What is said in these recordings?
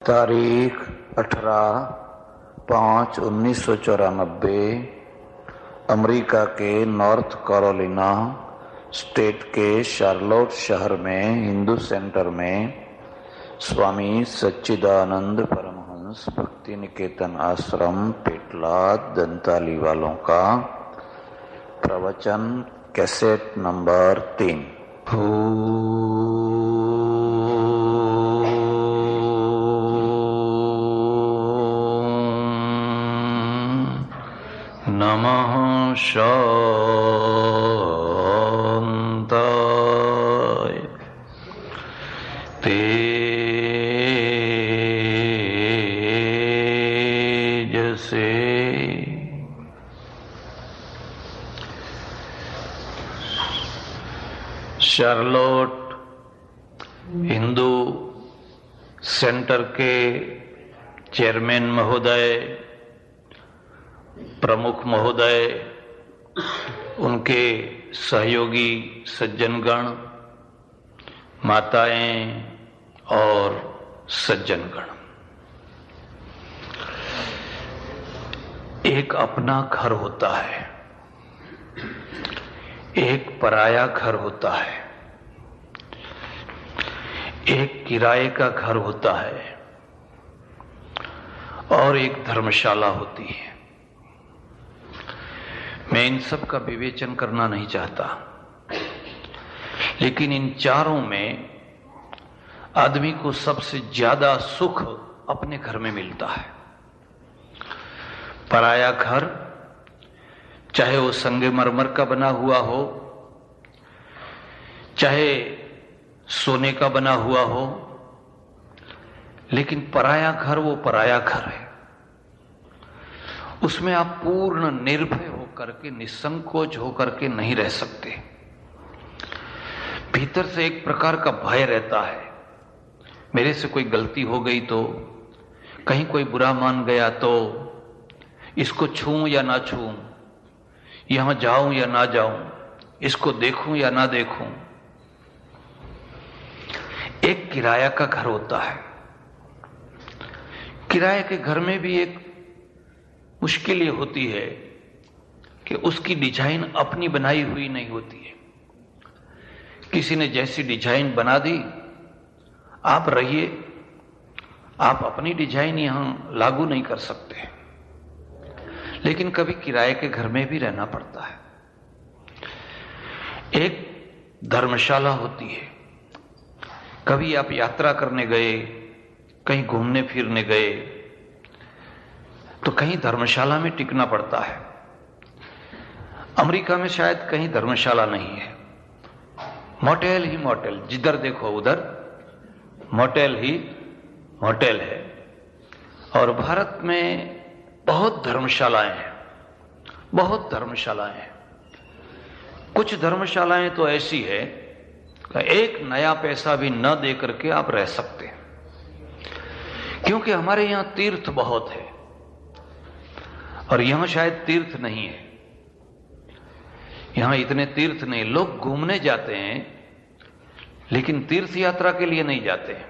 तारीख 18/5/1994 अमेरिका के north Carolina state के शार्लोट शहर में हिंदू सेंटर में स्वामी सच्चिदानंद परमहंस भक्ति निकेतन आश्रम पेटला दंताली वालों का प्रवचन कैसेट नंबर 3। नमः शान्ताय तेजसे। शार्लोट हिंदू सेंटर के चेयरमैन महोदय, प्रमुख महोदय, उनके सहयोगी सज्जनगण, माताएं और सज्जनगण, एक अपना घर होता है, एक पराया घर होता है, एक किराए का घर होता है और एक धर्मशाला होती है। मैं इन सब का विवेचन करना नहीं चाहता, लेकिन इन चारों में आदमी को सबसे ज्यादा सुख अपने घर में मिलता है। पराया घर, चाहे वो संगमरमर का बना हुआ हो, चाहे सोने का बना हुआ हो, लेकिन पराया घर वो पराया घर है। उसमें आप पूर्ण निर्भय होकर के, निसंकोच होकर के नहीं रह सकते। भीतर से एक प्रकार का भय रहता है, मेरे से कोई गलती हो गई तो, कहीं कोई बुरा मान गया तो, इसको छूऊं या ना छूऊं, यहां जाऊं या ना जाऊं, इसको देखूं या ना देखूं। एक किराया का घर होता है। किराए के घर में भी एक मुश्किल ये होती है कि उसकी डिजाइन अपनी बनाई हुई नहीं होती है। किसी ने जैसी डिजाइन बना दी, आप रहिए, आप अपनी डिजाइन यहां लागू नहीं कर सकते। लेकिन कभी किराए के घर में भी रहना पड़ता है। एक धर्मशाला होती है। कभी आप यात्रा करने गए, कहीं घूमने फिरने गए, तो कहीं धर्मशाला में टिकना पड़ता है। अमेरिका में शायद कहीं धर्मशाला नहीं है, मोटेल ही मोटेल, जिधर देखो उधर मोटेल ही मोटेल है। और भारत में बहुत धर्मशालाएं हैं, बहुत धर्मशालाएं हैं। कुछ धर्मशालाएं तो ऐसी है कि एक नया पैसा भी न दे करके आप रह सकते हैं, क्योंकि हमारे यहां तीर्थ बहुत है और यहां शायद तीर्थ नहीं है। यहां इतने तीर्थ नहीं, लोग घूमने जाते हैं लेकिन तीर्थ यात्रा के लिए नहीं जाते हैं।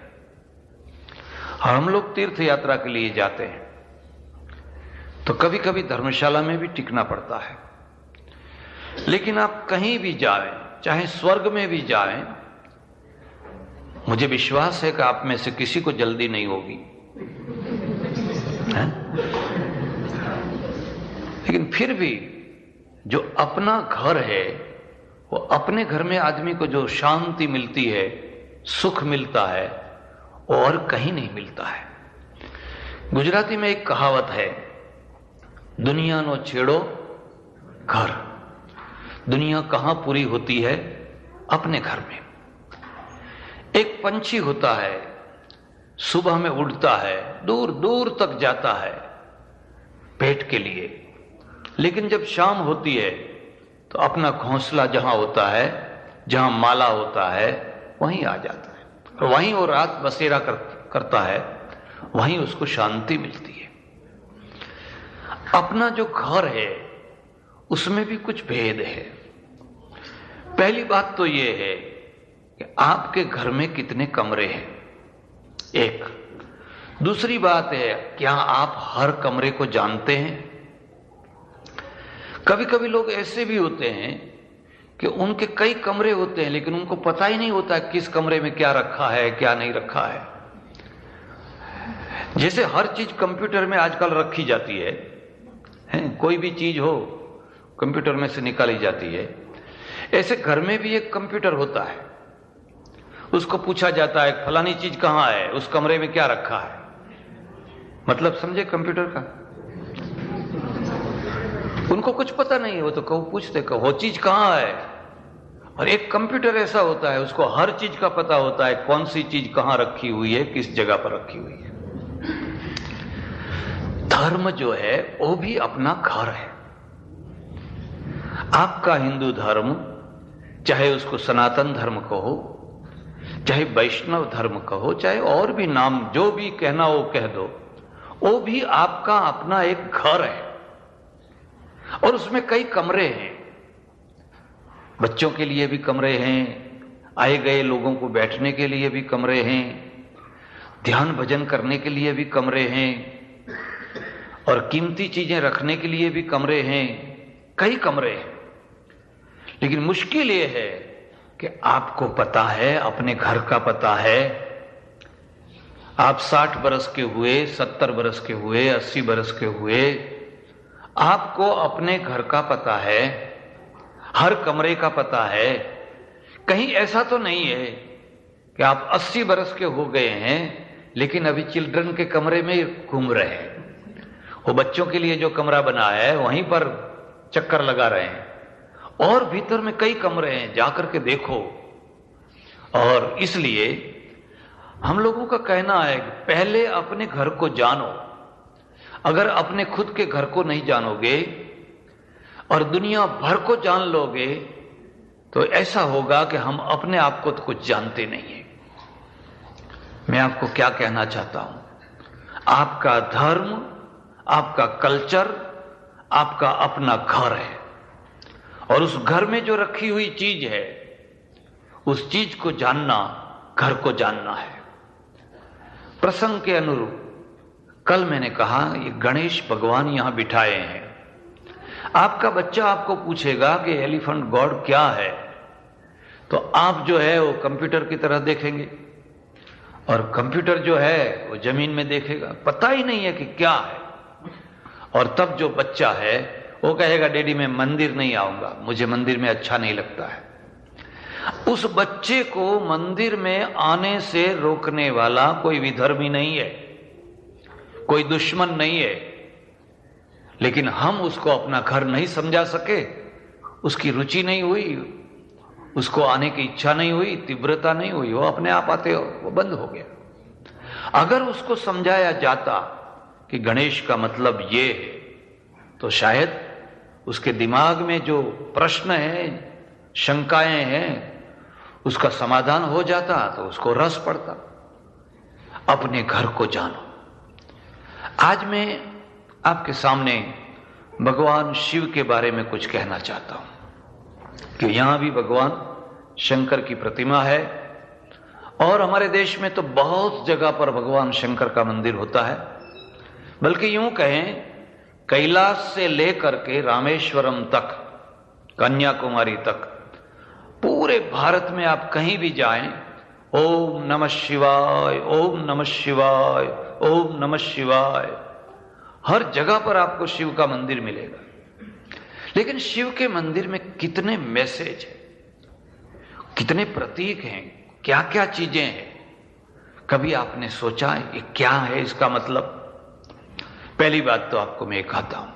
और हम लोग तीर्थ यात्रा के लिए जाते हैं, तो कभी कभी धर्मशाला में भी टिकना पड़ता है। लेकिन आप कहीं भी जाएं, चाहे स्वर्ग में भी जाएं, मुझे विश्वास है कि आप में से किसी को जल्दी नहीं होगी, है? लेकिन फिर भी जो अपना घर है, वो अपने घर में आदमी को जो शांति मिलती है, सुख मिलता है, वो और कहीं नहीं मिलता है। गुजराती में एक कहावत है, दुनिया नो छेड़ो घर। दुनिया कहां पूरी होती है? अपने घर में। एक पंछी होता है, सुबह में उड़ता है, दूर दूर तक जाता है पेट के लिए, लेकिन जब शाम होती है तो अपना घोंसला जहां होता है, जहां माला होता है, वहीं आ जाता है और वहीं वो रात बसेरा करता है, वहीं उसको शांति मिलती है। अपना जो घर है उसमें भी कुछ भेद है। पहली बात तो यह है कि आपके घर में कितने कमरे हैं। एक दूसरी बात है, क्या आप हर कमरे को जानते हैं? कभी कभी लोग ऐसे भी होते हैं कि उनके कई कमरे होते हैं लेकिन उनको पता ही नहीं होता किस कमरे में क्या रखा है, क्या नहीं रखा है। जैसे हर चीज कंप्यूटर में आजकल रखी जाती है, कोई भी चीज हो कंप्यूटर में से निकाली जाती है, ऐसे घर में भी एक कंप्यूटर होता है। उसको पूछा जाता है फलानी चीज कहां है, उस कमरे में क्या रखा है। मतलब समझे कंप्यूटर का? उनको कुछ पता नहीं है, वो तो कहो पूछते कहो वो चीज कहां है। और एक कंप्यूटर ऐसा होता है उसको हर चीज का पता होता है, कौन सी चीज कहां रखी हुई है, किस जगह पर रखी हुई है। धर्म जो है वो भी अपना घर है। आपका हिंदू धर्म, चाहे उसको सनातन धर्म कहो, चाहे वैष्णव धर्म कहो, चाहे और भी नाम जो भी कहना वो कह दो, वो भी आपका अपना एक घर है। और उसमें कई कमरे हैं। बच्चों के लिए भी कमरे हैं, आए गए लोगों को बैठने के लिए भी कमरे हैं, ध्यान भजन करने के लिए भी कमरे हैं, और कीमती चीजें रखने के लिए भी कमरे हैं। कई कमरे हैं। लेकिन मुश्किल यह है कि आपको पता है, अपने घर का पता है। आप 60 बरस के हुए, 70 बरस के हुए, 80 बरस के हुए, आपको अपने घर का पता है, हर कमरे का पता है। कहीं ऐसा तो नहीं है कि आप 80 बरस के हो गए हैं लेकिन अभी चिल्ड्रन के कमरे में घूम रहे हैं। वो बच्चों के लिए जो कमरा बना है वहीं पर चक्कर लगा रहे हैं, और भीतर में कई कमरे हैं, जाकर के देखो। और इसलिए हम लोगों का कहना है कि पहले अपने घर को जानो। अगर अपने खुद के घर को नहीं जानोगे और दुनिया भर को जान लोगे तो ऐसा होगा कि हम अपने आप को तो कुछ जानते नहीं है। मैं आपको क्या कहना चाहता हूं, आपका धर्म, आपका कल्चर, आपका अपना घर है, और उस घर में जो रखी हुई चीज है उस चीज को जानना घर को जानना है। प्रसंग के अनुरूप कल मैंने कहा ये गणेश भगवान यहां बिठाए हैं। आपका बच्चा आपको पूछेगा कि एलिफेंट गॉड क्या है, तो आप जो है वो कंप्यूटर की तरह देखेंगे, और कंप्यूटर जो है वो जमीन में देखेगा, पता ही नहीं है कि क्या है। और तब जो बच्चा है वो कहेगा डैडी मैं मंदिर नहीं आऊंगा, मुझे मंदिर में अच्छा नहीं लगता है। उस बच्चे को मंदिर में आने से रोकने वाला कोई विधर्मी नहीं है, कोई दुश्मन नहीं है। लेकिन हम उसको अपना घर नहीं समझा सके, उसकी रुचि नहीं हुई, उसको आने की इच्छा नहीं हुई, तीव्रता नहीं हुई, वो अपने आप आते हो वो बंद हो गया। अगर उसको समझाया जाता कि गणेश का मतलब ये है, तो शायद उसके दिमाग में जो प्रश्न है, शंकाएं हैं, उसका समाधान हो जाता, तो उसको रस पड़ता। अपने घर को जानो। आज मैं आपके सामने भगवान शिव के बारे में कुछ कहना चाहता हूं कि यहां भी भगवान शंकर की प्रतिमा है, और हमारे देश में तो बहुत जगह पर भगवान शंकर का मंदिर होता है। बल्कि यूं कहें, कैलाश से लेकर के रामेश्वरम तक, कन्याकुमारी तक, पूरे भारत में आप कहीं भी जाएं, ओम नमः शिवाय, ओम नमः शिवाय, ओम नमः शिवाय, हर जगह पर आपको शिव का मंदिर मिलेगा। लेकिन शिव के मंदिर में कितने मैसेज हैं, कितने प्रतीक हैं, क्या क्या चीजें हैं, कभी आपने सोचा ये क्या है, इसका मतलब? पहली बात तो आपको मैं कहता हूं,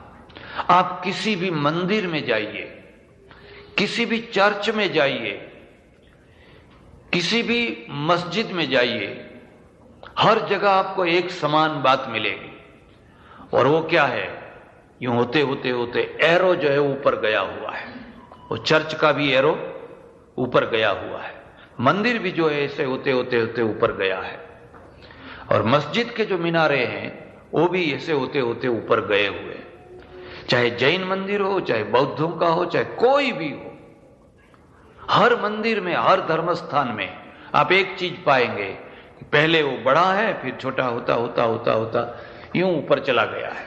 आप किसी भी मंदिर में जाइए, किसी भी चर्च में जाइए, किसी भी मस्जिद में जाइए, हर जगह आपको एक समान बात मिलेगी। और वो क्या है? यूं होते होते होते एरो जो है ऊपर गया हुआ है। वो चर्च का भी एरो ऊपर गया हुआ है, मंदिर भी जो है ऐसे होते होते होते ऊपर गया है, और मस्जिद के जो मीनारे हैं वो भी ऐसे होते होते ऊपर गए हुए। चाहे जैन मंदिर हो, चाहे बौद्धों का हो, चाहे कोई भी हो, हर मंदिर में, हर धर्म स्थान में आप एक चीज पाएंगे पहले वो बड़ा है, फिर छोटा होता होता होता होता यूं ऊपर चला गया है।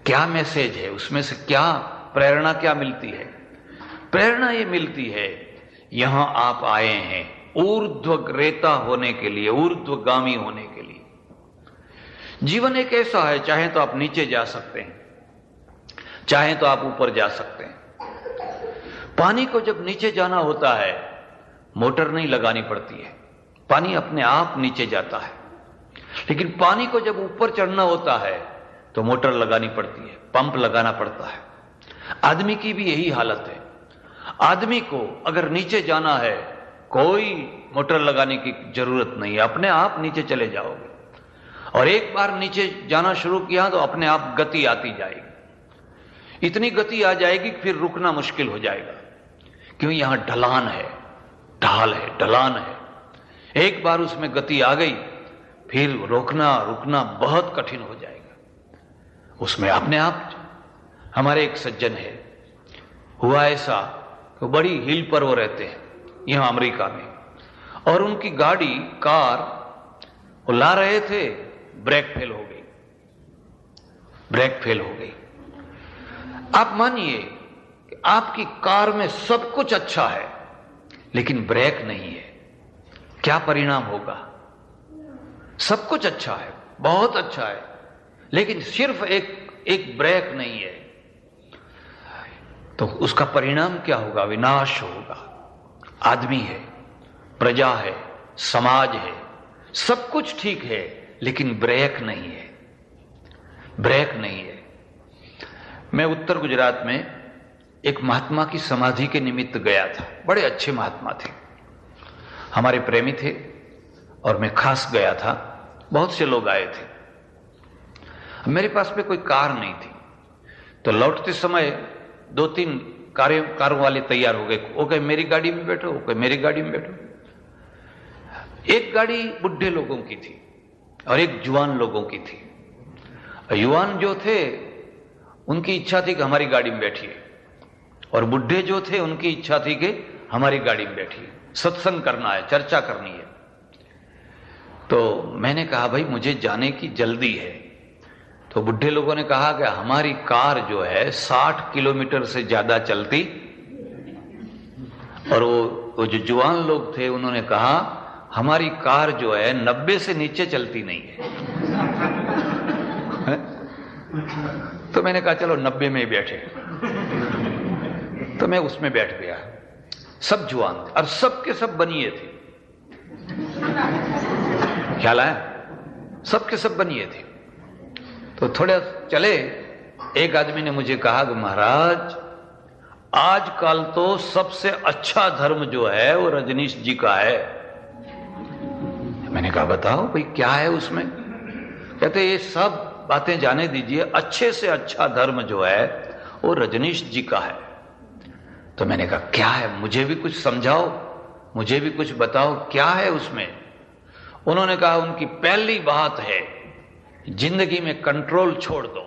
क्या मैसेज है उसमें से, क्या प्रेरणा क्या मिलती है? प्रेरणा ये मिलती है, यहां आप आए हैं ऊर्ध्वग्रेता होने के लिए, ऊर्ध्वगामी होने के लिए। जीवन एक ऐसा है, चाहे तो आप नीचे जा सकते हैं, चाहे तो आप ऊपर जा सकते हैं। पानी को जब नीचे जाना होता है, मोटर नहीं लगानी पड़ती है, पानी अपने आप नीचे जाता है। लेकिन पानी को जब ऊपर चढ़ना होता है तो मोटर लगानी पड़ती है, पंप लगाना पड़ता है। आदमी की भी यही हालत है। आदमी को अगर नीचे जाना है, कोई मोटर लगाने की जरूरत नहीं है, अपने आप नीचे चले जाओगे। और एक बार नीचे जाना शुरू किया तो अपने आप गति आती जाएगी, इतनी गति आ जाएगी कि फिर रुकना मुश्किल हो जाएगा, क्योंकि यहां ढलान है, ढाल है, ढलान है। एक बार उसमें गति आ गई, फिर रोकना रुकना बहुत कठिन हो जाएगा उसमें अपने आप। हमारे एक सज्जन है, हुआ ऐसा तो बड़ी हिल पर वो रहते हैं यहां अमेरिका में, और उनकी गाड़ी कार वो ला रहे थे, ब्रेक फेल हो गई, ब्रेक फेल हो गई। आप मानिए कि आपकी कार में सब कुछ अच्छा है लेकिन ब्रेक नहीं है, क्या परिणाम होगा? सब कुछ अच्छा है, बहुत अच्छा है, लेकिन सिर्फ एक ब्रेक नहीं है, तो उसका परिणाम क्या होगा? विनाश होगा। आदमी है, प्रजा है, समाज है, सब कुछ ठीक है, लेकिन ब्रेक नहीं है, ब्रेक नहीं है। मैं उत्तर गुजरात में एक महात्मा की समाधि के निमित्त गया था। बड़े अच्छे महात्मा थे, हमारे प्रेमी थे, और मैं खास गया था। बहुत से लोग आए थे। मेरे पास में कोई कार नहीं थी, तो लौटते समय 2-3 कारों वाले तैयार हो गए। वो कहे मेरी गाड़ी में बैठो, वो कहे मेरी गाड़ी में बैठो। एक गाड़ी बुढ़े लोगों की थी और एक जुआन लोगों की थी। युवान जो थे उनकी इच्छा थी कि हमारी गाड़ी में बैठिए, और बुढ़े जो थे उनकी इच्छा थी कि हमारी गाड़ी में बैठिए, सत्संग करना है, चर्चा करनी है। तो मैंने कहा भाई मुझे जाने की जल्दी है। तो बुढ़े लोगों ने कहा कि हमारी कार जो है 60 किलोमीटर से ज्यादा चलती, और वो जो जुआन लोग थे उन्होंने कहा हमारी कार जो है 90 से नीचे चलती नहीं है। तो मैंने कहा चलो 90 में ही बैठे। तो मैं उसमें बैठ गया। सब जुआन थे और सब के सब बनिए थे, ख्याल आया? सब के सब बनिए थे। तो थोड़ा चले, एक आदमी ने मुझे कहा कि महाराज आजकल तो सबसे अच्छा धर्म जो है वो रजनीश जी का है। मैंने कहा बताओ भाई क्या है उसमें? कहते ये सब बातें जाने दीजिए, अच्छे से अच्छा धर्म जो है वो रजनीश जी का है। तो मैंने कहा क्या है, मुझे भी कुछ समझाओ, मुझे भी कुछ बताओ क्या है उसमें। उन्होंने कहा उनकी पहली बात है जिंदगी में कंट्रोल छोड़ दो,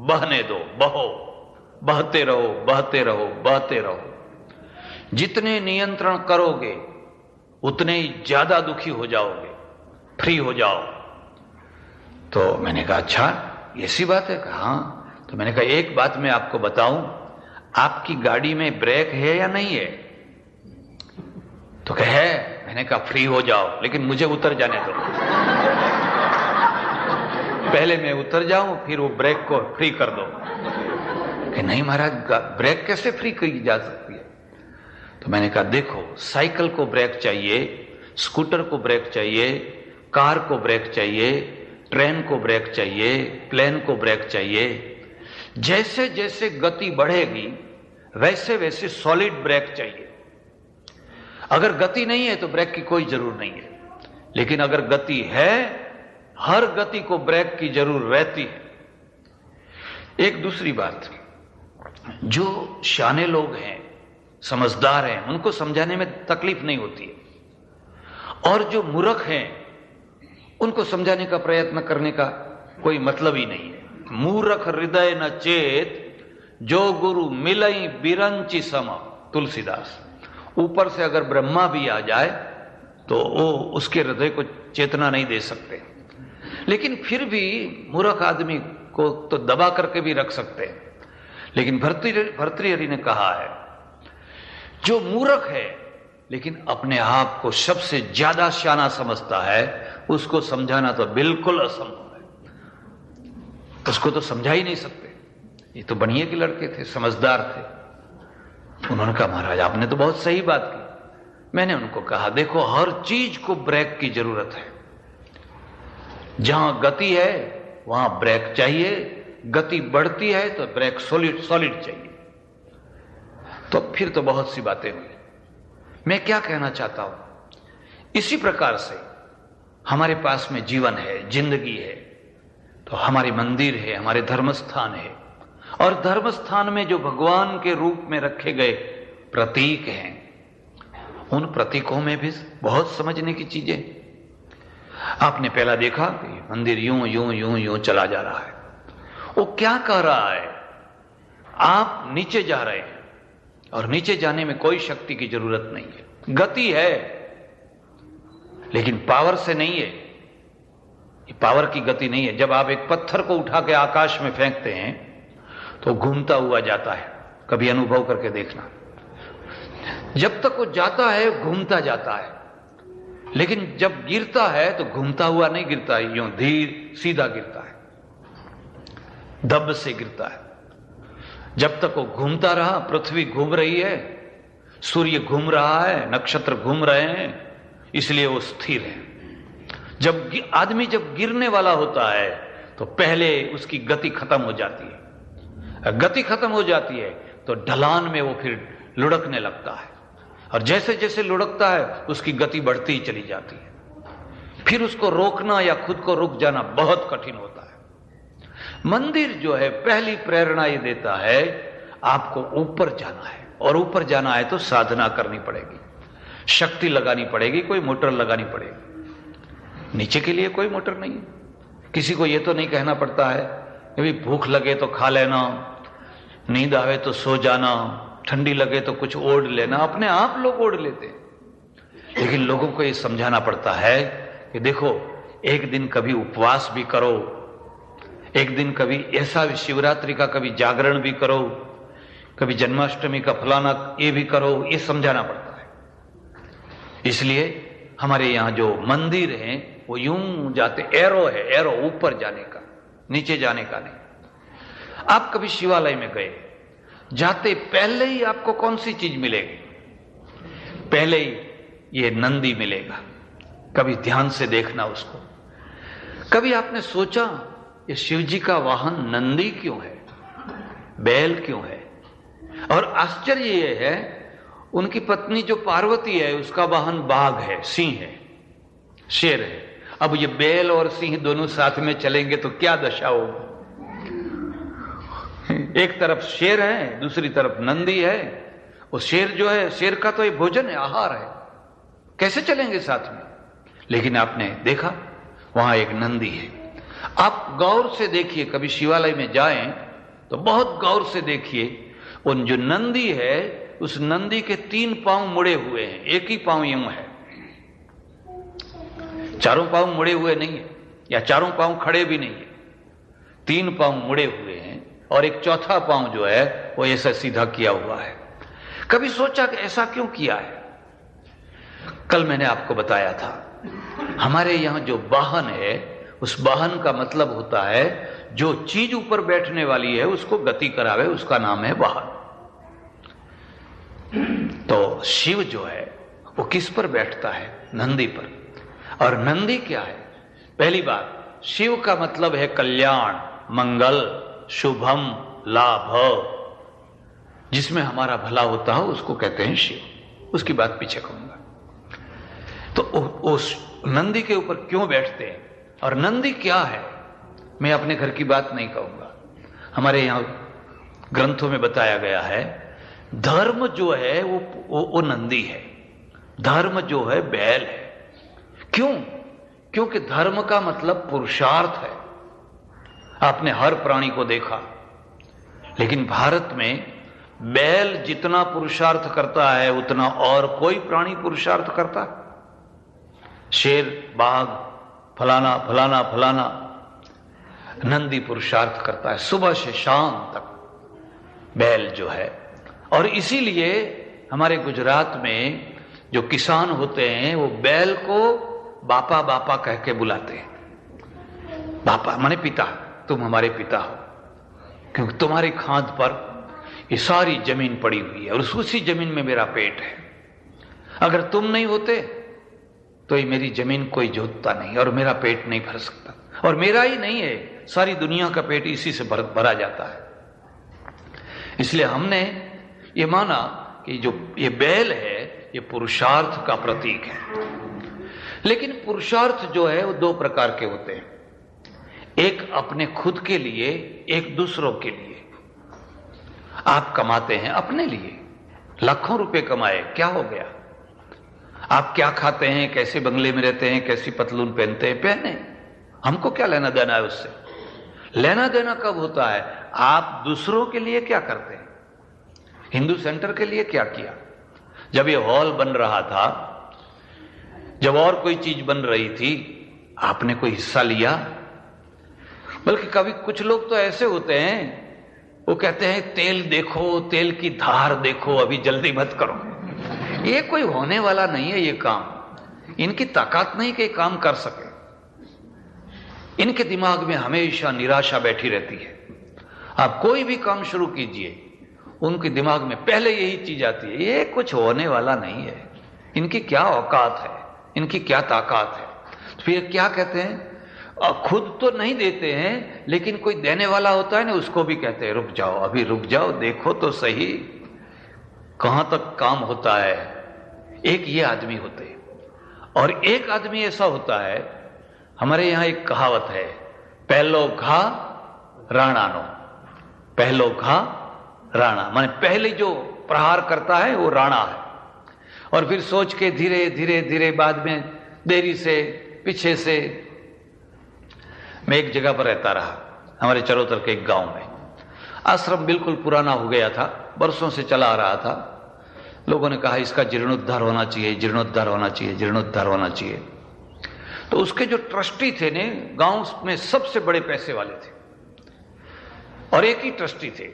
बहने दो, बहो, बहते रहो, बहते रहो, बहते रहो। जितने नियंत्रण करोगे उतने ही ज्यादा दुखी हो जाओगे, फ्री हो जाओ। तो मैंने कहा अच्छा ऐसी बात है? कहा हाँ। तो मैंने कहा एक बात मैं आपको बताऊं, आपकी गाड़ी में ब्रेक है या नहीं है? तो कहे है। मैंने कहा फ्री हो जाओ, लेकिन मुझे उतर जाने दो। पहले मैं उतर जाऊं, फिर वो ब्रेक को फ्री कर दो। कि नहीं महाराज ब्रेक कैसे फ्री की जा सकती है? तो मैंने कहा देखो साइकिल को ब्रेक चाहिए, स्कूटर को ब्रेक चाहिए, कार को ब्रेक चाहिए, ट्रेन को ब्रेक चाहिए, प्लेन को ब्रेक चाहिए। जैसे जैसे गति बढ़ेगी वैसे वैसे सॉलिड ब्रेक चाहिए। अगर गति नहीं है तो ब्रेक की कोई जरूरत नहीं है, लेकिन अगर गति है हर गति को ब्रेक की जरूरत रहती है। एक दूसरी बात, जो शाने लोग हैं, समझदार हैं, उनको समझाने में तकलीफ नहीं होती है, और जो मूर्ख हैं उनको समझाने का प्रयत्न करने का कोई मतलब ही नहीं है। मूर्ख हृदय न चेत, जो गुरु मिलई बिरंची सम, तुलसीदास। ऊपर से अगर ब्रह्मा भी आ जाए तो वो उसके हृदय को चेतना नहीं दे सकते। लेकिन फिर भी मूर्ख आदमी को तो दबा करके भी रख सकते हैं। लेकिन भर्तृहरि ने कहा है, जो मूर्ख है लेकिन अपने आप को सबसे ज्यादा शाना समझता है, उसको समझाना तो बिल्कुल असंभव है। उसको तो समझा ही नहीं सकते। ये तो बनिए के लड़के थे, समझदार थे। उन्होंने कहा, महाराज आपने तो बहुत सही बात की। मैंने उनको कहा, देखो हर चीज को ब्रेक की जरूरत है। जहां गति है वहां ब्रेक चाहिए, गति बढ़ती है तो ब्रेक सॉलिड चाहिए। तो फिर तो बहुत सी बातें हुई। मैं क्या कहना चाहता हूं, इसी प्रकार से हमारे पास में जीवन है, जिंदगी है, तो हमारे मंदिर है, हमारे धर्मस्थान है, और धर्मस्थान में जो भगवान के रूप में रखे गए प्रतीक हैं, उन प्रतीकों में भी बहुत समझने की चीजें। आपने पहला देखा कि मंदिर यूं यूं यूं यूं चला जा रहा है। वो क्या कह रहा है, आप नीचे जा रहे हैं और नीचे जाने में कोई शक्ति की जरूरत नहीं है। गति है लेकिन पावर से नहीं है। ये पावर की गति नहीं है। जब आप एक पत्थर को उठा के आकाश में फेंकते हैं तो घूमता हुआ जाता है। कभी अनुभव करके देखना। जब तक वो जाता है घूमता जाता है, लेकिन जब गिरता है तो घूमता हुआ नहीं गिरता है, यूं धीर सीधा गिरता है, दब से गिरता है। जब तक वो घूमता रहा, पृथ्वी घूम रही है, सूर्य घूम रहा है, नक्षत्र घूम रहे हैं, इसलिए वो स्थिर है। जब आदमी जब गिरने वाला होता है तो पहले उसकी गति खत्म हो जाती है। गति खत्म हो जाती है तो ढलान में वो फिर लुढ़कने लगता है, और जैसे जैसे लुढ़कता है उसकी गति बढ़ती ही चली जाती है। फिर उसको रोकना या खुद को रुक जाना बहुत कठिन होता है। मंदिर जो है पहली प्रेरणा ये देता है, आपको ऊपर जाना है, और ऊपर जाना है तो साधना करनी पड़ेगी, शक्ति लगानी पड़ेगी, कोई मोटर लगानी पड़ेगी। नीचे के लिए कोई मोटर नहीं है। किसी को ये तो नहीं कहना पड़ता है कि भाई भूख लगे तो खा लेना, नींद आवे तो सो जाना, ठंडी लगे तो कुछ ओढ़ लेना। अपने आप लोग ओढ़ लेते हैं। लेकिन लोगों को ये समझाना पड़ता है कि देखो, एक दिन कभी उपवास भी करो, एक दिन कभी ऐसा भी शिवरात्रि का कभी जागरण भी करो, कभी जन्माष्टमी का फलाना ये भी करो, ये समझाना पड़ता है। इसलिए हमारे यहां जो मंदिर हैं वो यूं जाते, एरो है, एरो ऊपर जाने का, नीचे जाने का नहीं। आप कभी शिवालय में गए, जाते पहले ही आपको कौन सी चीज मिलेगी? पहले ही ये नंदी मिलेगा। कभी ध्यान से देखना उसको। कभी आपने सोचा ये शिव जी का वाहन नंदी क्यों है, बैल क्यों है? और आश्चर्य ये है, उनकी पत्नी जो पार्वती है उसका वाहन बाघ है, सिंह है, शेर है। अब ये बैल और सिंह दोनों साथ में चलेंगे तो क्या दशा होगी? एक तरफ शेर है, दूसरी तरफ नंदी है। वो शेर जो है, शेर का तो ये भोजन है, आहार है, कैसे चलेंगे साथ में? लेकिन आपने देखा वहां एक नंदी है। आप गौर से देखिए, कभी शिवालय में जाएं तो बहुत गौर से देखिए, उन जो नंदी है उस नंदी के 3 पांव मुड़े हुए हैं, एक ही पांव यूं है, चारों पांव मुड़े हुए नहीं है, या चारों पांव खड़े भी नहीं है, 3 पांव मुड़े हुए हैं, और एक चौथा पांव जो है वो ऐसा सीधा किया हुआ है। कभी सोचा कि ऐसा क्यों किया है? कल मैंने आपको बताया था, हमारे यहां जो वाहन है उस वाहन का मतलब होता है जो चीज ऊपर बैठने वाली है उसको गति करावे, उसका नाम है वाहन। तो शिव जो है वो किस पर बैठता है? नंदी पर। और नंदी क्या है? पहली बात, शिव का मतलब है कल्याण, मंगल, शुभम, लाभ, जिसमें हमारा भला होता है उसको कहते हैं शिव। उसकी बात पीछे कहूंगा। तो उस नंदी के ऊपर क्यों बैठते हैं और नंदी क्या है, मैं अपने घर की बात नहीं कहूंगा। हमारे यहां ग्रंथों में बताया गया है, धर्म जो है वो नंदी है, धर्म जो है बैल है। क्यों? क्योंकि धर्म का मतलब पुरुषार्थ है। आपने हर प्राणी को देखा, लेकिन भारत में बैल जितना पुरुषार्थ करता है उतना और कोई प्राणी पुरुषार्थ करता? शेर, बाघ, फलाना फलाना फलाना, नंदी पुरुषार्थ करता है सुबह से शाम तक, बैल जो है। और इसीलिए हमारे गुजरात में जो किसान होते हैं वो बैल को बापा बापा कह के बुलाते हैं। बापा माने पिता, तुम हमारे पिता हो, क्योंकि तुम्हारी खांद पर ये सारी जमीन पड़ी हुई है और उसी जमीन में मेरा पेट है। अगर तुम नहीं होते तो ये मेरी जमीन कोई जोतता नहीं और मेरा पेट नहीं भर सकता, और मेरा ही नहीं है, सारी दुनिया का पेट इसी से भरा जाता है। इसलिए हमने ये माना कि जो ये बैल है ये पुरुषार्थ का प्रतीक है। लेकिन पुरुषार्थ जो है वो दो प्रकार के होते हैं, एक अपने खुद के लिए, एक दूसरों के लिए। आप कमाते हैं अपने लिए, लाखों रुपए कमाए, क्या हो गया? आप क्या खाते हैं, कैसे बंगले में रहते हैं, कैसी पतलून पहनते हैं, पहने, हमको क्या लेना देना है उससे। लेना देना कब होता है? आप दूसरों के लिए क्या करते हैं। हिंदू सेंटर के लिए क्या किया? जब ये हॉल बन रहा था, जब और कोई चीज बन रही थी, आपने कोई हिस्सा लिया? बल्कि कभी कुछ लोग तो ऐसे होते हैं, वो कहते हैं तेल देखो, तेल की धार देखो, अभी जल्दी मत करो। ये कोई होने वाला नहीं है ये काम, इनकी ताकत नहीं कि काम कर सके। इनके दिमाग में हमेशा निराशा बैठी रहती है। आप कोई भी काम शुरू कीजिए, उनके दिमाग में पहले यही चीज आती है, ये कुछ होने वाला नहीं है, इनकी क्या औकात है, इनकी क्या ताकत है। तो फिर क्या कहते हैं, खुद तो नहीं देते हैं, लेकिन कोई देने वाला होता है ना, उसको भी कहते हैं रुक जाओ, अभी रुक जाओ, देखो तो सही कहां तक काम होता है। एक ये आदमी होते हैं, और एक आदमी ऐसा होता है, हमारे यहां एक कहावत है, पहलो घा राणा नो, पहलो घा राणा, माने पहले जो प्रहार करता है वो राणा है, और फिर सोच के धीरे धीरे धीरे बाद में देरी से, पीछे से। मैं एक जगह पर रहता रहा, हमारे चरोतर के एक गांव में। आश्रम बिल्कुल पुराना हो गया था, बरसों से चला आ रहा था। लोगों ने कहा इसका जीर्णोद्धार होना चाहिए, जीर्णोद्धार होना चाहिए, जीर्णोद्धार होना चाहिए। तो उसके जो ट्रस्टी थे ने, गांव में सबसे बड़े पैसे वाले थे, और एक ही ट्रस्टी थे।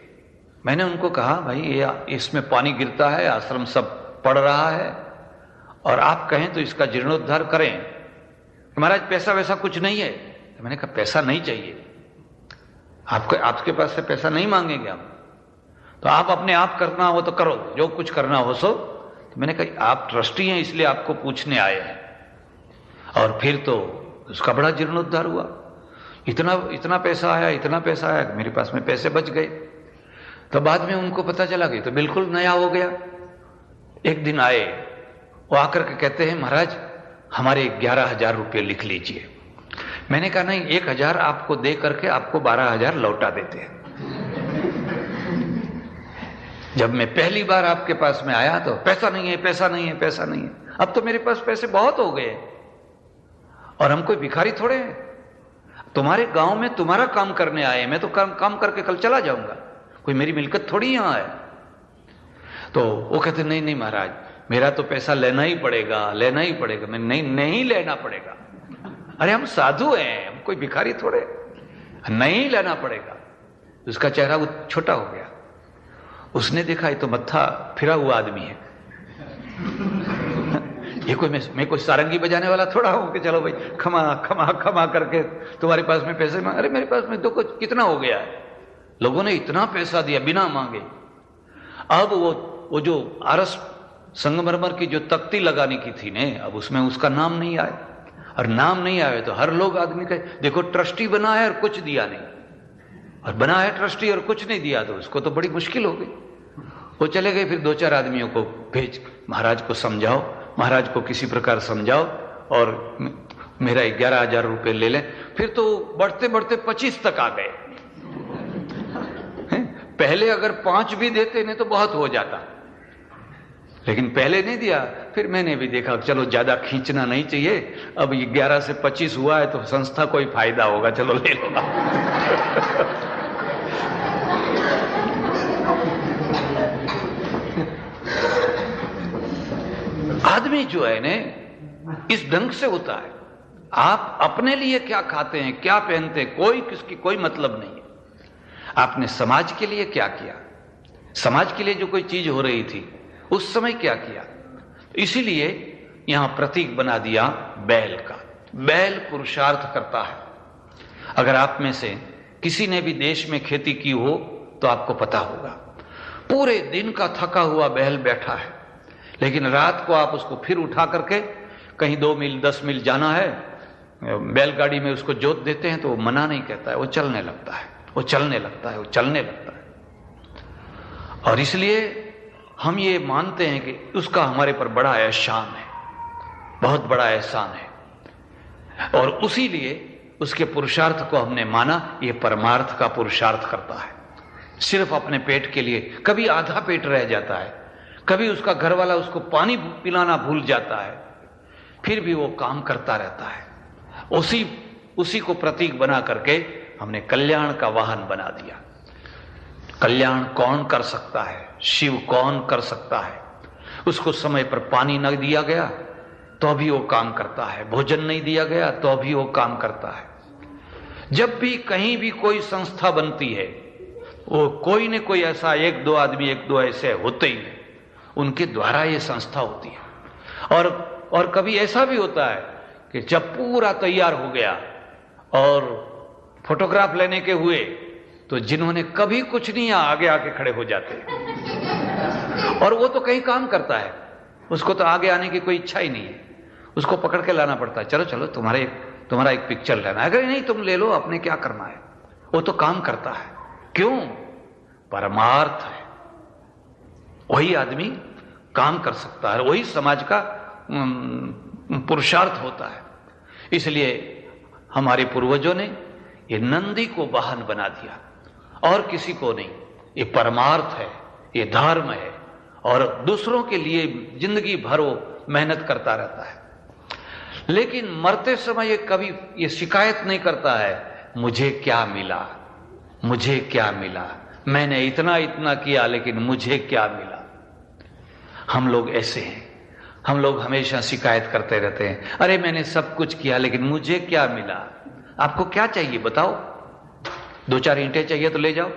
मैंने उनको कहा भाई ये इसमें पानी गिरता है, आश्रम सब पड़ रहा है, और आप कहें तो इसका जीर्णोद्धार करें। महाराज पैसा वैसा कुछ नहीं है। तो मैंने कहा पैसा नहीं चाहिए, आपके पास से पैसा नहीं मांगेंगे हम, तो आप अपने आप करना हो तो करो, जो कुछ करना हो सो। तो मैंने कहा आप ट्रस्टी हैं इसलिए आपको पूछने आए हैं। और फिर तो उसका बड़ा जीर्णोद्धार हुआ, इतना पैसा आया, इतना पैसा आया, मेरे पास में पैसे बच गए। तो बाद में उनको पता चला गया तो बिल्कुल नया हो गया। एक दिन आए, वो आकर के कहते हैं महाराज हमारे 11,000 रुपये लिख लीजिए। मैंने कहा नहीं, 1,000 आपको दे करके आपको 12,000 लौटा देते हैं। जब मैं पहली बार आपके पास में आया तो पैसा नहीं है, पैसा नहीं है, पैसा नहीं है। अब तो मेरे पास पैसे बहुत हो गए, और हम कोई भिखारी थोड़े हैं। तुम्हारे गांव में तुम्हारा काम करने आए, मैं तो काम करके कल चला जाऊंगा, कोई मेरी मिलकत थोड़ी यहां है। तो वो कहते नहीं नहीं महाराज, मेरा तो पैसा लेना ही पड़ेगा, लेना ही पड़ेगा। मैं नहीं लेना पड़ेगा। अरे हम साधु हैं, हम कोई भिखारी थोड़े, नहीं लेना पड़ेगा। उसका चेहरा वो छोटा हो गया। उसने देखा ये तो मत्था फिरा हुआ आदमी है, ये कोई मैं कोई सारंगी बजाने वाला थोड़ा हूं कि चलो भाई खमा खमा खमा करके तुम्हारे पास में पैसे मांग। अरे मेरे पास में तो कुछ कितना हो गया है, लोगों ने इतना पैसा दिया बिना मांगे। अब वो जो आरस संगमरमर की जो तख्ती लगाने की थी ने, अब उसमें उसका नाम नहीं आया, और नाम नहीं आए तो हर लोग आदमी कहे देखो ट्रस्टी बना है और कुछ दिया नहीं, और बना है ट्रस्टी और कुछ नहीं दिया, तो उसको तो बड़ी मुश्किल हो गई। वो चले गए, फिर 2-4 आदमियों को भेज, महाराज को समझाओ, महाराज को किसी प्रकार समझाओ और मेरा 11,000 रुपये ले लें। फिर तो बढ़ते बढ़ते 25 तक आ गए। पहले अगर 5 भी देते नहीं तो बहुत हो जाता, लेकिन पहले नहीं दिया। फिर मैंने भी देखा चलो ज्यादा खींचना नहीं चाहिए, अब ये 11 से 25 हुआ है तो संस्था को ही फायदा होगा, चलो ले लो। आदमी जो है ने, इस ढंग से होता है। आप अपने लिए क्या खाते हैं, क्या पहनते हैं, कोई किसकी कोई मतलब नहीं है। आपने समाज के लिए क्या किया, समाज के लिए जो कोई चीज हो रही थी उस समय क्या किया। इसीलिए यहां प्रतीक बना दिया बैल का। बैल पुरुषार्थ करता है। अगर आप में से किसी ने भी देश में खेती की हो तो आपको पता होगा, पूरे दिन का थका हुआ बैल बैठा है, लेकिन रात को आप उसको फिर उठा करके कहीं 2 मील 10 मील जाना है, बैलगाड़ी में उसको जोत देते हैं तो वो मना नहीं कहता है, वो चलने लगता है, वो चलने लगता है, वो चलने लगता है। और इसलिए हम ये मानते हैं कि उसका हमारे पर बड़ा एहसान है, बहुत बड़ा एहसान है, और उसी लिए उसके पुरुषार्थ को हमने माना। ये परमार्थ का पुरुषार्थ करता है, सिर्फ अपने पेट के लिए। कभी आधा पेट रह जाता है, कभी उसका घर वाला उसको पानी पिलाना भूल जाता है, फिर भी वो काम करता रहता है। उसी को प्रतीक बना करके हमने कल्याण का वाहन बना दिया। कल्याण कौन कर सकता है, शिव कौन कर सकता है। उसको समय पर पानी न दिया गया तो भी वो काम करता है, भोजन नहीं दिया गया तो भी वो काम करता है। जब भी कहीं भी कोई संस्था बनती है, वो कोई न कोई ऐसा 1-2 आदमी, 1-2 ऐसे होते ही हैं, उनके द्वारा ये संस्था होती है। और कभी ऐसा भी होता है कि जब पूरा तैयार हो गया और फोटोग्राफ लेने के हुए तो जिन्होंने कभी कुछ नहीं आगे आके खड़े हो जाते हैं। और वो तो कहीं काम करता है, उसको तो आगे आने की कोई इच्छा ही नहीं है, उसको पकड़ के लाना पड़ता है, चलो चलो तुम्हारा एक पिक्चर लेना है, अगर नहीं तुम ले लो, अपने क्या करना है। वो तो काम करता है, क्यों? परमार्थ है। वही आदमी काम कर सकता है, वही समाज का पुरुषार्थ होता है। इसलिए हमारे पूर्वजों ने ये नंदी को वाहन बना दिया, और किसी को नहीं। ये परमार्थ है, ये धर्म है, और दूसरों के लिए जिंदगी भर वो मेहनत करता रहता है। लेकिन मरते समय ये कभी ये शिकायत नहीं करता है, मुझे क्या मिला, मुझे क्या मिला, मैंने इतना इतना किया लेकिन मुझे क्या मिला। हम लोग ऐसे हैं, हम लोग हमेशा शिकायत करते रहते हैं, अरे मैंने सब कुछ किया लेकिन मुझे क्या मिला। आपको क्या चाहिए बताओ? 2-4 ईंटें चाहिए तो ले जाओ।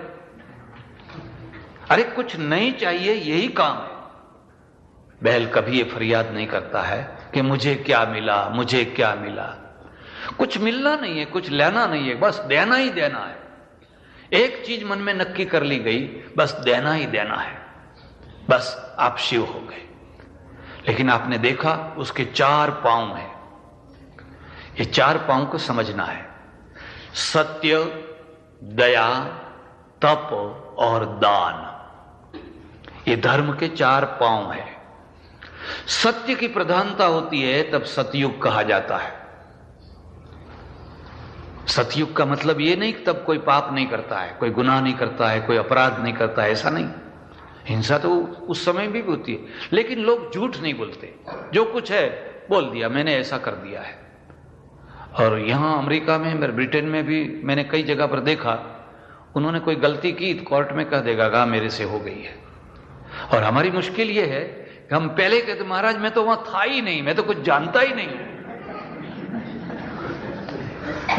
अरे कुछ नहीं चाहिए, यही काम है। बैल कभी ये फरियाद नहीं करता है कि मुझे क्या मिला, मुझे क्या मिला। कुछ मिलना नहीं है, कुछ लेना नहीं है, बस देना ही देना है। एक चीज मन में नक्की कर ली गई, बस देना ही देना है, बस आप शिव हो गए। लेकिन आपने देखा उसके 4 पांव हैं। ये 4 पांव को समझना है। सत्य, दया, तप और दान, ये धर्म के 4 पांव हैं। सत्य की प्रधानता होती है तब सतयुग कहा जाता है। सतयुग का मतलब ये नहीं कि तब कोई पाप नहीं करता है, कोई गुनाह नहीं करता है, कोई अपराध नहीं करता है, ऐसा नहीं। हिंसा तो उस समय भी होती है, लेकिन लोग झूठ नहीं बोलते, जो कुछ है बोल दिया, मैंने ऐसा कर दिया है। और यहां अमेरिका में, ब्रिटेन में भी मैंने कई जगह पर देखा, उन्होंने कोई गलती की तो कोर्ट में कह देगा मेरे से हो गई है। और हमारी मुश्किल ये है कि हम पहले कहते महाराज मैं तो वहां था ही नहीं, मैं तो कुछ जानता ही नहीं।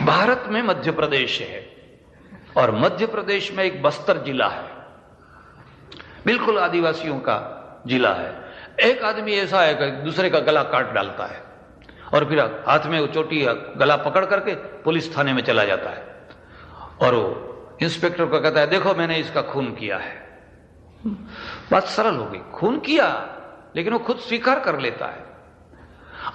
भारत में मध्य प्रदेश है, और मध्य प्रदेश में एक बस्तर जिला है, बिल्कुल आदिवासियों का जिला है। एक आदमी ऐसा है कि दूसरे का गला काट डालता है, और फिर हाथ में वो चोटी गला पकड़ करके पुलिस थाने में चला जाता है, और वो इंस्पेक्टर को कहता है देखो मैंने इसका खून किया है। बात सरल हो गई, खून किया, लेकिन वो खुद स्वीकार कर लेता है।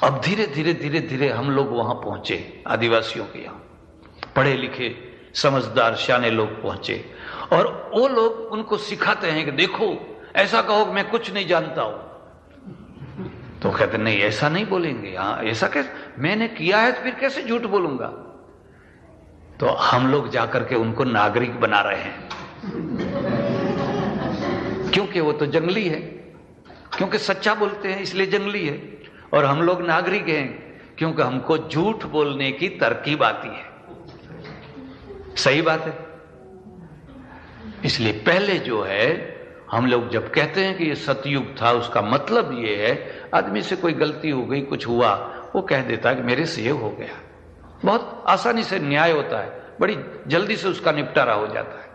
अब धीरे धीरे धीरे धीरे हम लोग वहां पहुंचे, आदिवासियों के यहां पढ़े लिखे समझदार शाने लोग पहुंचे, और वो लोग उनको सिखाते हैं कि देखो ऐसा कहो मैं कुछ नहीं जानता हूं। तो कहते नहीं ऐसा नहीं बोलेंगे, हाँ ऐसा कैसे, मैंने किया है तो फिर कैसे झूठ बोलूंगा। तो हम लोग जाकर के उनको नागरिक बना रहे हैं, क्योंकि वो तो जंगली है, क्योंकि सच्चा बोलते हैं इसलिए जंगली है, और हम लोग नागरिक हैं क्योंकि हमको झूठ बोलने की तरकीब आती है। सही बात है। इसलिए पहले जो है हम लोग जब कहते हैं कि ये सतयुग था, उसका मतलब ये है आदमी से कोई गलती हो गई, कुछ हुआ, वो कह देता है कि मेरे से ये हो गया। बहुत आसानी से न्याय होता है, बड़ी जल्दी से उसका निपटारा हो जाता है।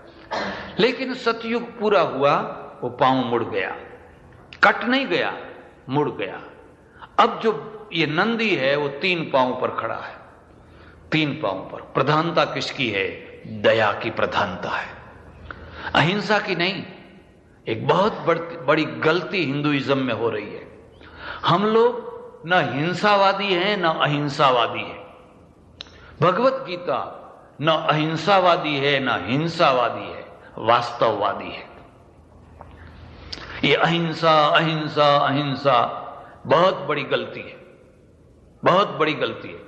लेकिन सतयुग पूरा हुआ, वो पांव मुड़ गया, कट नहीं गया, मुड़ गया। अब जो ये नंदी है वो 3 पांव पर खड़ा है, 3 पांव पर। प्रधानता किसकी है? दया की प्रधानता है, अहिंसा की नहीं। एक बहुत बड़ी गलती हिंदुइज्म में हो रही है। हम लोग न हिंसावादी हैं न अहिंसावादी हैं। भगवत गीता न अहिंसावादी है न हिंसावादी है, वास्तववादी है। ये अहिंसा अहिंसा अहिंसा बहुत बड़ी गलती है, बहुत बड़ी गलती है।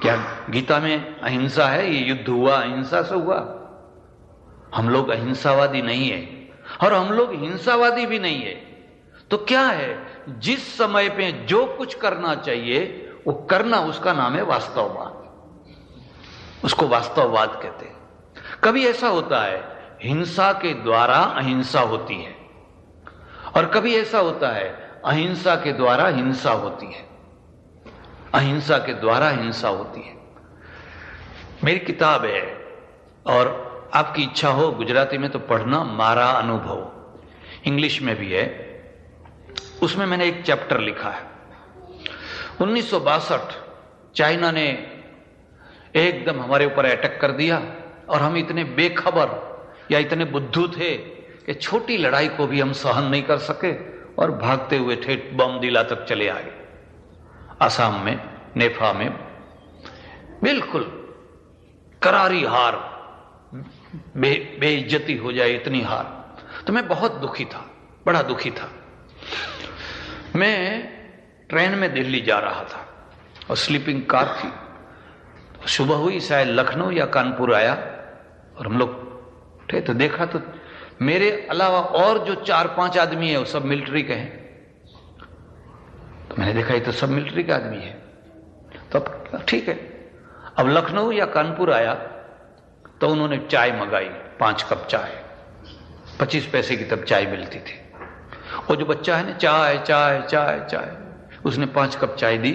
क्या गीता में अहिंसा है? ये युद्ध हुआ अहिंसा से हुआ। हम लोग अहिंसावादी नहीं है और हम लोग हिंसावादी भी नहीं है। तो क्या है? जिस समय पे जो कुछ करना चाहिए वो करना, उसका नाम है वास्तववाद। उसको वास्तववाद कहते हैं। कभी ऐसा होता है हिंसा के द्वारा अहिंसा होती है और कभी ऐसा होता है अहिंसा के द्वारा हिंसा होती है, अहिंसा के द्वारा हिंसा होती है। मेरी किताब है और आपकी इच्छा हो गुजराती में तो पढ़ना, मारा अनुभव, इंग्लिश में भी है। उसमें मैंने एक चैप्टर लिखा है। 1962 चाइना ने एकदम हमारे ऊपर अटैक कर दिया और हम इतने बेखबर या इतने बुद्धू थे कि छोटी लड़ाई को भी हम सहन नहीं कर सके और भागते हुए ठेठ बमदीला तक चले आए। असम में, नेफा में बिल्कुल करारी हार, बेइज्जती हो जाए इतनी हार। तो मैं बहुत दुखी था, बड़ा दुखी था। मैं ट्रेन में दिल्ली जा रहा था और स्लीपिंग कार थी। सुबह हुई, शायद लखनऊ या कानपुर आया और हम लोग थे तो देखा तो मेरे अलावा और जो 4-5 आदमी है वो सब मिलिट्री के हैं। तो मैंने देखा ये तो सब मिलिट्री के आदमी है, तो अब ठीक है। अब लखनऊ या कानपुर आया तो उन्होंने चाय मंगाई, 5 कप चाय, 25 पैसे की तब चाय मिलती थी। वो जो बच्चा है ना, चाय चाय चाय चाय, उसने 5 कप चाय दी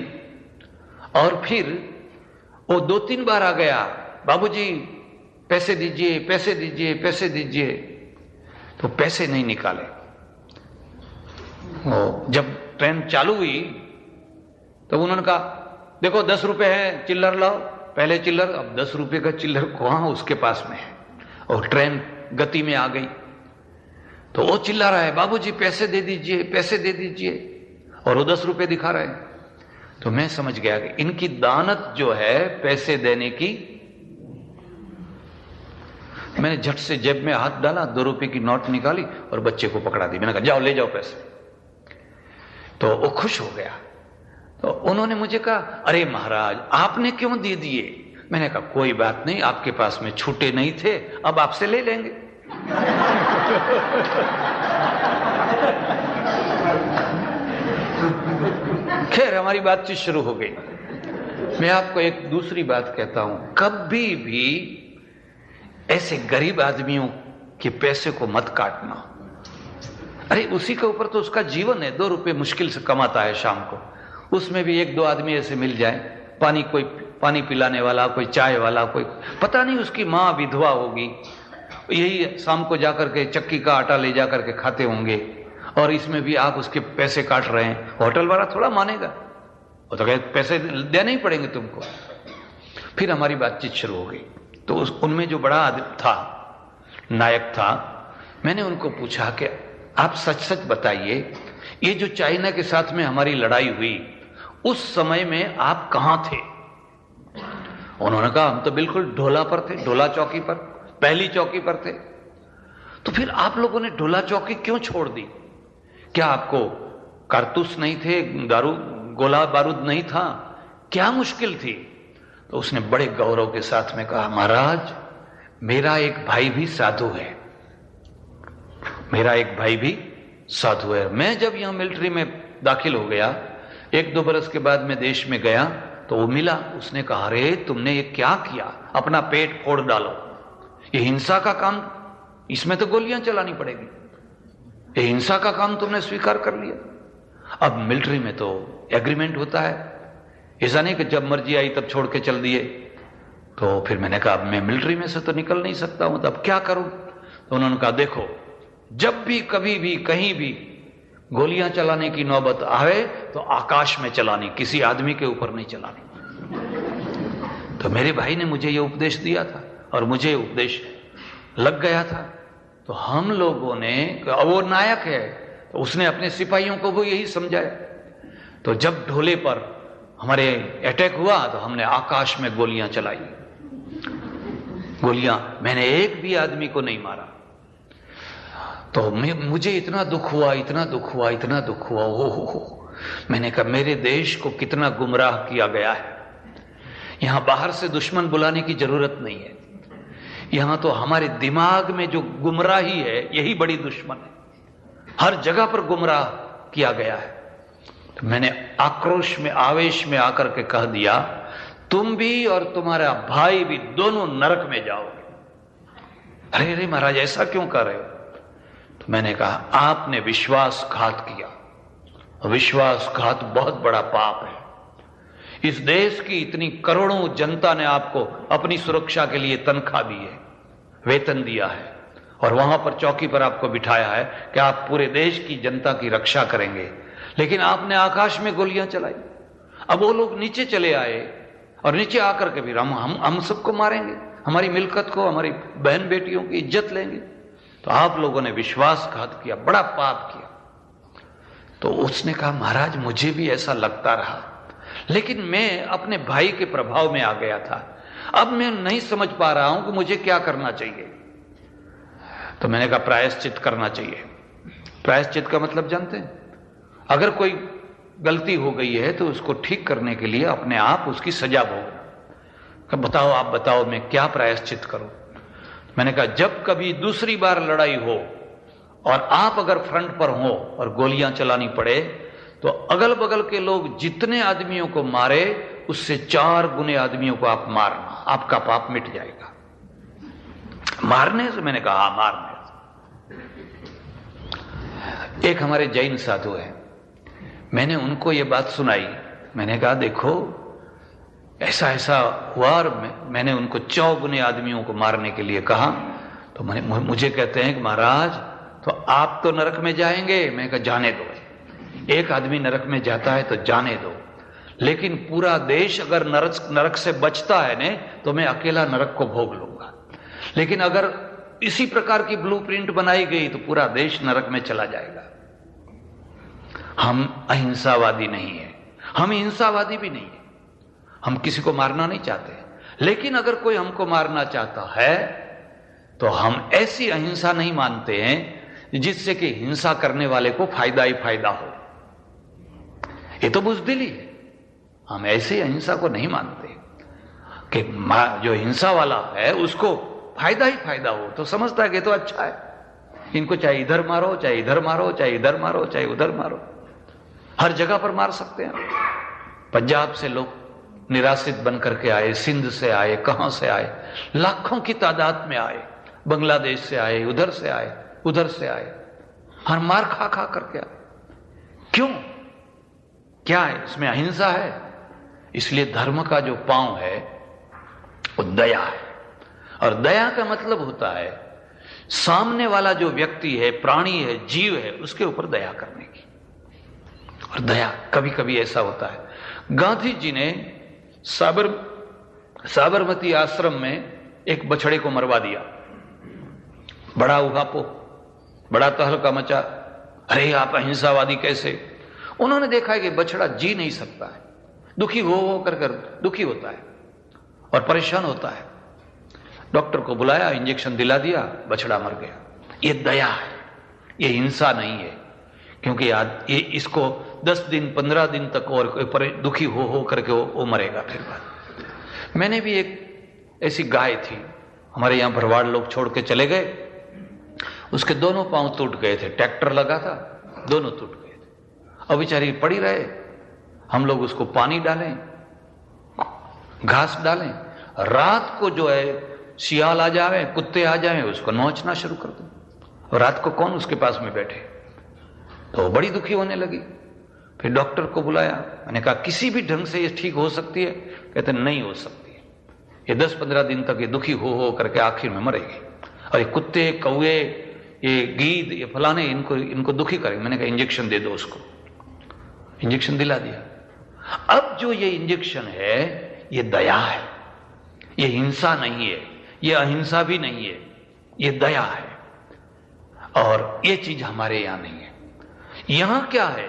और फिर वो 2-3 बार आ गया, बाबूजी पैसे दीजिए पैसे दीजिए पैसे दीजिए। तो पैसे नहीं निकाले। जब ट्रेन चालू हुई तो उन्होंने कहा देखो 10 रुपए है, चिल्लर लाओ। पहले चिल्लर, अब 10 रुपए का चिल्लर कहां उसके पास में है। और ट्रेन गति में आ गई तो वो चिल्ला रहा है बाबूजी पैसे दे दीजिए पैसे दे दीजिए, और वो 10 रुपए दिखा रहे हैं। तो मैं समझ गया कि इनकी दानत जो है पैसे देने की। मैंने झट से जेब में हाथ डाला, 2 रुपए की नोट निकाली और बच्चे को पकड़ा दी। मैंने कहा जाओ ले जाओ पैसे। तो वो खुश हो गया। तो उन्होंने मुझे कहा अरे महाराज आपने क्यों दे दिए? मैंने कहा कोई बात नहीं, आपके पास में छूटे नहीं थे, अब आपसे ले लेंगे। खैर हमारी बातचीत शुरू हो गई। मैं आपको एक दूसरी बात कहता हूं, कभी भी ऐसे गरीब आदमियों के पैसे को मत काटना। अरे उसी के ऊपर तो उसका जीवन है, 2 रुपए मुश्किल से कमाता है शाम को, उसमें भी 1-2 आदमी ऐसे मिल जाए, कोई पानी पिलाने वाला, कोई चाय वाला, कोई पता नहीं उसकी माँ विधवा होगी, यही शाम को जाकर के चक्की का आटा ले जाकर के खाते होंगे, और इसमें भी आप उसके पैसे काट रहे हैं। होटल वाला थोड़ा मानेगा, वो तो कहते पैसे देने ही पड़ेंगे तुमको। फिर हमारी बातचीत शुरू हो गई। तो उनमें जो बड़ा आदमी था, नायक था, मैंने उनको पूछा कि आप सच सच बताइए, ये जो चाइना के साथ में हमारी लड़ाई हुई उस समय में आप कहां थे? उन्होंने कहा हम तो बिल्कुल ढोला पर थे, ढोला चौकी पर, पहली चौकी पर थे। तो फिर आप लोगों ने ढोला चौकी क्यों छोड़ दी? क्या आपको कारतूस नहीं थे, दारू गोला बारूद नहीं था, क्या मुश्किल थी? तो उसने बड़े गौरव के साथ में कहा महाराज मेरा एक भाई भी साधु है, मेरा एक भाई भी साधु है। मैं जब यहां मिलिट्री में दाखिल हो गया, 1-2 बरस के बाद मैं देश में गया तो वो मिला, उसने कहा अरे तुमने ये क्या किया, अपना पेट फोड़ डालो, ये हिंसा का काम, इसमें तो गोलियां चलानी पड़ेगी, ये हिंसा का काम तुमने स्वीकार कर लिया। अब मिलिट्री में तो एग्रीमेंट होता है ऐसा नहीं कि जब मर्जी आई तब छोड़ के चल दिए। तो फिर मैंने कहा मैं मिलिट्री में से तो निकल नहीं सकता हूं, तो अब क्या करूं? तो उन्होंने कहा देखो, जब भी कभी भी कहीं भी गोलियां चलाने की नौबत आवे तो आकाश में चलानी, किसी आदमी के ऊपर नहीं चलानी। तो मेरे भाई ने मुझे यह उपदेश दिया था और मुझे उपदेश लग गया था। तो हम लोगों ने, वो नायक है तो उसने अपने सिपाहियों को वो यही समझाया। तो जब ढोले पर हमारे अटैक हुआ तो हमने आकाश में गोलियां चलाई। गोलियां, मैंने एक भी आदमी को नहीं मारा। तो मुझे इतना दुख हुआ, इतना दुख हुआ, इतना दुख हुआ। हो मैंने कहा मेरे देश को कितना गुमराह किया गया है। यहां बाहर से दुश्मन बुलाने की जरूरत नहीं है, यहां तो हमारे दिमाग में जो गुमराही है यही बड़ी दुश्मन है। हर जगह पर गुमराह किया गया है। तो मैंने आक्रोश में, आवेश में आकर के कह दिया, तुम भी और तुम्हारा भाई भी दोनों नरक में जाओगे। अरे अरे महाराज ऐसा क्यों कर रहे हो? तो मैंने कहा आपने विश्वासघात किया। विश्वासघात बहुत बड़ा पाप है। इस देश की इतनी करोड़ों जनता ने आपको अपनी सुरक्षा के लिए तनख्वाह दी है, वेतन दिया है, और वहां पर चौकी पर आपको बिठाया है कि आप पूरे देश की जनता की रक्षा करेंगे, लेकिन आपने आकाश में गोलियां चलाई। अब वो लोग नीचे चले आए और नीचे आकर के भी हम सबको मारेंगे, हमारी मिल्कत को, हमारी बहन बेटियों की इज्जत लेंगे। तो आप लोगों ने विश्वासघात किया, बड़ा पाप किया। तो उसने कहा महाराज मुझे भी ऐसा लगता रहा, लेकिन मैं अपने भाई के प्रभाव में आ गया था। अब मैं नहीं समझ पा रहा हूं कि मुझे क्या करना चाहिए। तो मैंने कहा प्रायश्चित करना चाहिए। प्रायश्चित का मतलब जानते हैं? अगर कोई गलती हो गई है तो उसको ठीक करने के लिए अपने आप उसकी सजा भोगना। बताओ, आप बताओ मैं क्या प्रायश्चित करूं? मैंने कहा जब कभी दूसरी बार लड़ाई हो और आप अगर फ्रंट पर हो और गोलियां चलानी पड़े तो अगल बगल के लोग जितने आदमियों को मारे उससे 4 गुने आदमियों को आप मारना, आपका पाप मिट जाएगा। मारने से? मैंने कहा हाँ मारने से। एक हमारे जैन साधु है, मैंने उनको ये बात सुनाई। मैंने कहा देखो ऐसा ऐसा हुआ, और मैंने उनको 4 गुने आदमियों को मारने के लिए कहा। तो मुझे कहते हैं कि महाराज तो आप तो नरक में जाएंगे। मैं कहा जाने दो, एक आदमी नरक में जाता है तो जाने दो, लेकिन पूरा देश अगर नरक से बचता है ने तो मैं अकेला नरक को भोग लूंगा। लेकिन अगर इसी प्रकार की ब्लूप्रिंट बनाई गई तो पूरा देश नरक में चला जाएगा। हम अहिंसावादी नहीं है, हम हिंसावादी भी नहीं है, हम किसी को मारना नहीं चाहते। लेकिन अगर कोई हमको मारना चाहता है तो हम ऐसी अहिंसा नहीं मानते हैं जिससे कि हिंसा करने वाले को फायदा ही फायदा हो। ये तो बुज़दिली है। हम ऐसी अहिंसा को नहीं मानते कि जो हिंसा वाला है उसको फायदा ही फायदा हो, तो समझता है कि तो अच्छा है, इनको चाहे इधर मारो, चाहे इधर मारो, चाहे इधर मारो, चाहे उधर मारो, हर जगह पर मार सकते हैं। पंजाब से लोग निराश्रित बन करके आए, सिंध से आए, कहां से आए, लाखों की तादाद में आए, बांग्लादेश से आए, उधर से आए, उधर से आए, हर मार खा खा करके आए। क्यों? क्या है इसमें? अहिंसा है। इसलिए धर्म का जो पांव है वो दया है, और दया का मतलब होता है सामने वाला जो व्यक्ति है, प्राणी है, जीव है, उसके ऊपर दया करने की। और दया कभी कभी ऐसा होता है, गांधी जी ने साबरमती आश्रम में एक बछड़े को मरवा दिया। बड़ा उहापोह, बड़ा तहलका मचा। अरे आप अहिंसावादी कैसे? उन्होंने देखा है कि बछड़ा जी नहीं सकता है, दुखी हो कर दुखी होता है और परेशान होता है। डॉक्टर को बुलाया, इंजेक्शन दिला दिया, बछड़ा मर गया। ये दया है, ये हिंसा नहीं है। क्योंकि ये इसको 10 दिन 15 दिन तक और दुखी हो करके वो मरेगा। फिर बाद मैंने भी एक ऐसी गाय थी, हमारे यहां भरवाड़ लोग छोड़ के चले गए, उसके दोनों पांव टूट गए थे, ट्रैक्टर लगा था, दोनों टूट गए थे। अब बेचारी पड़ी रहे, हम लोग उसको पानी डालें, घास डालें, रात को जो है सियाल आ जावे, कुत्ते आ जावे, उसको नोचना शुरू कर दो। रात को कौन उसके पास में बैठे? तो बड़ी दुखी होने लगी। फिर डॉक्टर को बुलाया, मैंने कहा किसी भी ढंग से ये ठीक हो सकती है? कहते नहीं हो सकती है, ये 10-15 दिन तक ये दुखी हो करके आखिर में मरेगी, और ये कुत्ते, कौए, ये गीद, ये फलाने इनको दुखी करेंगे। मैंने कहा इंजेक्शन दे दो उसको। इंजेक्शन दिला दिया। अब जो ये इंजेक्शन है ये दया है, ये हिंसा नहीं है, ये अहिंसा भी नहीं है, ये दया है। और ये चीज हमारे यहां नहीं है। यहां क्या है?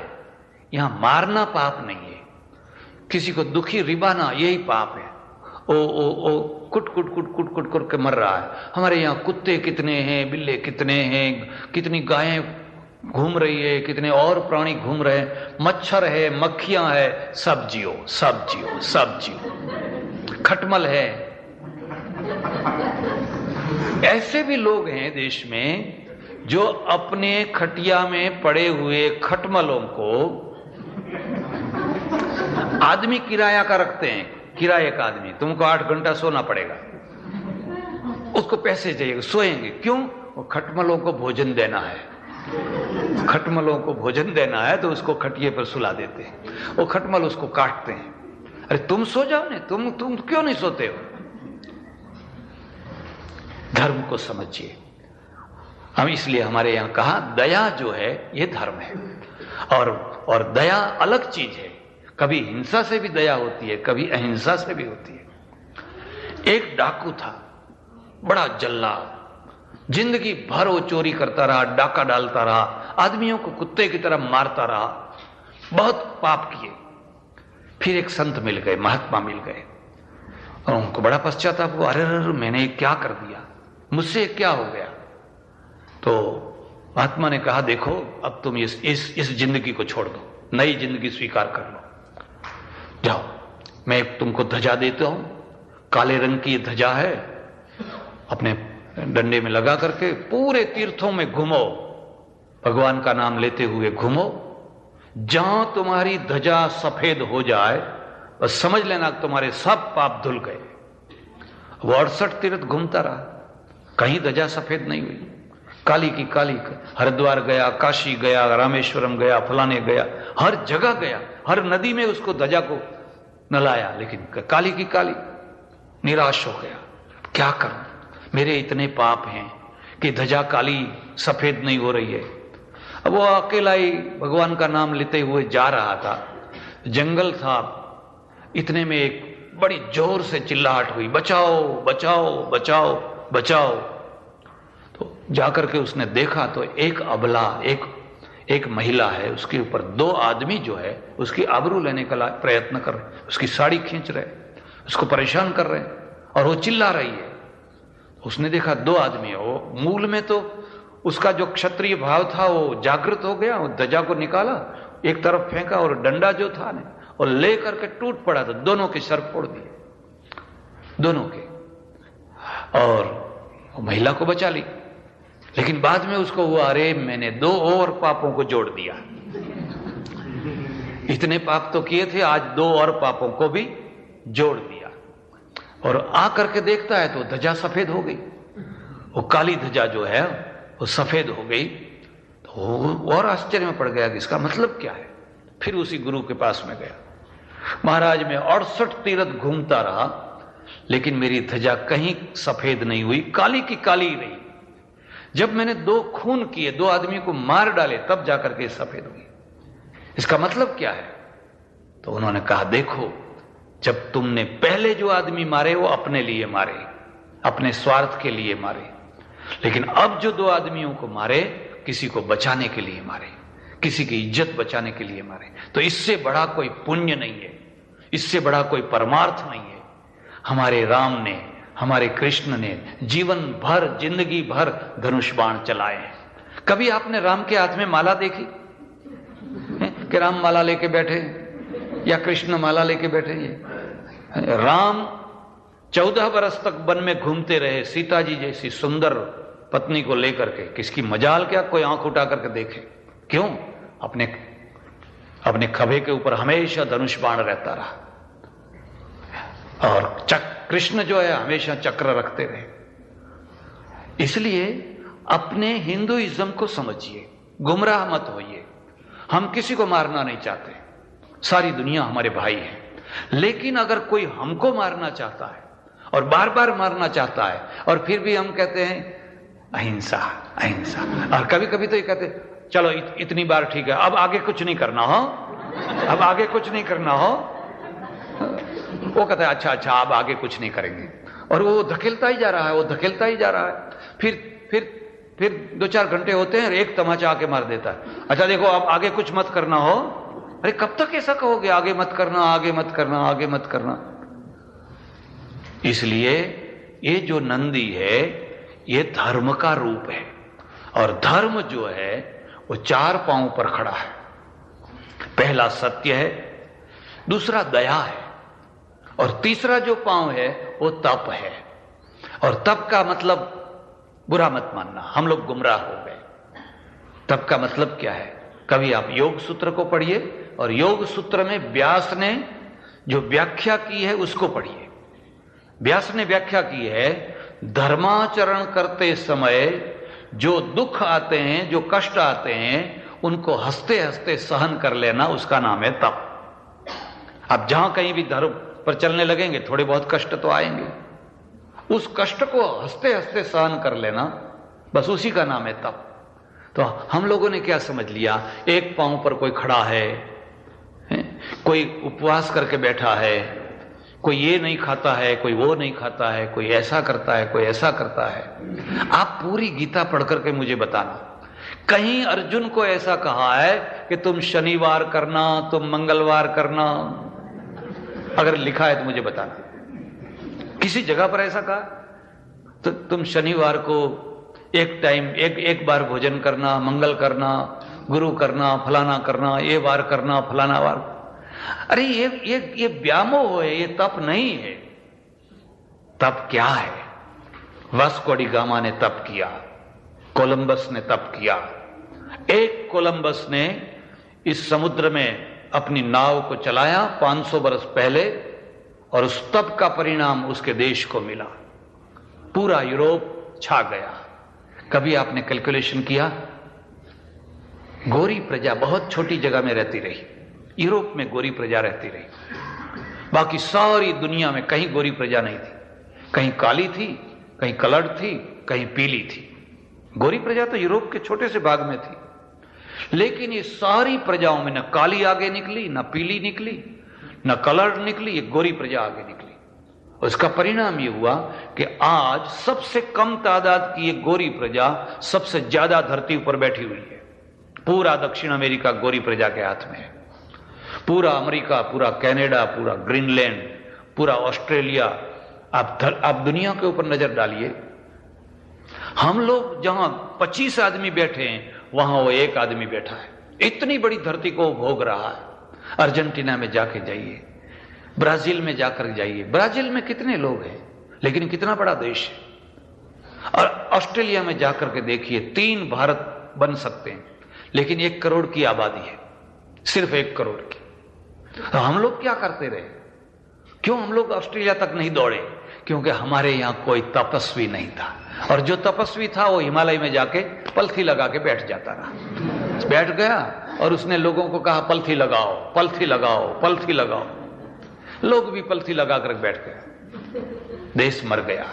यहां मारना पाप नहीं है, किसी को दुखी रिबाना यही पाप है। ओ कुट कुट कुट कुट कुट कुट के मर रहा है। हमारे यहां कुत्ते कितने हैं, बिल्ले कितने हैं, कितनी गायें घूम रही है, कितने और प्राणी घूम रहे हैं, मच्छर है, मक्खियां है, सब जियो सब जियो सब जियो। खटमल है। ऐसे भी लोग हैं देश में जो अपने खटिया में पड़े हुए खटमलों को आदमी किराया का रखते हैं। किराए का आदमी, तुमको 8 घंटा सोना पड़ेगा, उसको पैसे चाहिए, सोएंगे क्यों? वो खटमलों को भोजन देना है। खटमलों को भोजन देना है तो उसको खटिए पर सुला देते हैं। वो खटमल उसको काटते हैं। अरे तुम सो जाओ ने, तुम क्यों नहीं सोते हो? धर्म को समझिए। हम इसलिए हमारे यहां कहा दया जो है ये धर्म है, और दया अलग चीज है। कभी हिंसा से भी दया होती है, कभी अहिंसा से भी होती है। एक डाकू था, बड़ा जल्ला, जिंदगी भर वो चोरी करता रहा, डाका डालता रहा, आदमियों को कुत्ते की तरह मारता रहा, बहुत पाप किए। फिर एक संत मिल गए, महात्मा मिल गए, और उनको बड़ा पश्चाताप हुआ, अरे मैंने क्या कर दिया, मुझसे क्या हो गया? तो महात्मा ने कहा देखो अब तुम इस जिंदगी को छोड़ दो, नई जिंदगी स्वीकार कर लो। जाओ, मैं तुमको ध्वजा देता हूं, काले रंग की ध्वजा है, अपने डंडे में लगा करके पूरे तीर्थों में घूमो, भगवान का नाम लेते हुए घूमो। जहां तुम्हारी ध्वजा सफेद हो जाए बस समझ लेना तुम्हारे सब पाप धुल गए। वो 68 तीर्थ घूमता रहा, कहीं ध्वजा सफेद नहीं हुई। काली की काली, हरिद्वार गया, काशी गया, रामेश्वरम गया, फलाने गया, हर जगह गया, हर नदी में उसको ध्वजा को नलाया, लेकिन काली की काली। निराश हो गया, क्या करूं, मेरे इतने पाप हैं कि ध्वजा काली सफेद नहीं हो रही है। अब वो अकेला ही भगवान का नाम लेते हुए जा रहा था, जंगल था, इतने में एक बड़ी जोर से चिल्लाहट हुई, बचाओ बचाओ बचाओ बचाओ। तो जाकर के उसने देखा तो एक अबला, एक महिला है, उसके ऊपर 2 आदमी जो है उसकी आबरू लेने का प्रयत्न कर रहे, उसकी साड़ी खींच रहे, उसको परेशान कर रहे, और वो चिल्ला रही है। उसने देखा 2 आदमी है, वो मूल में तो उसका जो क्षत्रिय भाव था वो जागृत हो गया, वो ध्वजा को निकाला, एक तरफ फेंका, और डंडा जो था ने और ले करके टूट पड़ा, तो दोनों के सर फोड़ दिए, दोनों के, और महिला को बचा ली। लेकिन बाद में उसको हुआ, अरे मैंने 2 और पापों को जोड़ दिया, इतने पाप तो किए थे, आज 2 और पापों को भी जोड़ दिया। और आकर के देखता है तो ध्वजा सफेद हो गई, वो काली ध्वजा जो है वो सफेद हो गई। तो वो और आश्चर्य में पड़ गया कि इसका मतलब क्या है। फिर उसी गुरु के पास में गया, महाराज मैं 68 तीर्थ घूमता रहा, लेकिन मेरी ध्वजा कहीं सफेद नहीं हुई, काली की काली ही रही। जब मैंने 2 खून किए, 2 आदमी को मार डाले, तब जाकर के सफेद हुई। इसका मतलब क्या है? तो उन्होंने कहा देखो, जब तुमने पहले जो आदमी मारे वो अपने लिए मारे, अपने स्वार्थ के लिए मारे, लेकिन अब जो 2 आदमियों को मारे किसी को बचाने के लिए मारे, किसी की इज्जत बचाने के लिए मारे। तो इससे बड़ा कोई पुण्य नहीं है, इससे बड़ा कोई परमार्थ नहीं है। हमारे राम ने, हमारे कृष्ण ने जीवन भर, जिंदगी भर धनुष बाण चलाए हैं। कभी आपने राम के हाथ में माला देखी कि राम माला लेके बैठे या कृष्ण माला लेके बैठे? राम 14 बरस तक वन में घूमते रहे, सीता जी जैसी सुंदर पत्नी को लेकर के। किसकी मजाल क्या कोई आंख उठा करके देखे? क्यों? अपने खभे के ऊपर हमेशा धनुष बाण रहता रहा, और कृष्ण जो है हमेशा चक्र रखते रहे। इसलिए अपने हिंदुइज्म को समझिए, गुमराह मत होइए। हम किसी को मारना नहीं चाहते, सारी दुनिया हमारे भाई है। लेकिन अगर कोई हमको मारना चाहता है और बार बार मारना चाहता है और फिर भी हम कहते हैं अहिंसा अहिंसा, और कभी कभी तो ये कहते चलो इतनी बार ठीक है, अब आगे कुछ नहीं करना हो, अब आगे कुछ नहीं करना हो। वो कहता है अच्छा अच्छा अब आगे कुछ नहीं करेंगे, और वो धकेलता ही जा रहा है, वो धकेलता ही जा रहा है। फिर 2-4 घंटे होते हैं और एक तमाचा आके मार देता है, अच्छा देखो अब आगे कुछ मत करना हो। अरे कब तक ऐसा कहोगे, आगे मत करना आगे मत करना आगे मत करना। इसलिए ये जो नंदी है ये धर्म का रूप है, और धर्म जो है वो 4 पांव पर खड़ा है। पहला सत्य है, दूसरा दया है, और तीसरा जो पांव है वो तप है। और तप का मतलब बुरा मत मानना, हम लोग गुमराह हो गए। तप का मतलब क्या है? कभी आप योग सूत्र को पढ़िए, और योग सूत्र में व्यास ने जो व्याख्या की है उसको पढ़िए। व्यास ने व्याख्या की है, धर्माचरण करते समय जो दुख आते हैं, जो कष्ट आते हैं, उनको हंसते हंसते सहन कर लेना, उसका नाम है तप। अब जहां कहीं भी धर्म पर चलने लगेंगे थोड़े बहुत कष्ट तो आएंगे, उस कष्ट को हंसते हंसते सहन कर लेना, बस उसी का नाम है तप। तो हम लोगों ने क्या समझ लिया, एक पांव पर कोई खड़ा है, कोई उपवास करके बैठा है, कोई ये नहीं खाता है, कोई वो नहीं खाता है, कोई ऐसा करता है, कोई ऐसा करता है। आप पूरी गीता पढ़ करके मुझे बताना, कहीं अर्जुन को ऐसा कहा है कि तुम शनिवार करना, तुम मंगलवार करना? अगर लिखा है तो मुझे बताना, किसी जगह पर ऐसा कहा तो तुम शनिवार को एक टाइम एक बार भोजन करना, मंगल करना, गुरु करना, फलाना करना, ये वार करना, फलाना वार। अरे ये व्यामोह है, ये तप नहीं है। तप क्या है? वास्को डी गामा ने तप किया, कोलंबस ने तप किया। एक कोलंबस ने इस समुद्र में अपनी नाव को चलाया 500 बरस पहले, और उस तप का परिणाम उसके देश को मिला, पूरा यूरोप छा गया। कभी आपने कैलकुलेशन किया, गोरी प्रजा बहुत छोटी जगह में रहती रही, यूरोप में गोरी प्रजा रहती रही, बाकी सारी दुनिया में कहीं गोरी प्रजा नहीं थी। कहीं काली थी, कहीं कलर्ड थी, कहीं पीली थी। गोरी प्रजा तो यूरोप के छोटे से भाग में थी, लेकिन ये सारी प्रजाओं में न काली आगे निकली, न पीली निकली, न कलर्ड निकली, ये गोरी प्रजा आगे निकली। उसका परिणाम ये हुआ कि आज सबसे कम तादाद की ये गोरी प्रजा सबसे ज्यादा धरती पर बैठी हुई है। पूरा दक्षिण अमेरिका गोरी प्रजा के हाथ में है, पूरा अमेरिका, पूरा कनाडा, पूरा ग्रीनलैंड, पूरा ऑस्ट्रेलिया। आप दुनिया के ऊपर नजर डालिए, हम लोग जहां 25 आदमी बैठे हैं वहां वो एक आदमी बैठा है। इतनी बड़ी धरती को भोग रहा है। अर्जेंटीना में जाके जाइए, ब्राजील में जाकर जाइए, ब्राजील में कितने लोग हैं लेकिन कितना बड़ा देश है। और ऑस्ट्रेलिया में जाकर के देखिए, 3 भारत बन सकते हैं, लेकिन 1 करोड़ की आबादी है, सिर्फ 1 करोड़ की। तो हम लोग क्या करते रहे? क्यों हम लोग ऑस्ट्रेलिया तक नहीं दौड़े? क्योंकि हमारे यहां कोई तपस्वी नहीं था, और जो तपस्वी था वो हिमालय में जाके पलथी लगा के बैठ जाता रहा। बैठ गया और उसने लोगों को कहा पलथी लगाओ, पलथी लगाओ, पलथी लगाओ। लोग भी पलथी लगा कर बैठ गए, देश मर गया।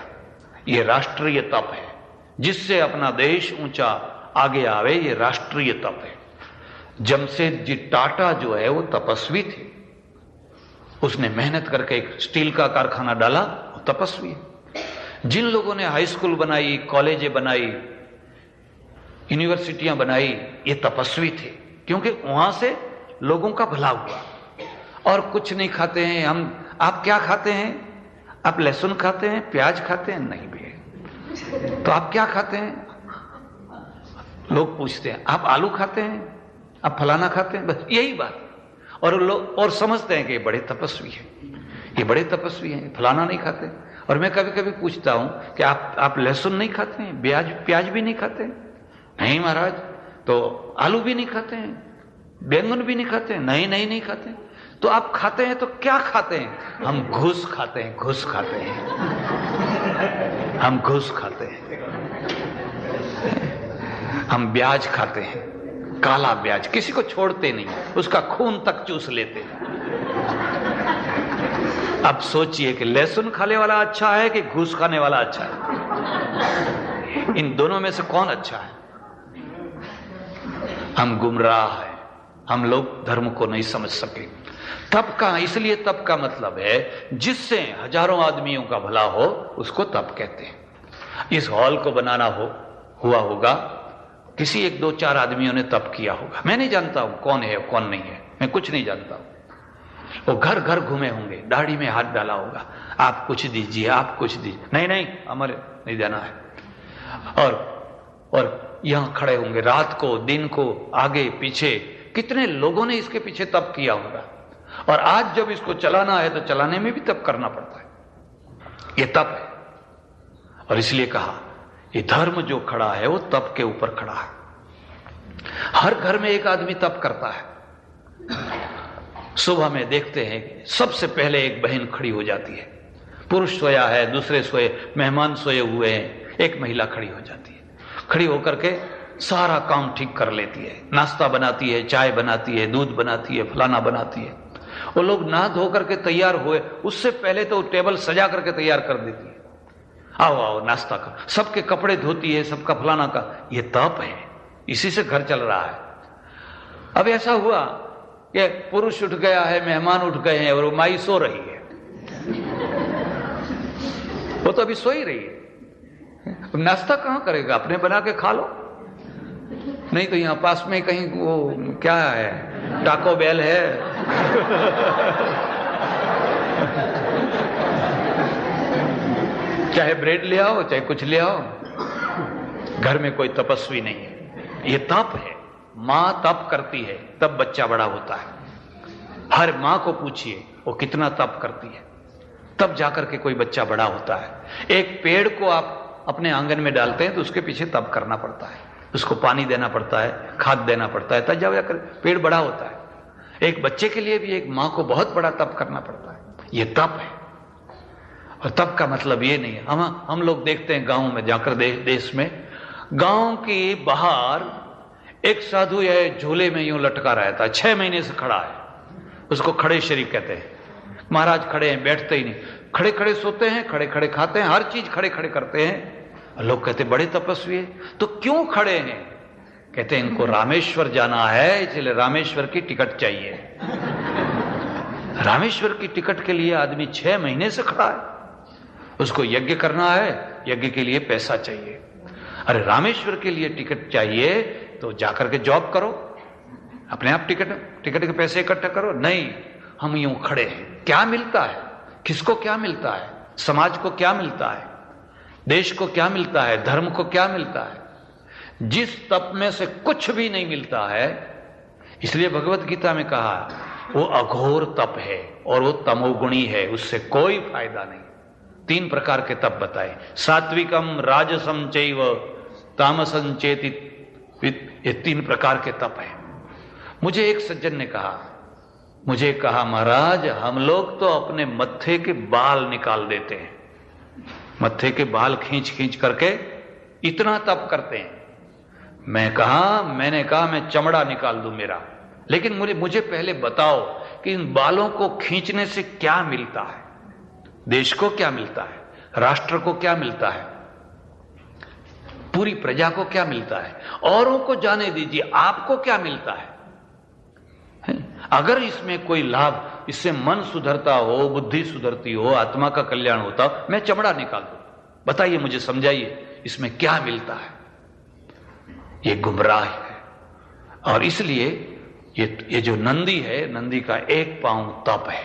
ये राष्ट्रीय तप है, जिससे अपना देश ऊंचा आगे आवे, ये राष्ट्रीय तप है। जमशेदजी टाटा जो है वो तपस्वी थे, उसने मेहनत करके एक स्टील का कारखाना डाला, वो तपस्वी है। जिन लोगों ने हाई स्कूल बनाई, कॉलेजें बनाई, यूनिवर्सिटियां बनाई, ये तपस्वी थे, क्योंकि वहां से लोगों का भला हुआ। और कुछ नहीं खाते हैं हम। आप क्या खाते हैं? आप लहसुन खाते हैं, प्याज खाते हैं? नहीं भी। तो आप क्या खाते हैं? लोग पूछते हैं आप आलू खाते हैं, आप फलाना खाते हैं, बस यही बात। और लोग और समझते हैं कि ये बड़े तपस्वी हैं, ये बड़े तपस्वी हैं, फलाना नहीं खाते। और मैं कभी कभी पूछता हूं कि आप लहसुन नहीं खाते हैं, प्याज भी नहीं खाते हैं? नहीं महाराज। तो आलू भी नहीं खाते हैं, बैंगन भी नहीं खाते हैं? नहीं खाते। तो आप खाते हैं तो क्या खाते हैं? हम घूस खाते हैं, घूस खाते हैं, हम घूस खाते हैं, हम ब्याज खाते हैं, काला ब्याज, किसी को छोड़ते नहीं, उसका खून तक चूस लेते हैं। अब सोचिए कि लहसुन खाने वाला अच्छा है कि घूस खाने वाला अच्छा है? इन दोनों में से कौन अच्छा है? हम गुमराह हैं, हम लोग धर्म को नहीं समझ सके। तप का, इसलिए तप का मतलब है जिससे हजारों आदमियों का भला हो, उसको तप कहते हैं। इस हॉल को बनाना हुआ होगा, किसी 1-2-4 आदमियों ने तप किया होगा। मैं नहीं जानता हूं कौन है कौन नहीं है, मैं कुछ नहीं जानता हूं। वो घर घर घूमे होंगे, दाढ़ी में हाथ डाला होगा, आप कुछ दीजिए, आप कुछ दीजिए, नहीं नहीं हमारे नहीं देना है। और यहां खड़े होंगे रात को, दिन को, आगे पीछे, कितने लोगों ने इसके पीछे तप किया होगा। और आज जब इसको चलाना है तो चलाने में भी तप करना पड़ता है। ये तप है। और इसलिए कहा ये धर्म जो खड़ा है वो तप के ऊपर खड़ा है। हर घर में एक आदमी तप करता है। सुबह में देखते हैं सबसे पहले एक बहन खड़ी हो जाती है, पुरुष सोया है, दूसरे सोए, मेहमान सोए हुए हैं, एक महिला खड़ी हो जाती है। खड़ी होकर के सारा काम ठीक कर लेती है, नाश्ता बनाती है, चाय बनाती है, दूध बनाती है, फलाना बनाती है। वो लोग नहा धो करके तैयार हुए, उससे पहले तो टेबल सजा करके तैयार कर देती है, आओ आओ नाश्ता का, सबके कपड़े धोती है, सबका फलाना का। ये तप है, इसी से घर चल रहा है। अब ऐसा हुआ कि पुरुष उठ गया है, मेहमान उठ गए हैं और वो माई सो रही है। वो तो अभी सो ही रही है, नाश्ता कहां करेगा? अपने बना के खा लो, नहीं तो यहां पास में कहीं वो क्या है, टाको बेल है। चाहे ब्रेड ले आओ, चाहे कुछ ले आओ, घर में कोई तपस्वी नहीं है। ये तप है। मां तप करती है तब बच्चा बड़ा होता है। हर मां को पूछिए वो कितना तप करती है, तब जाकर के कोई बच्चा बड़ा होता है। एक पेड़ को आप अपने आंगन में डालते हैं तो उसके पीछे तप करना पड़ता है, उसको पानी देना पड़ता है, खाद देना पड़ता है, तब जाकर पेड़ बड़ा होता है। एक बच्चे के लिए भी एक मां को बहुत बड़ा तप करना पड़ता है। ये तप है। और तप का मतलब ये नहीं है, हम लोग देखते हैं गांव में जाकर, देश में, गांव के बाहर एक साधु है, झूले में यूं लटका रहता है, 6 महीने से खड़ा है, उसको खड़े शरीर कहते हैं। महाराज खड़े हैं, बैठते ही नहीं, खड़े खड़े सोते हैं, खड़े खड़े खाते हैं, हर चीज खड़े खड़े करते हैं। लोग कहते बड़े तपस्वी है। तो क्यों खड़े हैं? कहते हैं इनको रामेश्वर जाना है, इसलिए रामेश्वर की टिकट चाहिए। रामेश्वर की टिकट के लिए आदमी 6 महीने से खड़ा है, उसको यज्ञ करना है, यज्ञ के लिए पैसा चाहिए। अरे रामेश्वर के लिए टिकट चाहिए तो जाकर के जॉब करो, अपने आप टिकट के पैसे इकट्ठा करो। नहीं, हम यूं खड़े हैं। क्या मिलता है? किसको क्या मिलता है? समाज को क्या मिलता है? देश को क्या मिलता है? धर्म को क्या मिलता है? जिस तप में से कुछ भी नहीं मिलता है, इसलिए भगवत गीता में कहा वो अघोर तप है और वो तमोगुणी है, उससे कोई फायदा नहीं। 3 प्रकार के तप बताए, सात्विकम, राजसम चैव तामसं चेति, ये 3 प्रकार के तप है। मुझे एक सज्जन ने कहा, महाराज हम लोग तो अपने मत्थे के बाल निकाल देते हैं, मत्थे के बाल खींच खींच करके इतना तप करते हैं। मैंने कहा मैं चमड़ा निकाल दूं मेरा, लेकिन मुझे पहले बताओ कि इन बालों को खींचने से क्या मिलता है? देश को क्या मिलता है? राष्ट्र को क्या मिलता है? पूरी प्रजा को क्या मिलता है? औरों को जाने दीजिए, आपको क्या मिलता है? अगर इसमें कोई लाभ, इससे मन सुधरता हो, बुद्धि सुधरती हो, आत्मा का कल्याण होता, मैं चमड़ा निकाल दूं। बताइए, मुझे समझाइए, इसमें क्या मिलता है? ये गुमराह है। और इसलिए ये जो नंदी है, नंदी का एक पांव तप है।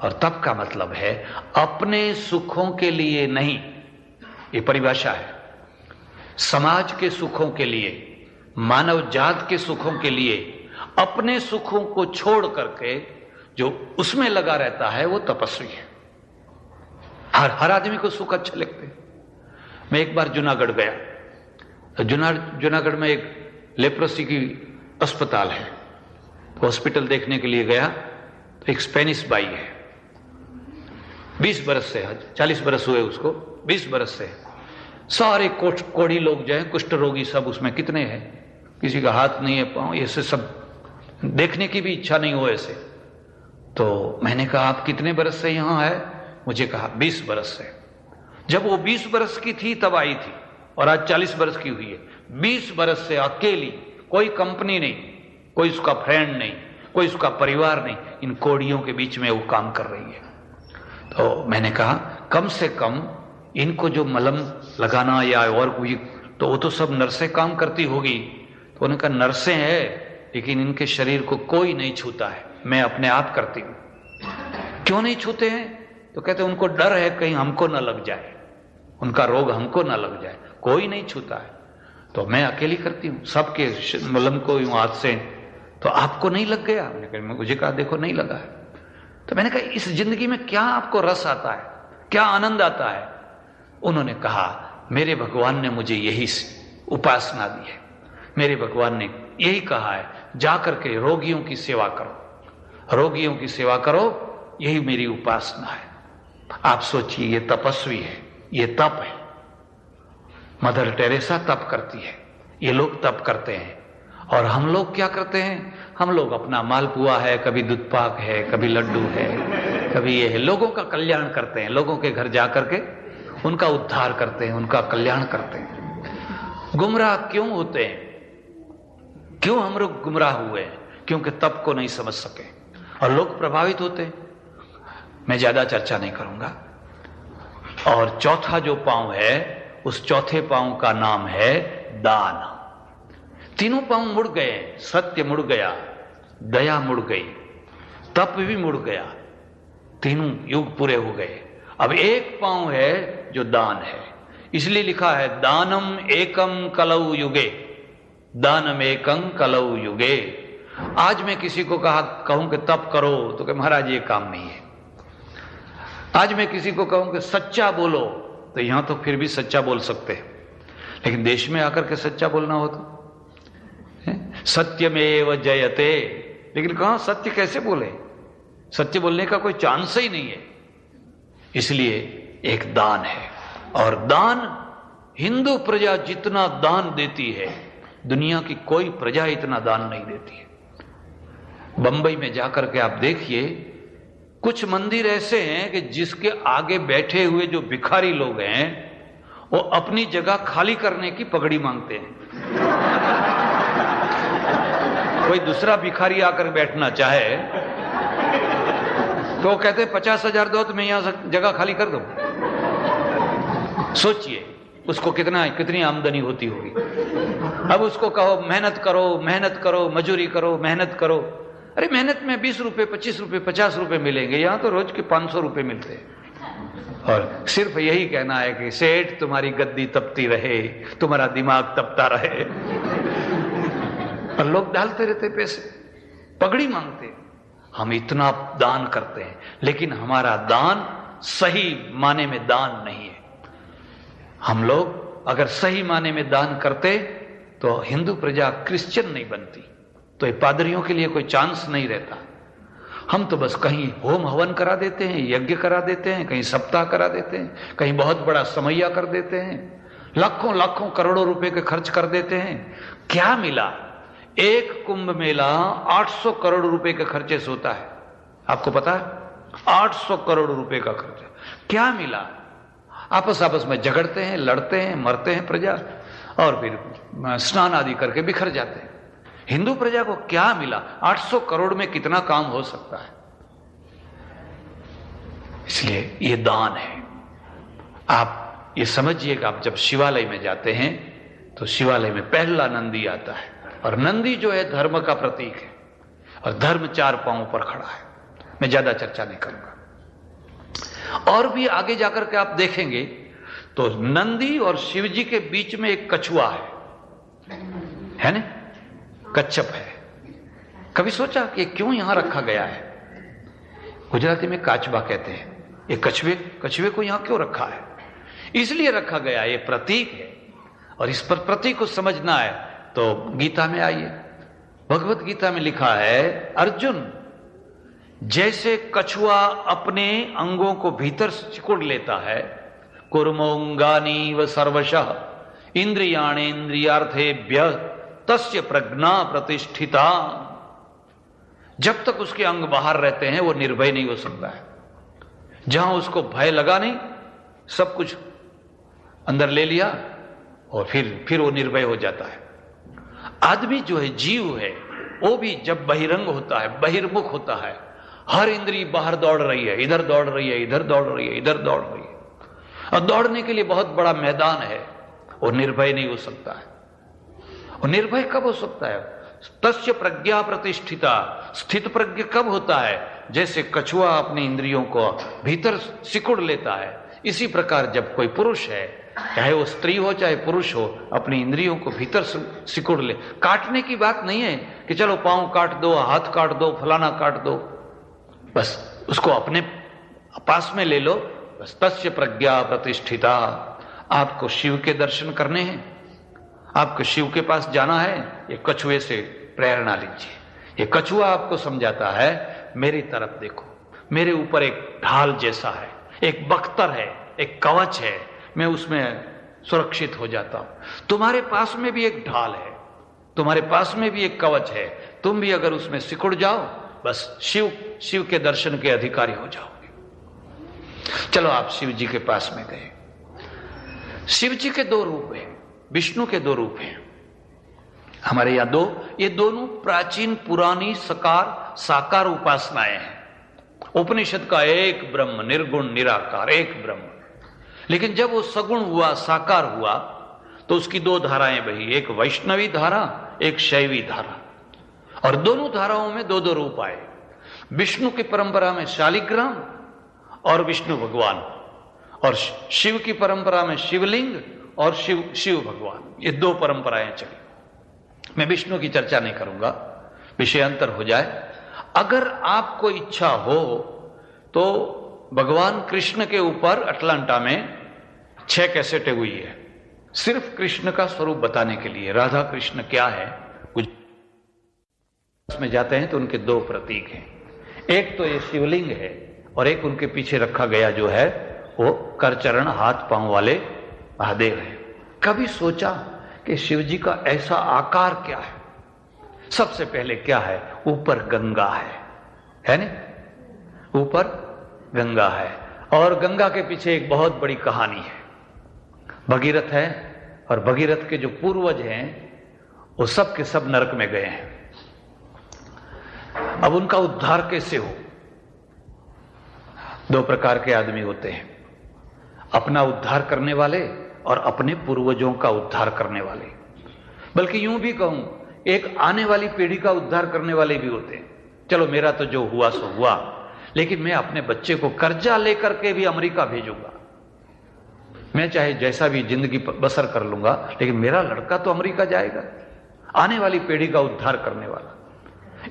और तप का मतलब है अपने सुखों के लिए नहीं, ये परिभाषा है, समाज के सुखों के लिए, मानव जात के सुखों के लिए, अपने सुखों को छोड़ करके जो उसमें लगा रहता है वो तपस्वी है। हर आदमी को सुख अच्छे लगते हैं। मैं एक बार जूनागढ़ गया, तो जूनागढ़ में एक लेप्रोसी की अस्पताल है, हॉस्पिटल देखने के लिए गया। तो एक स्पेनिश बाई है, 20 बरस से, 40 बरस हुए उसको, 20 बरस से सारे कोढ़ी लोग जो हैं, कुष्ठ रोगी सब उसमें कितने हैं, किसी का हाथ नहीं है, पांव, ऐसे सब देखने की भी इच्छा नहीं हो ऐसे। तो मैंने कहा आप कितने बरस से यहां है? मुझे कहा 20 बरस से। जब वो 20 बरस की थी तब आई थी, और आज 40 बरस की हुई है। 20 बरस से अकेली, कोई कंपनी नहीं, कोई उसका फ्रेंड नहीं, कोई उसका परिवार नहीं, इन कोड़ियों के बीच में वो काम कर रही है। तो मैंने कहा कम से कम इनको जो मलम लगाना या और कोई, तो वो तो सब नर्सें काम करती होगी। तो उन्होंने कहा नर्सें हैं, लेकिन इनके शरीर को कोई नहीं छूता है, मैं अपने आप करती हूं। क्यों नहीं छूते हैं? तो कहते उनको डर है कहीं हमको ना लग जाए, उनका रोग हमको ना लग जाए, कोई नहीं छूता है, तो मैं अकेली करती हूं सबके मलम को यूं हाथ से। तो आपको नहीं लग गया? मुझे कहा देखो नहीं लगा है। तो मैंने कहा इस जिंदगी में क्या आपको रस आता है, क्या आनंद आता है? उन्होंने कहा मेरे भगवान ने मुझे यही उपासना दी है, मेरे भगवान ने यही कहा है जाकर के रोगियों की सेवा करो, रोगियों की सेवा करो, यही मेरी उपासना है। आप सोचिए ये तपस्वी है, ये तप है। मदर टेरेसा तप करती है, ये लोग तप करते हैं। और हम लोग क्या करते हैं? हम लोग अपना मालपुआ है, कभी दूध पाक है, कभी लड्डू है, कभी ये है, लोगों का कल्याण करते हैं, लोगों के घर जाकर के उनका उद्धार करते हैं, उनका कल्याण करते हैं। गुमराह क्यों होते हैं? क्यों हम लोग गुमराह हुए हैं? क्योंकि तप को नहीं समझ सके, और लोग प्रभावित होते हैं। मैं ज्यादा चर्चा नहीं करूंगा। और चौथा जो पांव है, उस चौथे पांव का नाम है दान। तीनों पांव मुड़ गए, सत्य मुड़ गया, दया मुड़ गई, तप भी मुड़ गया, तीनों युग पूरे हो गए। अब एक पांव है जो दान है, इसलिए लिखा है दानम एकम कलौ युगे, दानम एकम कलौ युगे। आज मैं किसी को कहूं कि तप करो तो कहे महाराज ये काम नहीं है। आज मैं किसी को कहूं कि सच्चा बोलो, तो यहां तो फिर भी सच्चा बोल सकते हैं, लेकिन देश में आकर के सच्चा बोलना हो तो सत्यमेव जयते, लेकिन कहां सत्य कैसे बोले? सत्य बोलने का कोई चांस ही नहीं है। इसलिए एक दान है, और दान हिंदू प्रजा जितना दान देती है, दुनिया की कोई प्रजा इतना दान नहीं देती है। बंबई में जाकर के आप देखिए, कुछ मंदिर ऐसे हैं कि जिसके आगे बैठे हुए जो भिखारी लोग हैं, वो अपनी जगह खाली करने की पगड़ी मांगते हैं। कोई दूसरा भिखारी आकर बैठना चाहे तो कहते 50,000 दो तो मैं यहां जगह खाली कर दूं। सोचिए उसको कितनी आमदनी होती होगी। अब उसको कहो मेहनत करो, मेहनत करो, मजूरी करो, मेहनत करो। अरे मेहनत में 20 रुपए, 25 रुपए, 50 रुपए मिलेंगे, यहां तो रोज के 500 रुपए मिलते हैं। और सिर्फ यही कहना है कि सेठ तुम्हारी गद्दी तपती रहे, तुम्हारा दिमाग तपता रहे। और लोग डालते रहते पैसे, पगड़ी मांगते। हम इतना दान करते हैं, लेकिन हमारा दान सही माने में दान नहीं है। हम लोग अगर सही माने में दान करते तो हिंदू प्रजा क्रिश्चियन नहीं बनती, तो ये पादरियों के लिए कोई चांस नहीं रहता। हम तो बस कहीं होम हवन करा देते हैं, यज्ञ करा देते हैं, कहीं सप्ताह करा देते हैं, कहीं बहुत बड़ा समैया कर देते हैं, लाखों लाखों करोड़ों रुपए के खर्च कर देते हैं। क्या मिला? एक कुंभ मेला 800 करोड़ रुपए के खर्चे से होता है, आपको पता है? 800 करोड़ रुपए का खर्चा। क्या मिला? आपस में झगड़ते हैं, लड़ते हैं, मरते हैं प्रजा, और फिर स्नान आदि करके बिखर जाते हैं। हिंदू प्रजा को क्या मिला? 800 करोड़ में कितना काम हो सकता है? इसलिए ये दान है। आप ये समझिएगा, आप जब शिवालय में जाते हैं तो शिवालय में पहला नंदी आता है, और नंदी जो है धर्म का प्रतीक है, और धर्म 4 पांवों पर खड़ा है। मैं ज्यादा चर्चा नहीं करूंगा। और भी आगे जाकर के आप देखेंगे तो नंदी और शिव जी के बीच में एक कछुआ है ना, कच्छप है। कभी सोचा कि क्यों यहां रखा गया है? गुजराती में काचबा कहते हैं। ये कछुए को यहां क्यों रखा है? इसलिए रखा गया, ये प्रतीक है, और इस पर प्रतीक को समझना है तो गीता में आइए। भगवत गीता में लिखा है, अर्जुन जैसे कछुआ अपने अंगों को भीतर सिकुड़ लेता है, कुर्मोंगानी व सर्वशः इंद्रियाणेन्द्रियार्थेभ्यः तस्य प्रज्ञा प्रतिष्ठिता। जब तक उसके अंग बाहर रहते हैं वो निर्भय नहीं हो सकता है। जहां उसको भय लगा नहीं, सब कुछ अंदर ले लिया और फिर वो निर्भय हो जाता है। आदमी जो है, जीव है, वो भी जब बहिरंग होता है, बहिर्मुख होता है, हर इंद्री बाहर दौड़ रही है, इधर दौड़ रही है, इधर दौड़ रही है, इधर दौड़ रही है, और दौड़ने के लिए बहुत बड़ा मैदान है, वो निर्भय नहीं हो सकता है। और निर्भय कब हो सकता है? तस्य प्रज्ञा प्रतिष्ठिता, स्थित प्रज्ञ कब होता है? जैसे कछुआ अपनी इंद्रियों को भीतर सिकुड़ लेता है, इसी प्रकार जब कोई पुरुष है, चाहे वो स्त्री हो चाहे पुरुष हो, अपनी इंद्रियों को भीतर सिकुड़ ले। काटने की बात नहीं है कि चलो पांव काट दो, हाथ काट दो, फलाना काट दो, बस उसको अपने पास में ले लो। बस तस्य प्रज्ञा प्रतिष्ठिता। आपको शिव के दर्शन करने हैं, आपको शिव के पास जाना है, ये कछुए से प्रेरणा लीजिए। ये कछुआ आपको समझाता है, मेरी तरफ देखो, मेरे ऊपर एक ढाल जैसा है, एक बख्तर है, एक कवच है, मैं उसमें सुरक्षित हो जाता हूं। तुम्हारे पास में भी एक ढाल है, तुम्हारे पास में भी एक कवच है, तुम भी अगर उसमें सिकुड़ जाओ, बस शिव के दर्शन के अधिकारी हो जाओगे। चलो आप शिव जी के पास में गए। शिव जी के दो रूप हैं, विष्णु के दो रूप हैं हमारे यहां दो। ये दोनों प्राचीन पुरानी साकार उपासनाएं हैं। उपनिषद का एक ब्रह्म, निर्गुण निराकार, एक ब्रह्म। लेकिन जब वो सगुण हुआ, साकार हुआ, तो उसकी दो धाराएं बही, एक वैष्णवी धारा, एक शैवी धारा, और दोनों धाराओं में दो दो रूप आए। विष्णु की परंपरा में शालिग्राम और विष्णु भगवान, और शिव की परंपरा में शिवलिंग और शिव भगवान, ये दो परंपराएं चली। मैं विष्णु की चर्चा नहीं करूंगा, विषय अंतर हो जाए। अगर आपको इच्छा हो तो भगवान कृष्ण के ऊपर अटलांटा में 6 कैसेटें हुई है, सिर्फ कृष्ण का स्वरूप बताने के लिए। राधा कृष्ण क्या है, कुछ में जाते हैं तो उनके दो प्रतीक हैं, एक तो ये शिवलिंग है और एक उनके पीछे रखा गया जो है वो करचरण हाथ पांव वाले महादेव है। कभी सोचा कि शिव जी का ऐसा आकार क्या है? सबसे पहले क्या है? ऊपर गंगा है ना, ऊपर गंगा है, और गंगा के पीछे एक बहुत बड़ी कहानी है। भगीरथ है, और भगीरथ के जो पूर्वज हैं वो सब के सब नरक में गए हैं। अब उनका उद्धार कैसे हो? दो प्रकार के आदमी होते हैं, अपना उद्धार करने वाले और अपने पूर्वजों का उद्धार करने वाले। बल्कि यूं भी कहूं, एक आने वाली पीढ़ी का उद्धार करने वाले भी होते हैं। चलो मेरा तो जो हुआ सो हुआ, लेकिन मैं अपने बच्चे को कर्जा लेकर के भी अमेरिका भेजूंगा। मैं चाहे जैसा भी जिंदगी बसर कर लूंगा, लेकिन मेरा लड़का तो अमेरिका जाएगा। आने वाली पीढ़ी का उद्धार करने वाला,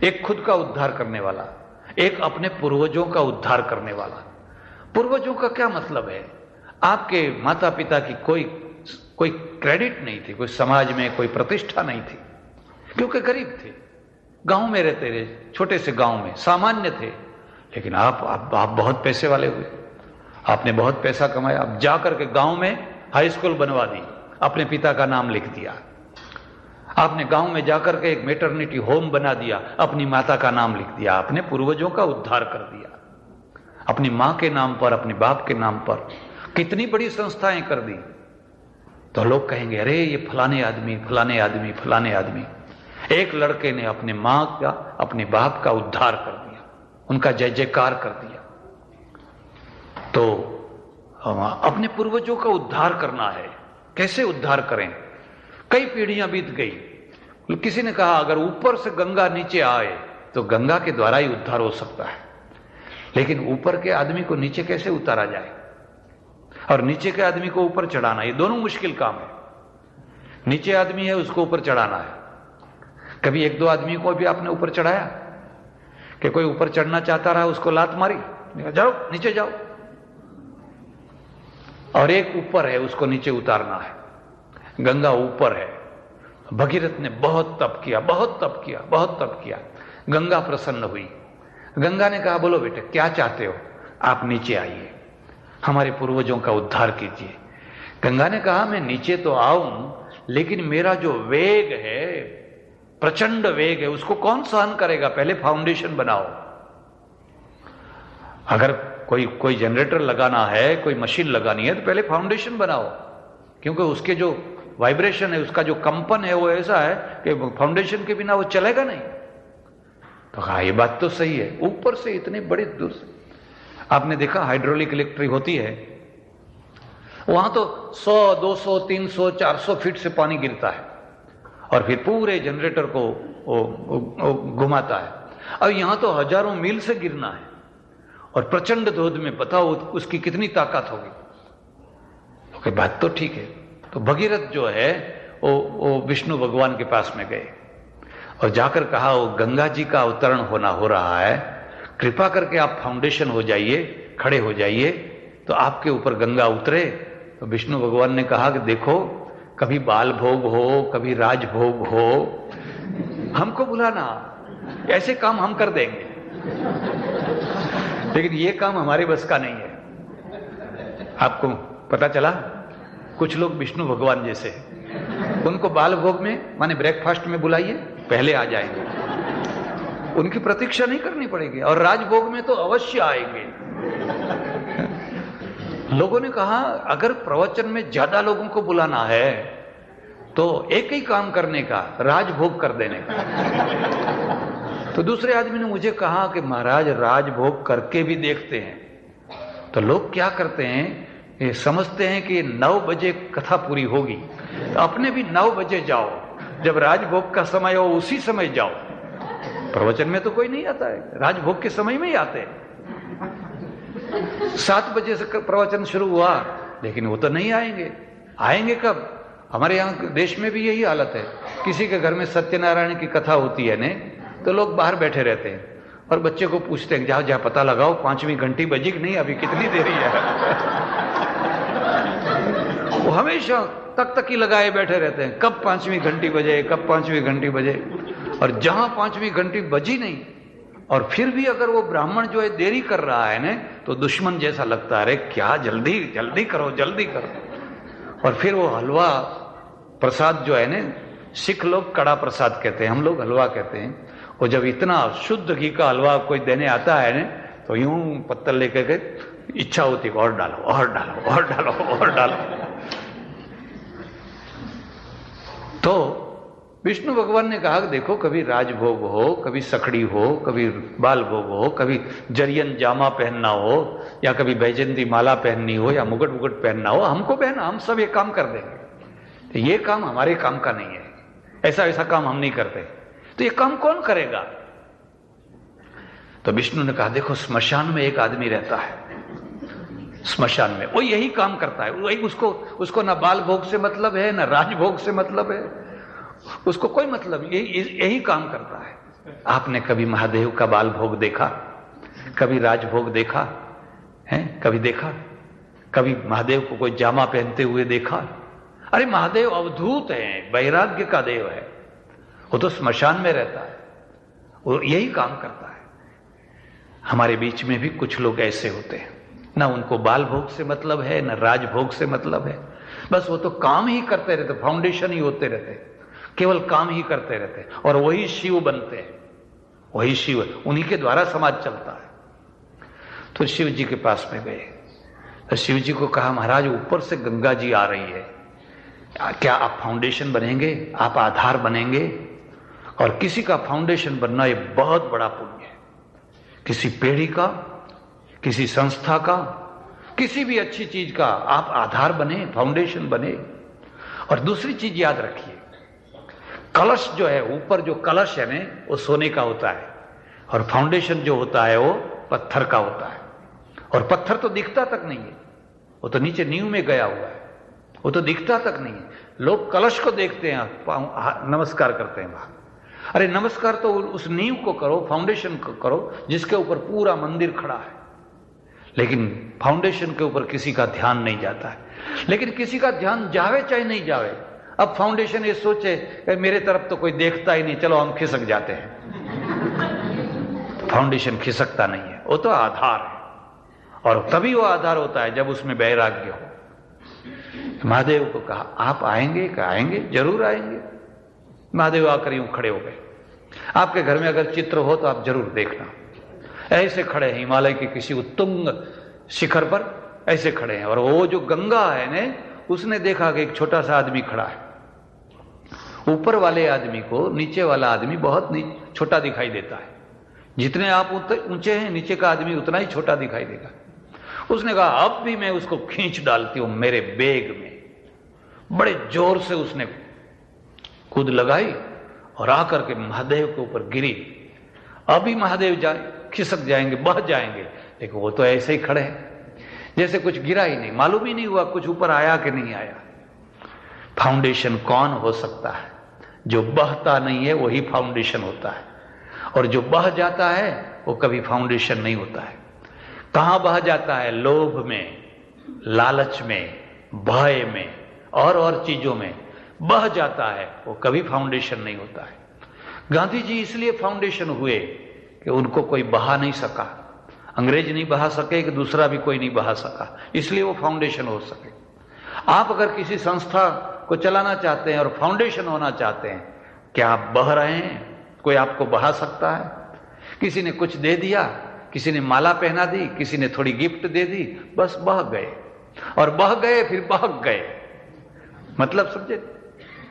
एक खुद का उद्धार करने वाला, एक अपने पूर्वजों का उद्धार करने वाला। पूर्वजों का क्या मतलब है? आपके माता पिता की कोई क्रेडिट नहीं थी, कोई समाज में कोई प्रतिष्ठा नहीं थी, क्योंकि गरीब थे, गांव में रहते रहे, छोटे से गांव में सामान्य थे। लेकिन आप बहुत पैसे वाले हुए, आपने बहुत पैसा कमाया, आप जाकर के गांव में हाई स्कूल बनवा दी, अपने पिता का नाम लिख दिया। आपने गांव में जाकर के एक मैटरनिटी होम बना दिया, अपनी माता का नाम लिख दिया। आपने पूर्वजों का उद्धार कर दिया, अपनी मां के नाम पर, अपने बाप के नाम पर कितनी बड़ी संस्थाएं कर दी। तो लोग कहेंगे, अरे ये फलाने आदमी, फलाने आदमी, फलाने आदमी। एक लड़के ने अपने मां का, अपने बाप का उद्धार कर दिया, उनका जय जयकार कर दिया। तो अपने पूर्वजों का उद्धार करना है। कैसे उद्धार करें? कई पीढ़ियां बीत गई। किसी ने कहा अगर ऊपर से गंगा नीचे आए तो गंगा के द्वारा ही उद्धार हो सकता है। लेकिन ऊपर के आदमी को नीचे कैसे उतारा जाए, और नीचे के आदमी को ऊपर चढ़ाना, ये दोनों मुश्किल काम है। नीचे आदमी है, उसको ऊपर चढ़ाना है। कभी एक दो आदमी को भी आपने ऊपर चढ़ाया कि कोई ऊपर चढ़ना चाहता रहा, उसको लात मारी, जाओ नीचे जाओ, और एक ऊपर है, उसको नीचे उतारना है। गंगा ऊपर है। भगीरथ ने बहुत तप किया, बहुत तप किया, बहुत तप किया। गंगा प्रसन्न हुई। गंगा ने कहा, बोलो बेटे क्या चाहते हो? आप नीचे आइए, हमारे पूर्वजों का उद्धार कीजिए। गंगा ने कहा, मैं नीचे तो आऊं, लेकिन मेरा जो वेग है, प्रचंड वेग है, उसको कौन सहन करेगा? पहले फाउंडेशन बनाओ। अगर कोई जनरेटर लगाना है, कोई मशीन लगानी है तो पहले फाउंडेशन बनाओ, क्योंकि उसके जो वाइब्रेशन है, उसका जो कंपन है वो ऐसा है कि फाउंडेशन के बिना वो चलेगा नहीं। तो हाँ, ये बात तो सही है। ऊपर से इतने बड़े दूर से आपने देखा हाइड्रोलिक इलेक्ट्रिक होती है, वहां तो 100, 200, 300, 400 फीट से पानी गिरता है और फिर पूरे जनरेटर को घुमाता है। अब यहां तो हजारों मील से गिरना है और प्रचंड धोध में, बताओ उसकी कितनी ताकत होगी। तो बात तो ठीक है। तो भगीरथ जो है वो विष्णु भगवान के पास में गए और जाकर कहा, वो गंगा जी का अवतरण हो रहा है, कृपा करके आप फाउंडेशन हो जाइए, खड़े हो जाइए तो आपके ऊपर गंगा उतरे। तो विष्णु भगवान ने कहा कि देखो, कभी बाल भोग हो, कभी राज भोग हो, हमको बुलाना, ऐसे काम हम कर देंगे, लेकिन ये काम हमारे बस का नहीं है। आपको पता चला, कुछ लोग विष्णु भगवान जैसे, उनको बाल भोग में माने ब्रेकफास्ट में बुलाइए, पहले आ जाएंगे, उनकी प्रतीक्षा नहीं करनी पड़ेगी, और राजभोग में तो अवश्य आएंगे। लोगों ने कहा, अगर प्रवचन में ज्यादा लोगों को बुलाना है तो एक ही काम करने का, राजभोग कर देने का। तो दूसरे आदमी ने मुझे कहा कि महाराज, राजभोग करके भी देखते हैं। तो लोग क्या करते हैं, ये समझते हैं कि 9 बजे कथा पूरी होगी, तो अपने भी 9 बजे जाओ, जब राजभोग का समय हो उसी समय जाओ। प्रवचन में तो कोई नहीं आता है, राजभोग के समय में ही आते हैं। 7 बजे से प्रवचन शुरू हुआ, लेकिन वो तो नहीं आएंगे। आएंगे कब? हमारे यहाँ देश में भी यही हालत है। किसी के घर में सत्यनारायण की कथा होती है ने, तो लोग बाहर बैठे रहते हैं और बच्चे को पूछते हैं, जाओ जा पता लगाओ 5वीं घंटी बजी कि नहीं, अभी कितनी देरी है। वो हमेशा तक ही लगाए बैठे रहते हैं, कब 5वीं घंटी बजे, कब 5वीं घंटी बजे। और जहां 5वीं घंटी बजी नहीं, और फिर भी अगर वो ब्राह्मण जो है देरी कर रहा है ना, तो दुश्मन जैसा लगता है, अरे क्या जल्दी जल्दी करो, जल्दी करो। और फिर वो हलवा प्रसाद जो है ना, सिख लोग कड़ा प्रसाद कहते हैं, हम लोग हलवा कहते हैं। और जब इतना शुद्ध घी का हलवा कोई देने आता है ना, तो यूं पत्तल लेकर के इच्छा होती है, और डालो, और डालो, और डालो, और डालो। तो विष्णु भगवान ने कहा कि देखो, कभी राजभोग हो, कभी सखड़ी हो, कभी बाल भोग हो, कभी जरियन जामा पहनना हो, या कभी बैजंती माला पहननी हो, या मुकुट मुकुट पहनना हो, हमको पहना, हम सब ये काम कर देंगे। तो ये काम हमारे काम का नहीं है, ऐसा काम हम नहीं करते। तो ये काम कौन करेगा? तो विष्णु ने कहा, देखो स्मशान में एक आदमी रहता है, स्मशान में वो यही काम करता है। वही उसको ना बाल भोग से मतलब है, ना राजभोग से मतलब है, उसको कोई मतलब, यही काम करता है। आपने कभी महादेव का बाल भोग देखा? कभी राजभोग देखा है? कभी देखा? कभी महादेव को कोई जामा पहनते हुए देखा? अरे महादेव अवधूत है, वैराग्य का देव है, वो तो स्मशान में रहता है, वो यही काम करता है। हमारे बीच में भी कुछ लोग ऐसे होते हैं, ना उनको बाल भोग से मतलब है, ना राजभोग से मतलब है, बस वो तो काम ही करते रहते, फाउंडेशन ही होते रहते, केवल काम ही करते रहते, और वही शिव बनते हैं, वही शिव, उन्हीं के द्वारा समाज चलता है। तो शिव जी के पास में गए, तो शिव जी को कहा, महाराज ऊपर से गंगा जी आ रही है, क्या आप फाउंडेशन बनेंगे? आप आधार बनेंगे? और किसी का फाउंडेशन बनना ये बहुत बड़ा पुण्य है। किसी पीढ़ी का, किसी संस्था का, किसी भी अच्छी चीज का आप आधार बने, फाउंडेशन बने। और दूसरी चीज याद रखिए, कलश जो है, ऊपर जो कलश है ना, वो सोने का होता है, और फाउंडेशन जो होता है वो पत्थर का होता है। और पत्थर तो दिखता तक नहीं है, वो तो नीचे नींव में गया हुआ है, वो तो दिखता तक नहीं है। लोग कलश को देखते हैं, नमस्कार करते हैं वहां। अरे नमस्कार तो उस नींव को करो, फाउंडेशन को करो, जिसके ऊपर पूरा मंदिर खड़ा है। लेकिन फाउंडेशन के ऊपर किसी का ध्यान नहीं जाता है। लेकिन किसी का ध्यान जावे चाहे नहीं जावे, अब फाउंडेशन ये सोचे कि मेरे तरफ तो कोई देखता ही नहीं, चलो हम खिसक जाते हैं। फाउंडेशन खिसकता नहीं है, वो तो आधार है, और तभी वो आधार होता है जब उसमें वैराग्य हो। महादेव को कहा, आप आएंगे? क्या आएंगे? जरूर आएंगे। महादेव आकर यूं खड़े हो गए। आपके घर में अगर चित्र हो तो आप जरूर देखना, ऐसे खड़े हैं हिमालय के किसी उत्तुंग शिखर पर ऐसे खड़े हैं, और वो जो गंगा है ने उसने देखा कि एक छोटा सा आदमी खड़ा है। ऊपर वाले आदमी को नीचे वाला आदमी बहुत छोटा दिखाई देता है। जितने आप ऊंचे हैं, नीचे का आदमी उतना ही छोटा दिखाई देगा। उसने कहा अब भी मैं उसको खींच डालती हूं मेरे बेग में। बड़े जोर से उसने कूद लगाई और आकर के महादेव के ऊपर गिरी। अभी महादेव खिसक जाएंगे, बह जाएंगे, लेकिन वो तो ऐसे ही खड़े हैं जैसे कुछ गिरा ही नहीं, मालूम ही नहीं हुआ कुछ ऊपर आया कि नहीं आया। फाउंडेशन कौन हो सकता है? जो बहता नहीं है वही फाउंडेशन होता है, और जो बह जाता है वो कभी फाउंडेशन नहीं होता है। कहां बह जाता है? लोभ में, लालच में, भय में और चीजों में बह जाता है, वो कभी फाउंडेशन नहीं होता है। गांधी जी इसलिए फाउंडेशन हुए कि उनको कोई बहा नहीं सका, अंग्रेज नहीं बहा सके कि दूसरा भी कोई नहीं बहा सका, इसलिए वो फाउंडेशन हो सके। आप अगर किसी संस्था को चलाना चाहते हैं और फाउंडेशन होना चाहते हैं, क्या आप बह रहे हैं? कोई आपको बहा सकता है? किसी ने कुछ दे दिया, किसी ने माला पहना दी, किसी ने थोड़ी गिफ्ट दे दी, बस बह गए, और बह गए फिर बहक गए। मतलब समझे?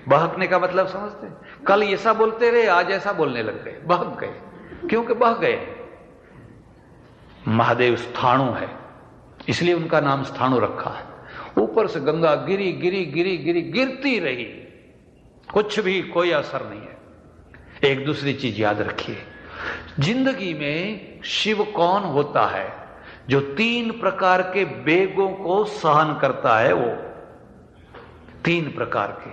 बहकने का मतलब समझते? कल ऐसा बोलते रहे, आज ऐसा बोलने लग गए, बहक गए, क्योंकि बह गए। महादेव स्थाणु है, इसलिए उनका नाम स्थाणु रखा है। ऊपर से गंगा गिरी गिरी गिरी गिरी गिरती रही, कुछ भी कोई असर नहीं है। एक दूसरी चीज याद रखिए, जिंदगी में शिव कौन होता है? जो 3 प्रकार के बेगों को सहन करता है। वो 3 प्रकार के,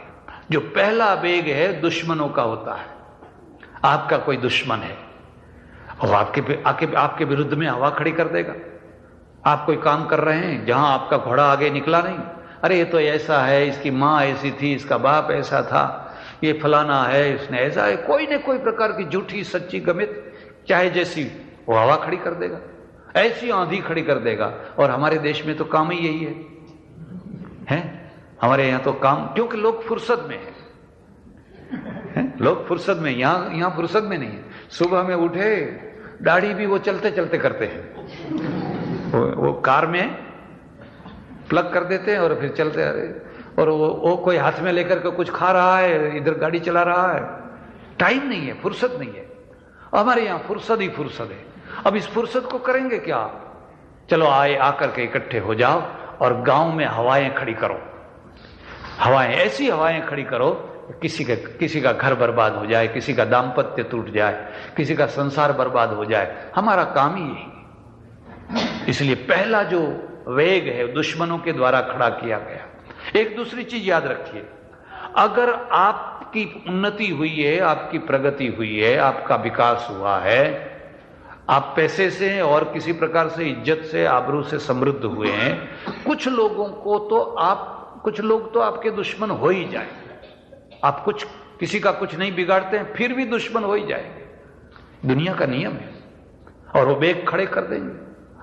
जो पहला बेग है दुश्मनों का होता है। आपका कोई दुश्मन है और आपके विरुद्ध में हवा खड़ी कर देगा। आप कोई काम कर रहे हैं जहां आपका घोड़ा आगे निकला नहीं, अरे ये तो ऐसा है, इसकी मां ऐसी थी, इसका बाप ऐसा था, ये फलाना है, इसने ऐसा है, कोई न कोई प्रकार की झूठी सच्ची गमित चाहे जैसी, वो हवा खड़ी कर देगा, ऐसी आंधी खड़ी कर देगा। और हमारे देश में तो काम ही यही है? हमारे यहां तो काम, क्योंकि लोग फुर्सत में हैं, लोग फुर्सत में, यहां फुर्सत में नहीं है। सुबह में उठे, दाढ़ी भी वो चलते चलते करते हैं, वो कार में प्लग कर देते हैं और फिर चलते आ रहे, और वो कोई हाथ में लेकर के कुछ खा रहा है, इधर गाड़ी चला रहा है। टाइम नहीं है, फुर्सत नहीं है। हमारे यहां फुर्सत ही फुर्सत है। अब इस फुर्सत को करेंगे क्या? चलो आकर के इकट्ठे हो जाओ और गांव में हवाएं खड़ी करो, हवाएं, ऐसी हवाएं खड़ी करो किसी का घर बर्बाद हो जाए, किसी का दाम्पत्य टूट जाए, किसी का संसार बर्बाद हो जाए। हमारा काम ही यही। इसलिए पहला जो वेग है दुश्मनों के द्वारा खड़ा किया गया। एक दूसरी चीज याद रखिए, अगर आपकी उन्नति हुई है, आपकी प्रगति हुई है, आपका विकास हुआ है, आप पैसे से और किसी प्रकार से इज्जत से आबरू से समृद्ध हुए हैं, कुछ लोग तो आपके दुश्मन हो ही जाए। आप किसी का कुछ नहीं बिगाड़ते हैं, फिर भी दुश्मन हो ही जाएंगे। दुनिया का नियम है। और वो बेग खड़े कर देंगे,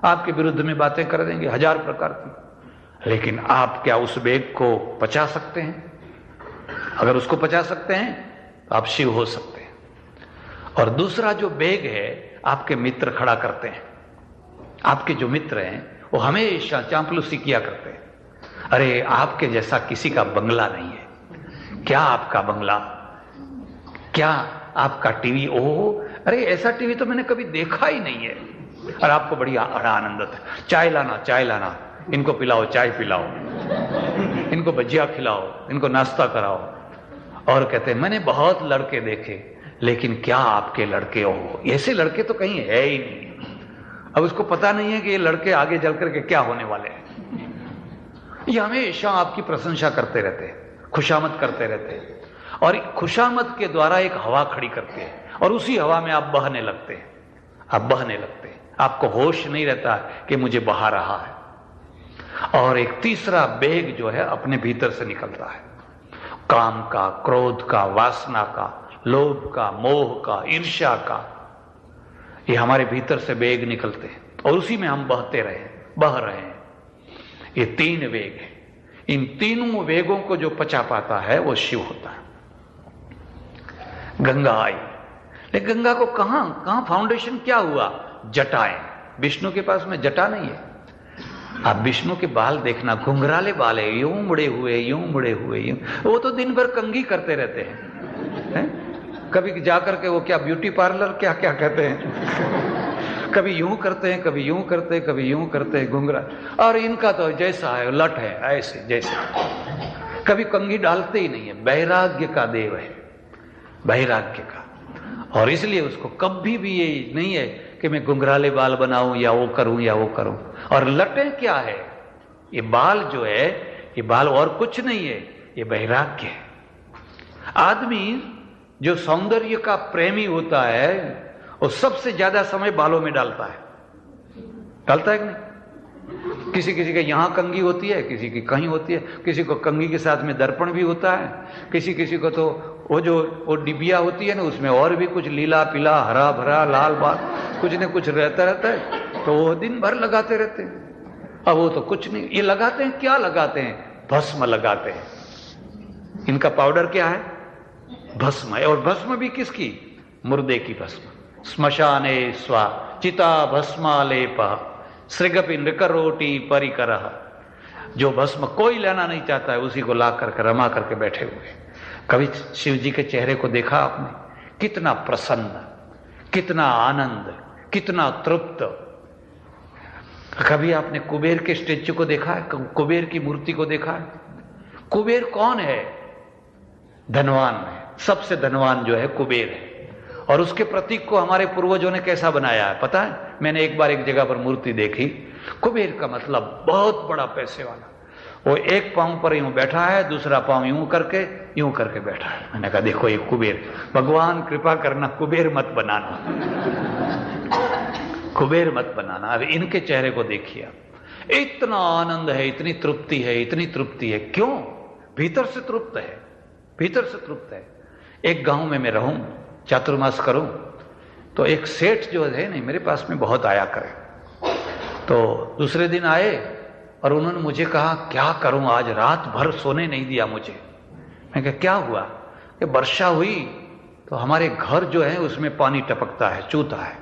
आपके विरुद्ध में बातें कर देंगे 1000 प्रकार की। लेकिन आप क्या उस बेग को पचा सकते हैं? अगर उसको पचा सकते हैं तो आप शिव हो सकते हैं। और दूसरा जो बेग है, आपके मित्र खड़ा करते हैं। आपके जो मित्र हैं वो हमेशा चांपलूसी किया करते हैं। अरे आपके जैसा किसी का बंगला नहीं है, क्या आपका बंगला, क्या आपका टीवी, ओह अरे ऐसा टीवी तो मैंने कभी देखा ही नहीं है। और आपको बड़ी आनंद है, चाय लाना, इनको पिलाओ, चाय पिलाओ, इनको भजिया खिलाओ, इनको नाश्ता कराओ। और कहते हैं मैंने बहुत लड़के देखे, लेकिन क्या आपके लड़के हो, ऐसे लड़के तो कहीं है ही नहीं। अब उसको पता नहीं है कि ये लड़के आगे चल करके क्या होने वाले हैं। ये हमेशा आपकी प्रशंसा करते रहते हैं, खुशामद करते रहते हैं, और खुशामद के द्वारा एक हवा खड़ी करते हैं, और उसी हवा में आप बहने लगते हैं। आपको होश नहीं रहता कि मुझे बहा रहा है। और एक तीसरा बेग जो है अपने भीतर से निकलता है, काम का, क्रोध का, वासना का, लोभ का, मोह का, ईर्ष्या का। ये हमारे भीतर से बेग निकलते हैं और उसी में हम बह रहे हैं। ये 3 वेग है। इन तीनों वेगों को जो पचा पाता है वो शिव होता है। गंगा आई, लेकिन गंगा को कहां फाउंडेशन क्या हुआ? जटाएं। विष्णु के पास में जटा नहीं है, आप विष्णु के बाल देखना, घुंघराले बाल है, यूं मुड़े हुए, यूं मुड़े हुए, यूं। वो तो दिन भर कंघी करते रहते हैं। कभी जाकर के वो क्या ब्यूटी पार्लर क्या क्या कहते हैं, कभी यूं करते हैं, कभी यूं करते हैं, कभी यूं करते हैं, घुंघरा। और इनका तो जैसा है लट है, ऐसे जैसे, कभी कंघी डालते ही नहीं है। वैराग्य का देव है, वैराग्य का। और इसलिए उसको कभी भी ये नहीं है कि मैं घुंघराले बाल बनाऊं या वो करूं या वो करूं। और लटें क्या है, ये बाल जो है, ये बाल और कुछ नहीं है, ये वैराग्य है। आदमी जो सौंदर्य का प्रेमी होता है वो सबसे ज्यादा समय बालों में डालता है कि नहीं? किसी किसी के यहां कंघी होती है, किसी की कहीं होती है, किसी को कंघी के साथ में दर्पण भी होता है, किसी किसी को तो वो डिबिया होती है ना, उसमें और भी कुछ लीला पीला हरा भरा लाल बाल कुछ न कुछ रहता है, तो वो दिन भर लगाते रहते हैं। अब वो तो कुछ नहीं, ये लगाते हैं, क्या लगाते हैं? भस्म लगाते हैं। इनका पाउडर क्या है? भस्म है। और भस्म भी किसकी? मुर्दे की भस्म। श्मशाने स्वा चिता भस्मालेप सृगपि नृकरोटी परिकरः। जो भस्म कोई लेना नहीं चाहता है उसी को ला करके रमा करके बैठे हुए। कभी शिव जी के चेहरे को देखा आपने? कितना प्रसन्न, कितना आनंद, कितना तृप्त। कभी आपने कुबेर के स्टेच्यू को देखा है? कुबेर की मूर्ति को देखा है? कुबेर कौन है? धनवान है, सबसे धनवान जो है कुबेर है। और उसके प्रतीक को हमारे पूर्वजों ने कैसा बनाया है पता है? मैंने एक बार एक जगह पर मूर्ति देखी, कुबेर का मतलब बहुत बड़ा पैसे वाला। वो एक पांव पर यूं बैठा है, दूसरा पांव यूं करके बैठा है। मैंने कहा देखो ये कुबेर, भगवान कृपा करना कुबेर मत बनाना, कुबेर मत बनाना। अब इनके चेहरे को देखिए, इतना आनंद है, इतनी तृप्ति है, इतनी तृप्ति है। क्यों? भीतर से तृप्त है, भीतर से तृप्त है। एक गांव में मैं रहूं, चातुर्मास करूं, तो एक सेठ जो है नहीं मेरे पास में बहुत आया करे। तो दूसरे दिन आए और उन्होंने मुझे कहा क्या करूं, आज रात भर सोने नहीं दिया मुझे। मैं कहा क्या हुआ? कि वर्षा हुई तो हमारे घर जो है उसमें पानी टपकता है, चूता है।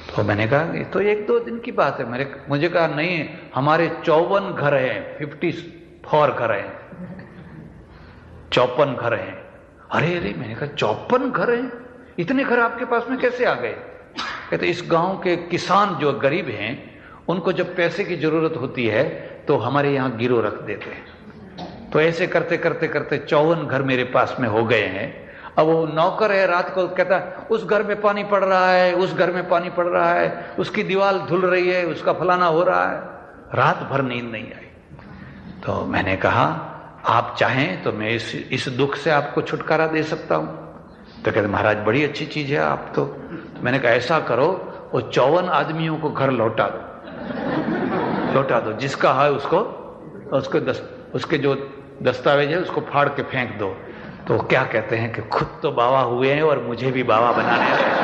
तो मैंने कहा ये तो एक दो दिन की बात है। मुझे कहा नहीं, हमारे 54 घर हैं, 54 घर हैं, 54 घर हैं। अरे मैंने कहा 54 घर हैं, इतने घर आपके पास में कैसे आ गए? कहते इस गांव के किसान जो गरीब हैं उनको जब पैसे की जरूरत होती है तो हमारे यहां गिरो रख देते हैं। तो ऐसे करते करते करते 54 घर मेरे पास में हो गए हैं। अब वो नौकर है, रात को कहता है उस घर में पानी पड़ रहा है, उस घर में पानी पड़ रहा है, उसकी दीवार धुल रही है, उसका फलाना हो रहा है। रात भर नींद नहीं आई। तो मैंने कहा आप चाहें तो मैं इस दुख से आपको छुटकारा दे सकता हूं। तो कहते महाराज बड़ी अच्छी चीज है आप तो मैंने कहा ऐसा करो, वो 54 आदमियों को घर लौटा दो, जिसका है उसके जो दस्तावेज है उसको फाड़ के फेंक दो। तो क्या कहते हैं कि खुद तो बाबा हुए हैं और मुझे भी बाबा बनाने हैं।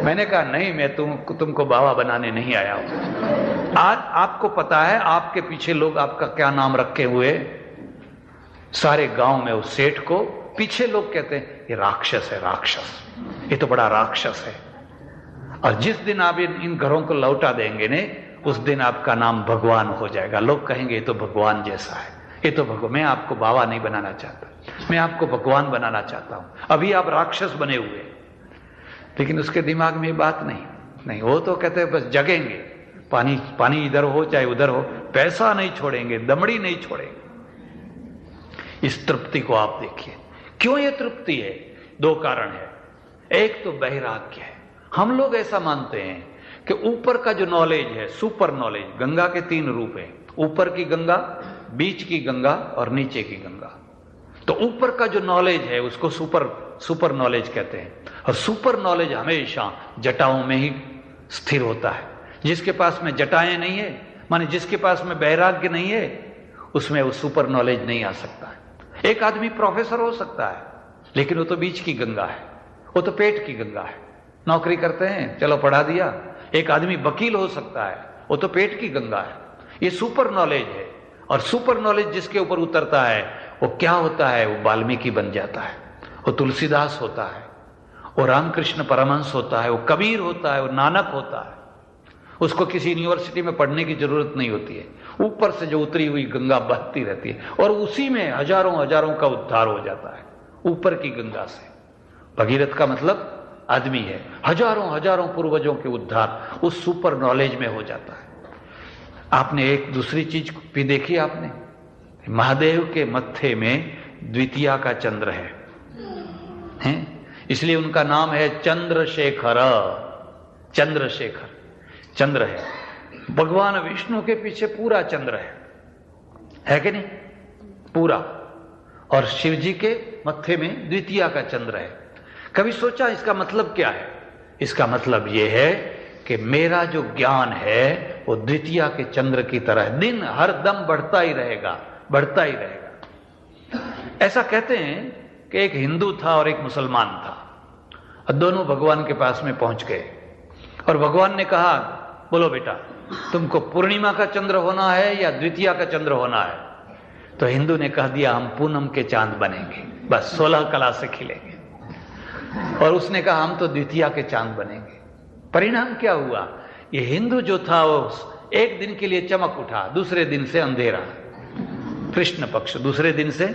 मैंने कहा नहीं, मैं तुमको बाबा बनाने नहीं आया हूं। आज आपको पता है आपके पीछे लोग आपका क्या नाम रखे हुए? सारे गांव में उस सेठ को पीछे लोग कहते हैं ये राक्षस है, राक्षस, ये तो बड़ा राक्षस है। और जिस दिन आप इन घरों को लौटा देंगे ने उस दिन आपका नाम भगवान हो जाएगा। लोग कहेंगे ये तो भगवान जैसा है, ये तो भगवान। मैं आपको बाबा नहीं बनाना चाहता, मैं आपको भगवान बनाना चाहता हूं। अभी आप राक्षस बने हुए, लेकिन उसके दिमाग में ये बात नहीं। वो तो कहते हैं बस जगेंगे, पानी इधर हो चाहे उधर हो, पैसा नहीं छोड़ेंगे, दमड़ी नहीं छोड़ेंगे। इस तृप्ति को आप देखिए। क्यों ये तृप्ति है? 2 कारण है। एक तो वैराग्य है। हम लोग ऐसा मानते हैं कि ऊपर का जो नॉलेज है, सुपर नॉलेज, गंगा के 3 रूप हैं, ऊपर की गंगा, बीच की गंगा और नीचे की गंगा। तो ऊपर का जो नॉलेज है उसको सुपर नॉलेज कहते हैं। और सुपर नॉलेज हमेशा जटाओं में ही स्थिर होता है। जिसके पास में जटाएं नहीं है, माने जिसके पास में वैराग्य नहीं है, उसमें वो सुपर नॉलेज नहीं आ सकता है। एक आदमी प्रोफेसर हो सकता है, लेकिन वो तो बीच की गंगा है, वो तो पेट की गंगा है। नौकरी करते हैं, चलो पढ़ा दिया। एक आदमी वकील हो सकता है, वो तो पेट की गंगा है। ये सुपर नॉलेज है। और सुपर नॉलेज जिसके ऊपर उतरता है वो क्या होता है? वो वाल्मीकि बन जाता है, वो तुलसीदास होता है, वो रामकृष्ण परमहंस होता है, वो कबीर होता है, वो नानक होता है। उसको किसी यूनिवर्सिटी में पढ़ने की जरूरत नहीं होती है, ऊपर से जो उतरी हुई गंगा बहती रहती है और उसी में हजारों हजारों का उद्धार हो जाता है, ऊपर की गंगा से। भगीरथ का मतलब आदमी है, हजारों हजारों पूर्वजों के उद्धार उस सुपर नॉलेज में हो जाता है। आपने एक दूसरी चीज भी देखी आपने, महादेव के मत्थे में द्वितीया का चंद्र है? इसलिए उनका नाम है चंद्रशेखर। चंद्रशेखर चंद्र है, भगवान विष्णु के पीछे पूरा चंद्र है कि नहीं? पूरा। और शिव जी के मत्थे में द्वितीया का चंद्र है। कभी सोचा इसका मतलब क्या है? इसका मतलब यह है कि मेरा जो ज्ञान है वो द्वितीया के चंद्र की तरह दिन हर दम बढ़ता ही रहेगा, बढ़ता ही रहेगा। ऐसा कहते हैं कि एक हिंदू था और एक मुसलमान था, और दोनों भगवान के पास में पहुंच गए और भगवान ने कहा, बोलो बेटा तुमको पूर्णिमा का चंद्र होना है या द्वितीया का चंद्र होना है? तो हिंदू ने कह दिया हम पूनम के चांद बनेंगे, बस 16 कला से खिलेंगे। और उसने कहा हम तो द्वितीया के चांद बनेंगे। परिणाम क्या हुआ? ये हिंदू जो था वो एक दिन के लिए चमक उठा, दूसरे दिन से अंधेरा, कृष्ण पक्ष, दूसरे दिन से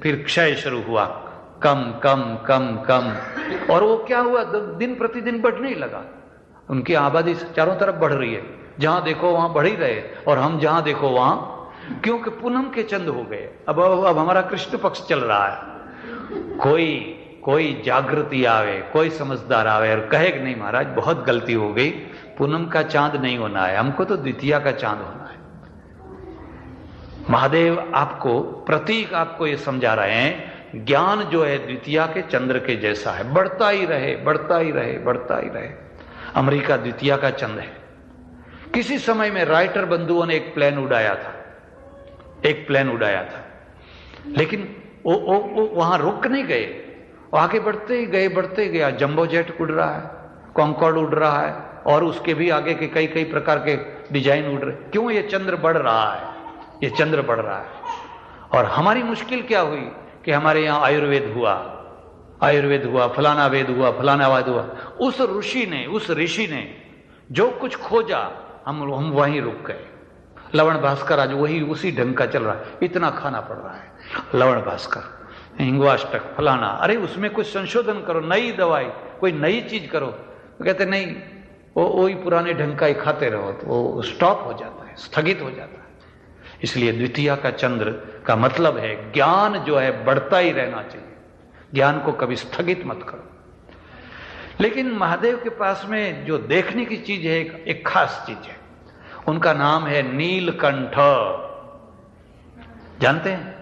फिर क्षय शुरू हुआ, कम कम कम कम। और वो क्या हुआ, दिन प्रतिदिन बढ़ने ही लगा। उनकी आबादी चारों तरफ बढ़ रही है, जहां देखो वहां बढ़ ही रहे, और हम जहां देखो वहां, क्योंकि पूनम के चंद हो गए। अब हमारा कृष्ण पक्ष चल रहा है। कोई जागृति आवे, कोई समझदार आवे और कहे कि नहीं महाराज बहुत गलती हो गई, पूनम का चांद नहीं होना है, हमको तो द्वितीया का चांद होना है। महादेव आपको प्रतीक आपको ये समझा रहे हैं, ज्ञान जो है द्वितीया के चंद्र के जैसा है, बढ़ता ही रहे, बढ़ता ही रहे, बढ़ता ही रहे। अमेरिका द्वितीया का चंद्र है। किसी समय में राइटर बंधुओं ने एक प्लेन उड़ाया था, लेकिन वो वहां रुक नहीं गए, वो आगे बढ़ते ही गए। जंबो जेट उड़ रहा है, कॉन्कॉर्ड उड़ रहा है, और उसके भी आगे के कई प्रकार के डिजाइन उड़ रहे। क्यों? ये चंद्र बढ़ रहा है, ये चंद्र बढ़ रहा है। और हमारी मुश्किल क्या हुई कि हमारे यहां आयुर्वेद हुआ, फलाना वेद हुआ, फलाना वाद हुआ। उस ऋषि ने जो कुछ खोजा, हम वहीं रुक गए। लवण भास्कर आज वही उसी ढंग का चल रहा है, इतना खाना पड़ रहा है। लवण भास्कर, हिंगवाष्टक, फलाना, अरे उसमें कुछ संशोधन करो, नई दवाई, कोई नई चीज करो। तो कहते नहीं, वही पुराने ढंग का ही खाते रहो, तो वो स्टॉप हो जाता है, स्थगित हो जाता है। इसलिए द्वितीया का चंद्र का मतलब है ज्ञान जो है बढ़ता ही रहना चाहिए, ज्ञान को कभी स्थगित मत करो। लेकिन महादेव के पास में जो देखने की चीज है, एक खास चीज है, उनका नाम है नीलकंठ। जानते हैं?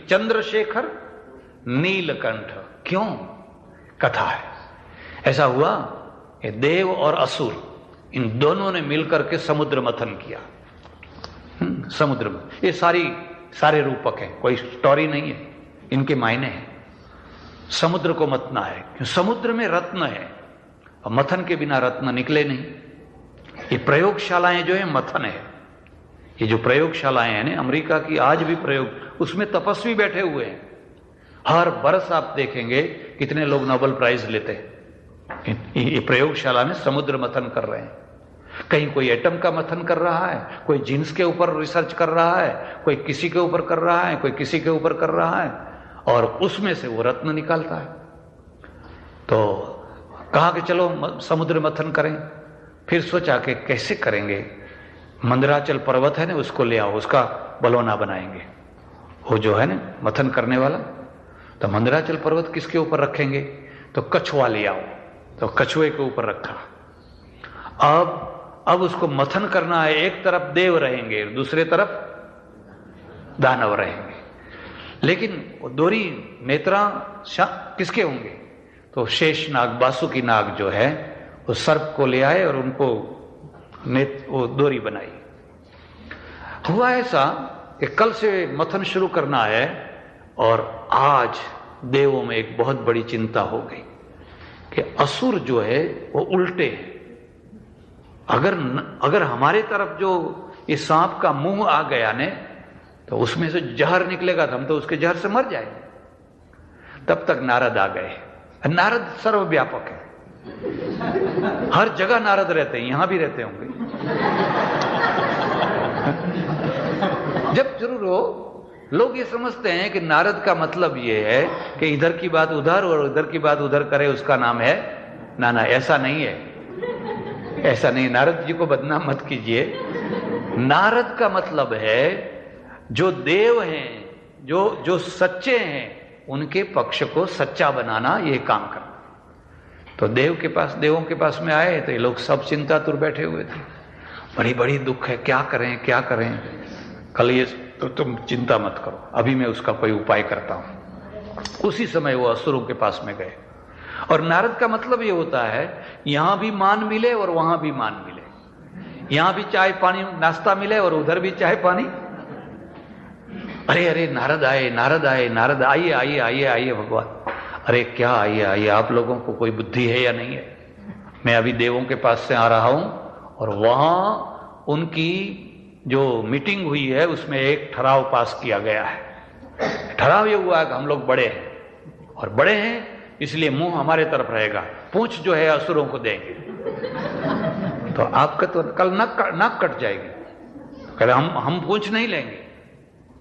चंद्रशेखर नीलकंठ। क्यों? कथा है। ऐसा हुआ कि देव और असुर इन दोनों ने मिलकर के समुद्र मंथन किया। समुद्र में ये सारे रूपक हैं, कोई स्टोरी नहीं है, इनके मायने हैं। समुद्र को मतना है, क्यों? समुद्र में रत्न है, और मथन के बिना रत्न निकले नहीं। ये प्रयोगशालाएं जो है मथन है। ये जो प्रयोगशालाएं हैं ना अमेरिका की, आज भी प्रयोग, उसमें तपस्वी बैठे हुए हैं। हर बरस आप देखेंगे कितने लोग नोबेल प्राइज लेते हैं। ये प्रयोगशाला में समुद्र मंथन कर रहे हैं। कहीं कोई एटम का मंथन कर रहा है, कोई जीन्स के ऊपर रिसर्च कर रहा है, कोई किसी के ऊपर कर रहा है, कोई किसी के ऊपर कर रहा है, और उसमें से वो रत्न निकालता है। तो कहा कि चलो समुद्र मंथन करें। फिर सोचा कि कैसे करेंगे, मंदराचल पर्वत है ना, उसको ले आओ, उसका बलौना बनाएंगे। वो जो है ना मथन करने वाला, तो मंदराचल पर्वत किसके ऊपर रखेंगे? तो कछुआ ले आओ, तो कछुए के ऊपर रखा। अब उसको मथन करना है। एक तरफ देव रहेंगे, दूसरे तरफ दानव रहेंगे। लेकिन वो दोरी नेत्रा किसके होंगे? तो शेष नाग, वासुकी नाग जो है, वो सर्प को ले आए और उनको वो दोरी बनाई। हुआ ऐसा कि कल से मथन शुरू करना है, और आज देवों में एक बहुत बड़ी चिंता हो गई कि असुर जो है वो उल्टे हैं। अगर हमारे तरफ जो इस सांप का मुंह आ गया ने, तो उसमें से जहर निकलेगा, तो हम तो उसके जहर से मर जाएंगे। तब तक नारद आ गए। नारद सर्वव्यापक है, हर जगह नारद रहते हैं, यहां भी रहते होंगे। जब जरूर हो, लोग ये समझते हैं कि नारद का मतलब ये है कि इधर की बात उधर और उधर की बात उधर करे, उसका नाम है ना। ऐसा नहीं है, ऐसा नहीं। नारद जी को बदनाम मत कीजिए। नारद का मतलब है जो देव हैं, जो सच्चे हैं, उनके पक्ष को सच्चा बनाना, ये काम करना। तो देवों के पास में आए तो ये लोग सब चिंतातुर बैठे हुए थे, बड़ी बड़ी दुख है, क्या करें क्या करें। कल ये तो तुम चिंता मत करो, अभी मैं उसका कोई उपाय करता हूं। उसी समय वो असुरों के पास में गए। और नारद का मतलब ये होता है यहां भी मान मिले और वहां भी मान मिले, यहां भी चाय पानी नाश्ता मिले और उधर भी चाय पानी। अरे अरे नारद आए, नारद आए, नारद आइए आइए आइए आइए भगवान। अरे क्या आइए आइए, आप लोगों को कोई बुद्धि है या नहीं है? मैं अभी देवों के पास से आ रहा हूं और वहां उनकी जो मीटिंग हुई है उसमें एक ठराव पास किया गया है। ठराव ये हुआ है कि हम लोग बड़े हैं और बड़े हैं इसलिए मुंह हमारे तरफ रहेगा, पूंछ जो है असुरों को देंगे। तो आपका तो कल नाक कट जाएगी। कह रहे हम पूंछ नहीं लेंगे।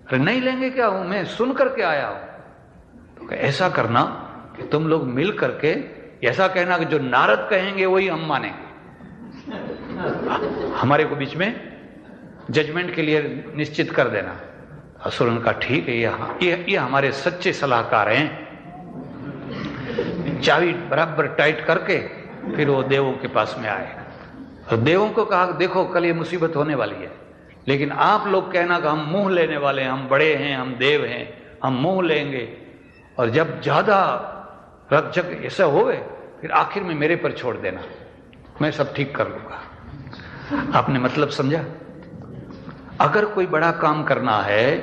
अरे नहीं लेंगे क्या, हूं मैं सुन करके आया हूं। तो ऐसा करना कि तुम लोग मिल करके ऐसा कहना कि जो नारद कहेंगे वही हम मानेंगे। हमारे को बीच में जजमेंट के लिए निश्चित कर देना। असुरन का ठीक है, ये हमारे सच्चे सलाहकार हैं। चाबी बराबर टाइट करके फिर वो देवों के पास में आए। तो देवों को कहा देखो कल ये मुसीबत होने वाली है, लेकिन आप लोग कहना कि हम मुंह लेने वाले हैं, हम बड़े हैं, हम देव हैं, हम मुंह लेंगे। और जब ज्यादा रकझक ऐसा होवे फिर आखिर में मेरे पर छोड़ देना, मैं सब ठीक कर लूंगा। आपने मतलब समझा? अगर कोई बड़ा काम करना है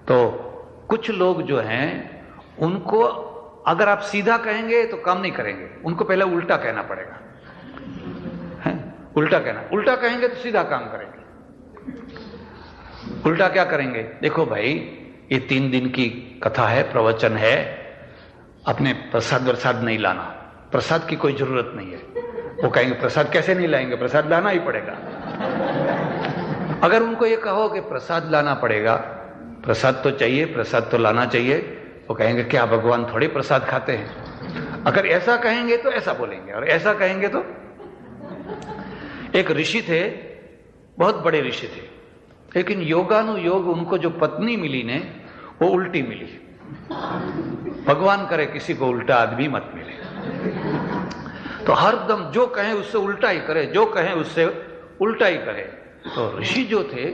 तो कुछ लोग जो हैं उनको अगर आप सीधा कहेंगे तो काम नहीं करेंगे, उनको पहले उल्टा कहना पड़ेगा। है? उल्टा कहना, उल्टा कहेंगे तो सीधा काम करेंगे। उल्टा क्या करेंगे? देखो भाई ये 3 दिन की कथा है, प्रवचन है, अपने प्रसाद वरसाद नहीं लाना, प्रसाद की कोई जरूरत नहीं है। वो कहेंगे प्रसाद कैसे नहीं लाएंगे, प्रसाद लाना ही पड़ेगा। अगर उनको ये कहो कि प्रसाद लाना पड़ेगा, प्रसाद तो चाहिए, प्रसाद तो लाना चाहिए, वो कहेंगे क्या भगवान थोड़े प्रसाद खाते हैं। अगर ऐसा कहेंगे तो ऐसा बोलेंगे, और ऐसा कहेंगे तो। एक ऋषि थे, बहुत बड़े ऋषि थे, लेकिन योगानुयोग उनको जो पत्नी मिली ने वो उल्टी मिली। भगवान करे किसी को उल्टा आदमी मत मिले। तो हरदम जो कहें उससे उल्टा ही करे, जो कहें उससे उल्टा ही करे। तो ऋषि जो थे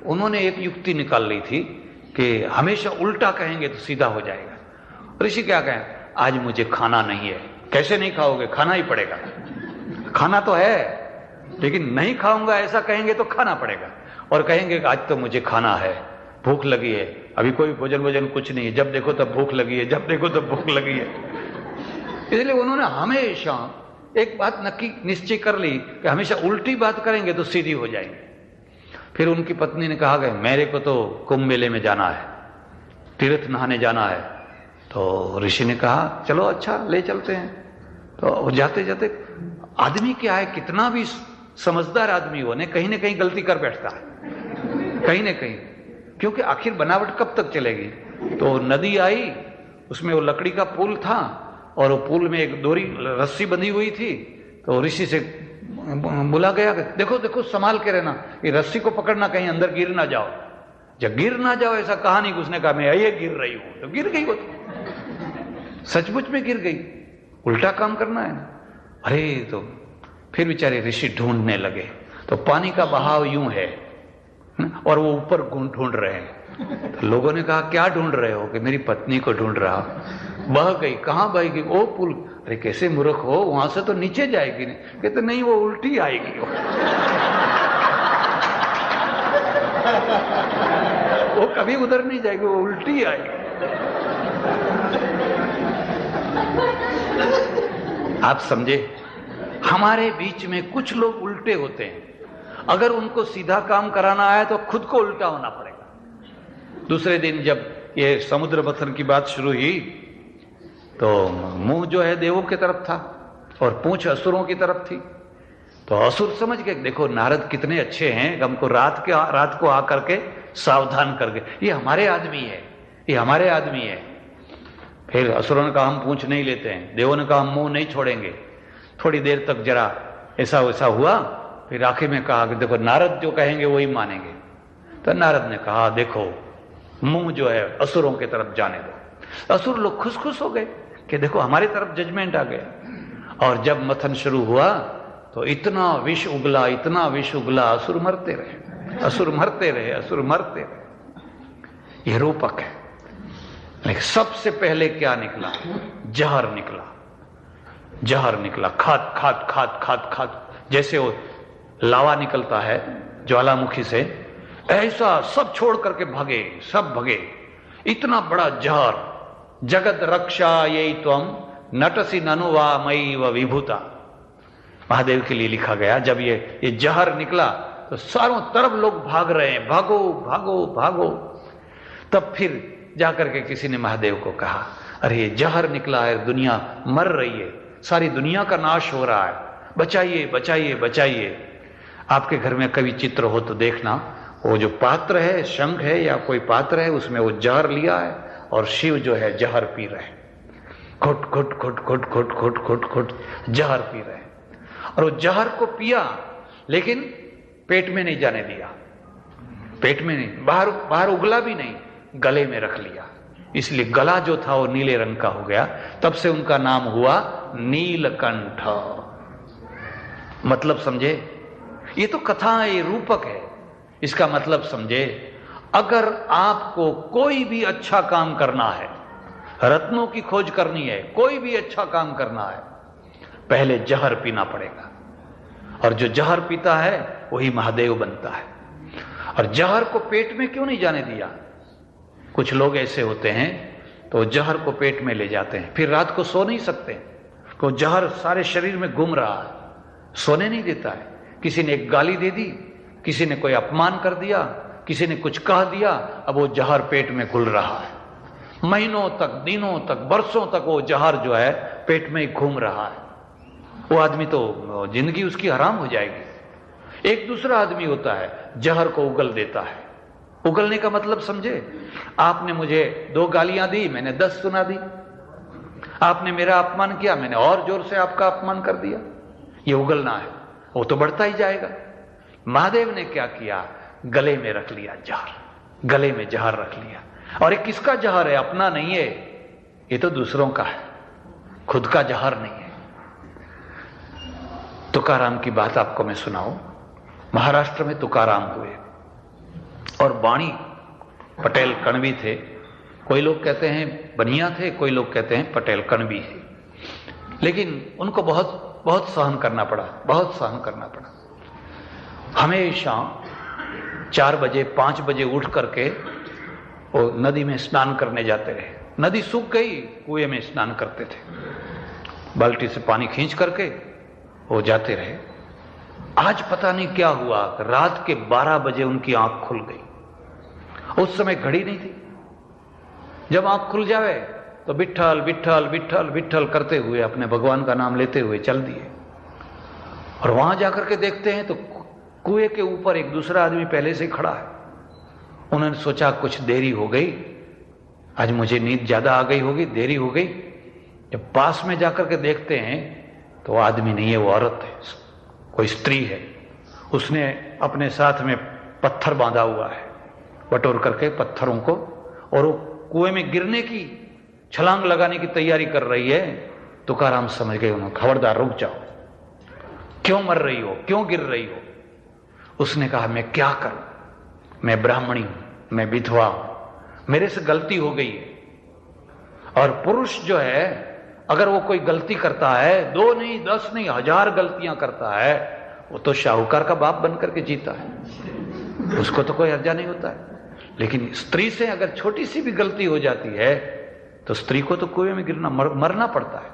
उन्होंने एक युक्ति निकाल ली थी कि हमेशा उल्टा कहेंगे तो सीधा हो जाएगा। ऋषि क्या कहें, आज मुझे खाना नहीं है। कैसे नहीं खाओगे, खाना ही पड़ेगा। खाना तो है लेकिन नहीं खाऊंगा ऐसा कहेंगे तो खाना पड़ेगा। और कहेंगे कि आज तो मुझे खाना है, भूख लगी है, अभी कोई भोजन कुछ नहीं है, जब देखो तब भूख लगी है, जब देखो तब भूख लगी है। इसलिए उन्होंने हमेशा एक बात नक्की निश्चय कर ली कि हमेशा उल्टी बात करेंगे तो सीधी हो जाएंगे। फिर उनकी पत्नी ने कहा कि मेरे को तो कुंभ मेले में जाना है, तीर्थ नहाने जाना है। तो ऋषि ने कहा चलो अच्छा ले चलते हैं। तो जाते जाते आदमी क्या है, कितना भी समझदार आदमी हो ने कहीं ना कहीं गलती कर बैठता है, कहीं ना कहीं, क्योंकि आखिर बनावट कब तक चलेगी। तो नदी आई, उसमें वो लकड़ी का पुल था और वो पुल में एक डोरी रस्सी बंधी हुई थी। तो ऋषि से बोला गया कि देखो देखो संभाल के रहना, ये रस्सी को पकड़ना कहीं अंदर गिर ना जाओ। जब गिर ना जाओ ऐसा कहा नहीं, उसने कहा मैं ये गिर रही हूं। तो गिर गई वो, तो सचमुच में गिर गई। उल्टा काम करना है ना। अरे तो फिर बेचारे ऋषि ढूंढने लगे। तो पानी का बहाव यूं है और वो ऊपर ढूंढ रहे हैं। तो लोगों ने कहा क्या ढूंढ रहे हो? कि मेरी पत्नी को ढूंढ रहा। बह गई। कहां बह गई? ओ पुल। अरे कैसे मूर्ख हो, वहां से तो नीचे जाएगी। नहीं कहते नहीं, वो उल्टी आएगी। वो कभी उधर नहीं जाएगी, वो उल्टी आएगी। आप समझे? हमारे बीच में कुछ लोग उल्टे होते हैं। अगर उनको सीधा काम कराना है तो खुद को उल्टा होना पड़ेगा। दूसरे दिन जब ये समुद्र मंथन की बात शुरू हुई तो मुंह जो है देवों की तरफ था और पूंछ असुरों की तरफ थी। तो असुर समझ गए, देखो नारद कितने अच्छे हैं, हमको रात को आकर के सावधान कर गए, ये हमारे आदमी है, ये हमारे आदमी है। फिर असुरों ने कहा हम पूंछ नहीं लेते हैं, देवों ने कहा हम मुंह नहीं छोड़ेंगे। थोड़ी देर तक जरा ऐसा वैसा हुआ, फिर आखिर में कहा कि देखो नारद जो कहेंगे वही मानेंगे। तो नारद ने कहा देखो मुंह जो है असुरों की तरफ जाने दो। असुर लोग खुश हो गए कि देखो हमारी तरफ जजमेंट आ गया। और जब मथन शुरू हुआ तो इतना विष उगला, इतना विष उगला, असुर मरते रहे, असुर मरते रहे, असुर मरते रहे। यह रूपक है। लेकिन सबसे पहले क्या निकला? जहर निकला, जहर निकला। खाद खाद खाद खाद खाद, जैसे वो लावा निकलता है ज्वालामुखी से, ऐसा सब छोड़ करके भागे, सब भगे। इतना बड़ा जहर। जगत रक्षा ये त्वम नटसी ननुवा मई व विभूता, महादेव के लिए लिखा गया। जब ये जहर निकला तो चारों तरफ लोग भाग रहे हैं, भागो भागो भागो। तब फिर जाकर के किसी ने महादेव को कहा अरे ये जहर निकला है, दुनिया मर रही है, सारी दुनिया का नाश हो रहा है, बचाइए बचाइए बचाइए। आपके घर में कभी चित्र हो तो देखना, वो जो पात्र है, शंख है या कोई पात्र है, उसमें वो जहर लिया है और शिव जो है जहर पी रहे हैं। घुट घुट घुट घुट घुट घुट घुट घुट जहर पी रहे हैं। और वो जहर को पिया लेकिन पेट में नहीं जाने दिया, पेट में नहीं, बाहर उगला भी नहीं, गले में रख लिया। इसलिए गला जो था वो नीले रंग का हो गया। तब से उनका नाम हुआ नीलकंठ। मतलब समझे? ये तो कथा है, ये रूपक है। इसका मतलब समझे, अगर आपको कोई भी अच्छा काम करना है, रत्नों की खोज करनी है, कोई भी अच्छा काम करना है, पहले जहर पीना पड़ेगा। और जो जहर पीता है वही महादेव बनता है। और जहर को पेट में क्यों नहीं जाने दिया? कुछ लोग ऐसे होते हैं तो जहर को पेट में ले जाते हैं, फिर रात को सो नहीं सकते, तो जहर सारे शरीर में घूम रहा है, सोने नहीं देता है। किसी ने एक गाली दे दी, किसी ने कोई अपमान कर दिया, किसी ने कुछ कह दिया, अब वो जहर पेट में घुल रहा है। महीनों तक, दिनों तक, बरसों तक वो जहर जो है पेट में घूम रहा है। वो आदमी तो जिंदगी उसकी हराम हो जाएगी। एक दूसरा आदमी होता है, जहर को उगल देता है। उगलने का मतलब समझे? आपने मुझे 2 गालियां दी, मैंने 10 सुना दी। आपने मेरा अपमान किया, मैंने और जोर से आपका अपमान कर दिया। ये उगलना है, वो तो बढ़ता ही जाएगा। महादेव ने क्या किया? गले में रख लिया जहर, गले में जहर रख लिया। और ये किसका जहर है? अपना नहीं है, ये तो दूसरों का है, खुद का जहर नहीं है। तुकाराम की बात आपको मैं सुनाऊं। महाराष्ट्र में तुकाराम हुए और वाणी पटेल कणवी थे। कोई लोग कहते हैं बनिया थे, कोई लोग कहते हैं पटेल कणवी थे। लेकिन उनको बहुत बहुत सहन करना पड़ा, बहुत सहन करना पड़ा। हमेशा 4 बजे 5 बजे उठ करके वो नदी में स्नान करने जाते रहे। नदी सूख गई, कुएं में स्नान करते थे, बाल्टी से पानी खींच करके वो जाते रहे। आज पता नहीं क्या हुआ, रात के 12 बजे उनकी आंख खुल गई। उस समय घड़ी नहीं थी। जब आंख खुल जावे तो विठ्ठल विठ्ठल विठ्ठल विठ्ठल करते हुए अपने भगवान का नाम लेते हुए चल दिए। और वहां जाकर के देखते हैं तो कुएं के ऊपर एक दूसरा आदमी पहले से खड़ा है। उन्होंने सोचा कुछ देरी हो गई, आज मुझे नींद ज्यादा आ गई होगी, देरी हो गई। जब पास में जाकर के देखते हैं तो वो आदमी नहीं है, वो औरत है, कोई स्त्री है। उसने अपने साथ में पत्थर बांधा हुआ है, बटोर करके पत्थरों को, और वो कुएं में गिरने की, छलांग लगाने की तैयारी कर रही है। तुकाराम समझ गए, उन्होंने खबरदार रुक जाओ, क्यों मर रही हो, क्यों गिर रही हो? उसने कहा मैं क्या करूं, मैं ब्राह्मणी हूं, मैं विधवा हूं, मेरे से गलती हो गई है। और पुरुष जो है अगर वो कोई गलती करता है, 2 नहीं 10 नहीं 1000 गलतियां करता है, वो तो शाहूकार का बाप बनकर के जीता है, उसको तो कोई हर्जा नहीं होता है। लेकिन स्त्री से अगर छोटी सी भी गलती हो जाती है तो स्त्री को तो कुएं में गिरना, मरना पड़ता है।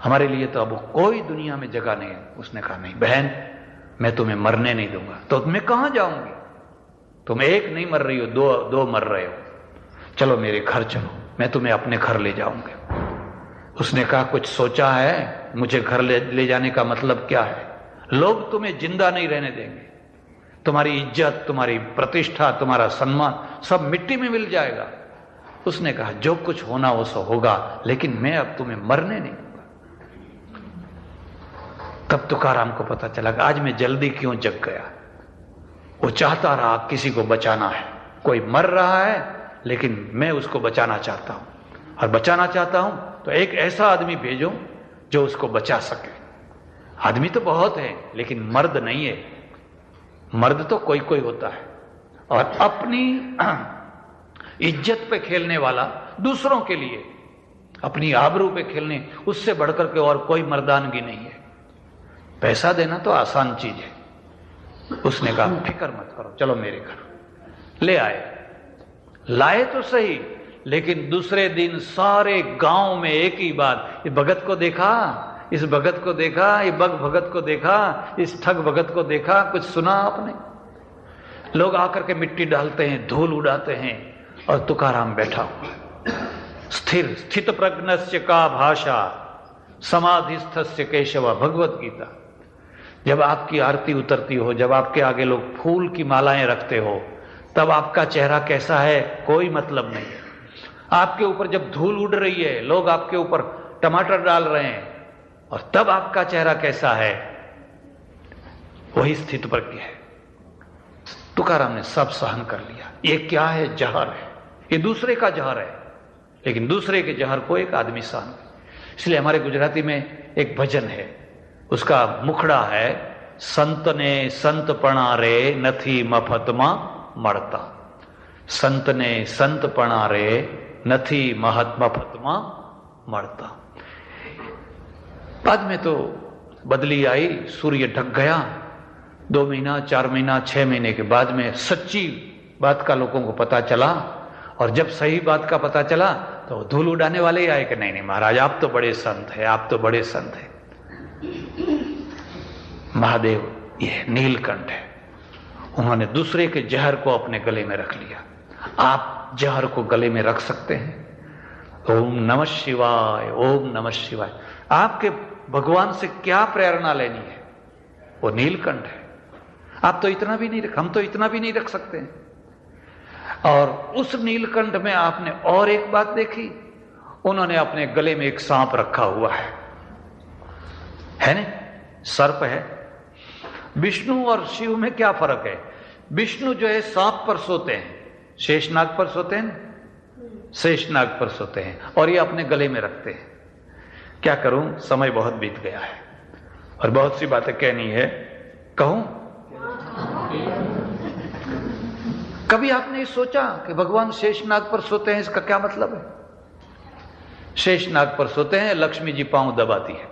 हमारे लिए तो अब कोई दुनिया में जगह नहीं है। उसने कहा नहीं बहन, मैं तुम्हें मरने नहीं दूंगा। तो मैं कहां जाऊंगी? तुम एक नहीं मर रही हो, दो मर रहे हो। चलो मेरे घर चलो, मैं तुम्हें अपने घर ले जाऊंगा। उसने कहा कुछ सोचा है? मुझे घर ले जाने का मतलब क्या है? लोग तुम्हें जिंदा नहीं रहने देंगे, तुम्हारी इज्जत, तुम्हारी प्रतिष्ठा, तुम्हारा सम्मान सब मिट्टी में मिल जाएगा। उसने कहा जो कुछ होना वो सो होगा, लेकिन मैं अब तुम्हें मरने नहीं दूंगा। तब तुकाराम को पता चला कि आज मैं जल्दी क्यों जग गया। वो चाहता रहा किसी को बचाना है, कोई मर रहा है लेकिन मैं उसको बचाना चाहता हूं, और बचाना चाहता हूं तो एक ऐसा आदमी भेजो जो उसको बचा सके। आदमी तो बहुत है लेकिन मर्द नहीं है। मर्द तो कोई कोई होता है, और अपनी इज्जत पे खेलने वाला, दूसरों के लिए अपनी आबरू पे खेलने, उससे बढ़कर के और कोई मर्दानगी नहीं है। पैसा देना तो आसान चीज है। उसने कहा फिक्र मत करो, चलो मेरे घर। ले आए, लाए तो सही, लेकिन दूसरे दिन सारे गांव में एक ही बात, ये भगत को देखा, इस भगत को देखा, ये बग भगत को देखा, इस ठग भगत को देखा, कुछ सुना आपने? लोग आकर के मिट्टी डालते हैं, धूल उड़ाते हैं, और तुकाराम बैठा हुआ स्थिर। स्थित प्रज्ञस्य का भाषा समाधिस्थस्य केशव, भगवत गीता। जब आपकी आरती उतरती हो, जब आपके आगे लोग फूल की मालाएं रखते हो, तब आपका चेहरा कैसा है कोई मतलब नहीं है। आपके ऊपर जब धूल उड़ रही है, लोग आपके ऊपर टमाटर डाल रहे हैं, और तब आपका चेहरा कैसा है, वही स्थित प्रज्ञ है। तुकाराम ने सब सहन कर लिया। ये क्या है? जहर है, ये दूसरे का जहर है, लेकिन दूसरे के जहर को एक आदमी सहन। इसलिए हमारे गुजराती में एक भजन है, उसका मुखड़ा है, संत ने संतपणा रे नथी मफतमा मरता। संत ने संतपणा रे नथी मफतमा मरता। बाद में तो बदली आई, सूर्य ढक गया। 2 महीना, 4 महीना, 6 महीने के बाद में सच्ची बात का लोगों को पता चला, और जब सही बात का पता चला तो धूल उड़ाने वाले ही आए कि नहीं नहीं महाराज, आप तो बड़े संत हैं, आप तो बड़े संत हैं। महादेव ये नीलकंठ है, उन्होंने दूसरे के जहर को अपने गले में रख लिया। आप जहर को गले में रख सकते हैं? ओम नमः शिवाय, ओम नमः शिवाय। आपके भगवान से क्या प्रेरणा लेनी है? वो नीलकंठ है। आप तो इतना भी नहीं रख, हम तो इतना भी नहीं रख सकते हैं। और उस नीलकंठ में आपने और एक बात देखी, उन्होंने अपने गले में एक सांप रखा हुआ है ना, सर्प है। विष्णु और शिव में क्या फर्क है? विष्णु जो है सांप पर सोते हैं, शेषनाग पर सोते हैं, शेषनाग पर सोते हैं, और ये अपने गले में रखते हैं। क्या करूं, समय बहुत बीत गया है और बहुत सी बातें कहनी है, कहूं? कभी आपने सोचा कि भगवान शेषनाग पर सोते हैं, इसका क्या मतलब है? शेषनाग पर सोते हैं, लक्ष्मी जी पांव दबाती है,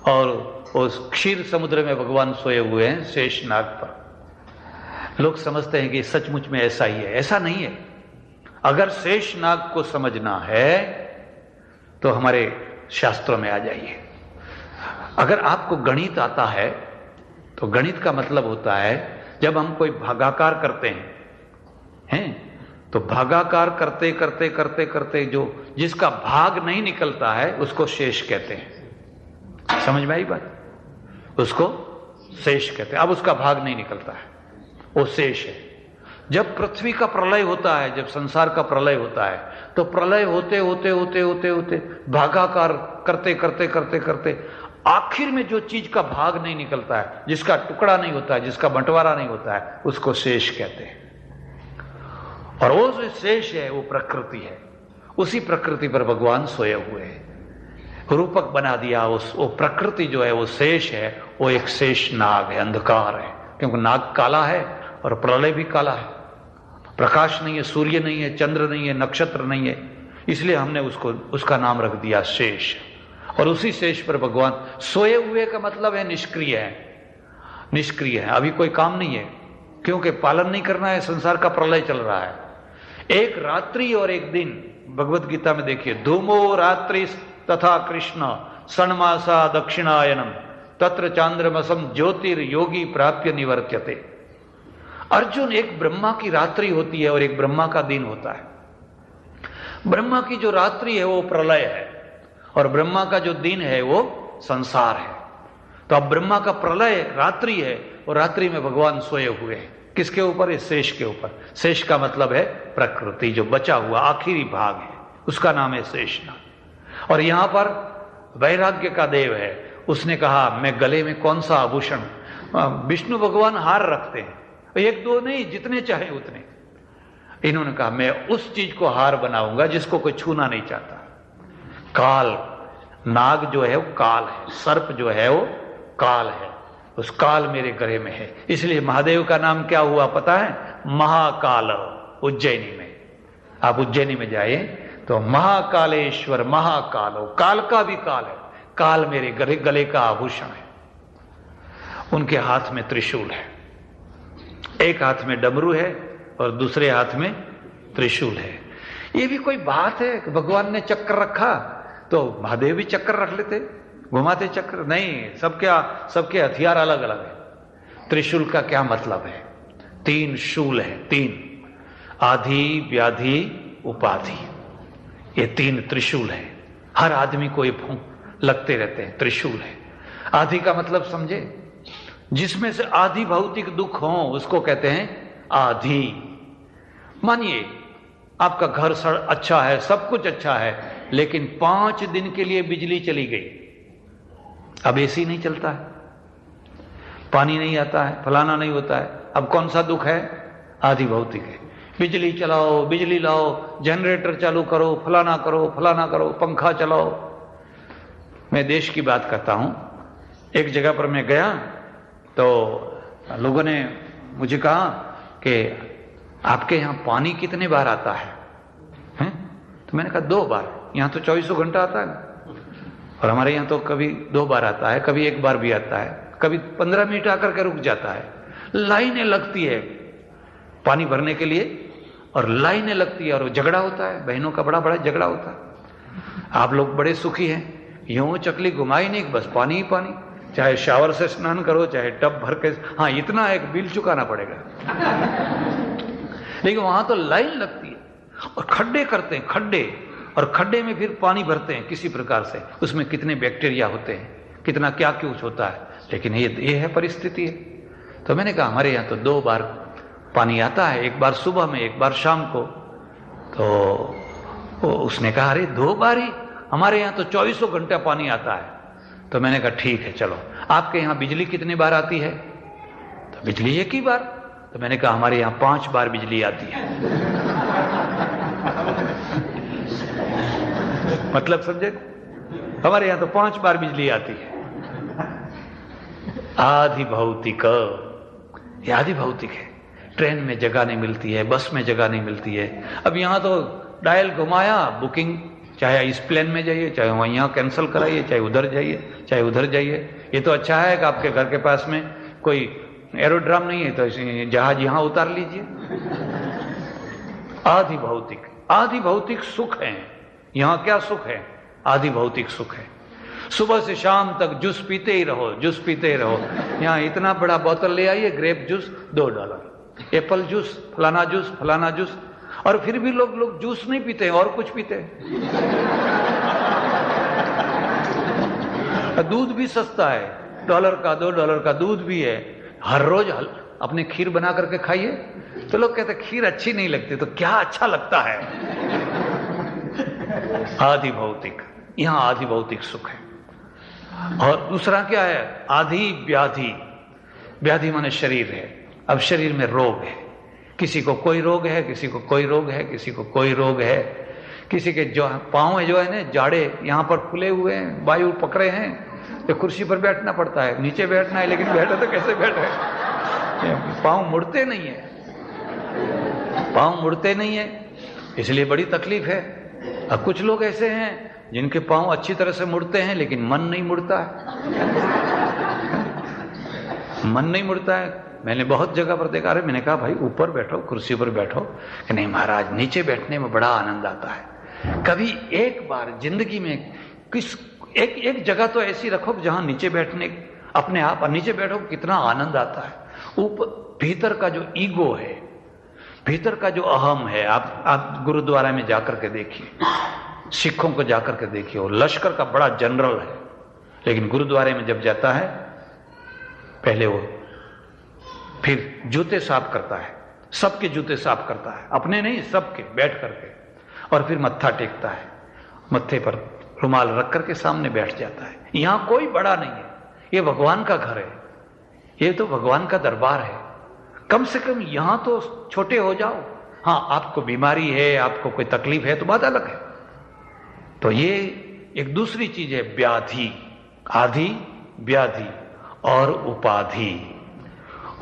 और उस क्षीर समुद्र में भगवान सोए हुए हैं शेषनाग पर। लोग समझते हैं कि सचमुच में ऐसा ही है। ऐसा नहीं है। अगर शेषनाग को समझना है तो हमारे शास्त्रों में आ जाइए। अगर आपको गणित आता है तो गणित का मतलब होता है, जब हम कोई भागाकार करते हैं तो भागाकार करते करते करते करते जो जिसका भाग नहीं निकलता है उसको शेष कहते हैं। समझ में आई बात? उसको शेष कहते हैं। अब उसका भाग नहीं निकलता है, वो शेष है। जब पृथ्वी का प्रलय होता है, जब संसार का प्रलय होता है, तो प्रलय होते होते होते होते होते भागाकार करते करते करते करते आखिर में जो चीज का भाग नहीं निकलता है, जिसका टुकड़ा नहीं होता है, जिसका बंटवारा नहीं होता है, उसको शेष कहते हैं। और वो जो शेष है वो प्रकृति है। उसी प्रकृति पर भगवान सोए हुए हैं, रूपक बना दिया। वो प्रकृति जो है वो शेष है, वो एक शेष नाग है, अंधकार है, क्योंकि नाग काला है और प्रलय भी काला है। प्रकाश नहीं है, सूर्य नहीं है, चंद्र नहीं है, नक्षत्र नहीं है, इसलिए हमने उसका नाम रख दिया शेष। और उसी शेष पर भगवान सोए हुए का मतलब है निष्क्रिय है। निष्क्रिय है, अभी कोई काम नहीं है, क्योंकि पालन नहीं करना है, संसार का प्रलय चल रहा है। एक रात्रि और एक दिन, भगवत गीता में देखिए, धूमो रात्रि तथा कृष्ण षण्मासा दक्षिणायनम तत्र चांद्रमसम ज्योतिर्योगी प्राप्य निवर्त्यते। अर्जुन, एक ब्रह्मा की रात्रि होती है और एक ब्रह्मा का दिन होता है। ब्रह्मा की जो रात्रि है वो प्रलय है, और ब्रह्मा का जो दिन है वो संसार है। तो अब ब्रह्मा का प्रलय रात्रि है और रात्रि में भगवान सोए हुए हैं। किसके ऊपर? इस शेष के ऊपर। शेष का मतलब है प्रकृति, जो बचा हुआ आखिरी भाग है उसका नाम है शेषनाग। और यहां पर वैराग्य का देव है, उसने कहा मैं गले में कौन सा आभूषण। विष्णु भगवान हार रखते हैं, एक दो नहीं, जितने चाहे उतने। इन्होंने कहा मैं उस चीज को हार बनाऊंगा जिसको कोई छूना नहीं चाहता। काल, नाग जो है वो काल है, सर्प जो है वो काल है, उस काल मेरे गले में है। इसलिए महादेव का नाम क्या हुआ पता है? महाकाल। उज्जैनी में, आप उज्जैनी में जाइए तो महाकालेश्वर महाकालो, काल का भी काल है। काल मेरे गले का आभूषण है। उनके हाथ में त्रिशूल है, एक हाथ में डमरू है और दूसरे हाथ में त्रिशूल है। ये भी कोई बात है कि भगवान ने चक्र रखा तो महादेव भी चक्र रख लेते, घुमाते चक्र? नहीं, सबके हथियार अलग अलग है। त्रिशूल का क्या मतलब है? 3 शूल है, 3 आधि व्याधि उपाधि, ये 3 त्रिशूल है। हर आदमी को ये लगते रहते हैं, त्रिशूल है। आधि का मतलब समझे? जिसमें से आधि भौतिक दुख हो उसको कहते हैं आधि। मानिए आपका घर अच्छा है, सब कुछ अच्छा है, लेकिन 5 दिन के लिए बिजली चली गई, अब एसी नहीं चलता है, पानी नहीं आता है, फलाना नहीं होता है, अब कौन सा दुख है? आधि भौतिक है। बिजली चलाओ, बिजली लाओ, जनरेटर चालू करो, फलाना करो, पंखा चलाओ। मैं देश की बात करता हूं। एक जगह पर मैं गया तो लोगों ने मुझे कहा कि आपके यहां पानी कितने बार आता है? तो मैंने कहा 2 बार। यहां तो 24 घंटा आता है और हमारे यहां तो कभी 2 बार आता है, कभी 1 बार भी आता है, कभी 15 मिनट आकर के रुक जाता है। लाइनें लगती है पानी भरने के लिए और लाइनें लगती है और झगड़ा होता है, बहनों का बड़ा बड़ा झगड़ा होता है। आप लोग बड़े सुखी हैं, यूं चकली घुमाई नहीं, बस पानी ही पानी, चाहे शावर से स्नान करो चाहे टब भर के। हाँ, इतना एक बिल चुकाना पड़ेगा लेकिन वहां तो लाइन लगती है और खड्डे करते हैं, खड्डे, और खड्डे में फिर पानी भरते हैं किसी प्रकार से। उसमें कितने बैक्टीरिया होते हैं, कितना क्या कुछ होता है, लेकिन ये है परिस्थिति है। तो मैंने कहा हमारे यहाँ तो 2 बार पानी आता है, 1 बार सुबह में, 1 बार शाम को। तो उसने कहा अरे 2 बार ही? हमारे यहाँ तो 24 घंटा पानी आता है। तो मैंने कहा ठीक है चलो, आपके यहाँ बिजली कितने बार आती है? तो बिजली 1 ही बार। तो मैंने कहा हमारे यहाँ 5 बार बिजली आती है मतलब समझे? हमारे यहाँ तो 5 बार बिजली आती है। आधि भौतिक, ये आधि भौतिक है। ट्रेन में जगह नहीं मिलती है, बस में जगह नहीं मिलती है। अब यहाँ तो डायल घुमाया, बुकिंग, चाहे इस प्लेन में जाइए, चाहे वहाँ यहाँ कैंसिल कराइए, चाहे उधर जाइए, चाहे उधर जाइए। ये तो अच्छा है कि आपके घर के पास में कोई एरोड्राम नहीं है तो जहाज यहाँ उतार लीजिए। आधि भौतिक, आधि भौतिक सुख है। यहाँ क्या सुख है? आधि भौतिक सुख है। सुबह से शाम तक जूस पीते ही रहो, जूस पीते ही रहो। यहाँ इतना बड़ा बोतल ले आइए, ग्रेप जूस $2, एप्पल जूस, फलाना जूस, और फिर भी लोग जूस नहीं पीते और कुछ पीते हैं। दूध भी सस्ता है, $1 का, $2 का दूध भी है। हर रोज अपने खीर बना करके खाइए। तो लोग कहते खीर अच्छी नहीं लगती, तो क्या अच्छा लगता है? आधि भौतिक, यहां आधि भौतिक सुख है। और दूसरा क्या है? आधि व्याधि। व्याधि माने शरीर है। अब शरीर में रोग है, किसी को कोई रोग है, किसी को कोई रोग है, किसी को कोई रोग है। किसी के जो पांव है, जो है ना जाड़े, यहां पर फूले हुए हैं, वायु पकड़े हैं, तो कुर्सी पर बैठना पड़ता है, नीचे बैठना है, लेकिन बैठे तो कैसे बैठे? पांव मुड़ते नहीं है, पांव मुड़ते नहीं है, इसलिए बड़ी तकलीफ है। अब कुछ लोग ऐसे हैं जिनके पांव अच्छी तरह से मुड़ते हैं लेकिन मन नहीं मुड़ता है। मन नहीं मुड़ता है। मैंने बहुत जगह पर देखा। अरे मैंने कहा भाई ऊपर बैठो, कुर्सी पर बैठो। कि नहीं महाराज, नीचे बैठने में बड़ा आनंद आता है। कभी एक बार जिंदगी में एक जगह तो ऐसी रखो जहां नीचे बैठने अपने आप नीचे बैठो, कितना आनंद आता है। ऊपर भीतर का जो ईगो है, भीतर का जो अहम है, आप गुरुद्वारा में जाकर के देखिए, सिखों को जाकर के देखिए, वो लश्कर का बड़ा जनरल है, लेकिन गुरुद्वारे में जब जाता है पहले वो फिर जूते साफ करता है, सबके जूते साफ करता है, अपने नहीं सबके, बैठ करके, और फिर मत्था टेकता है, मत्थे पर रुमाल रख करके सामने बैठ जाता है। यहां कोई बड़ा नहीं है, ये भगवान का घर है, ये तो भगवान का दरबार है, कम से कम यहां तो छोटे हो जाओ। हां, आपको बीमारी है, आपको कोई तकलीफ है तो बात अलग है। तो ये एक दूसरी चीज है, व्याधि, आधि, व्याधि और उपाधि।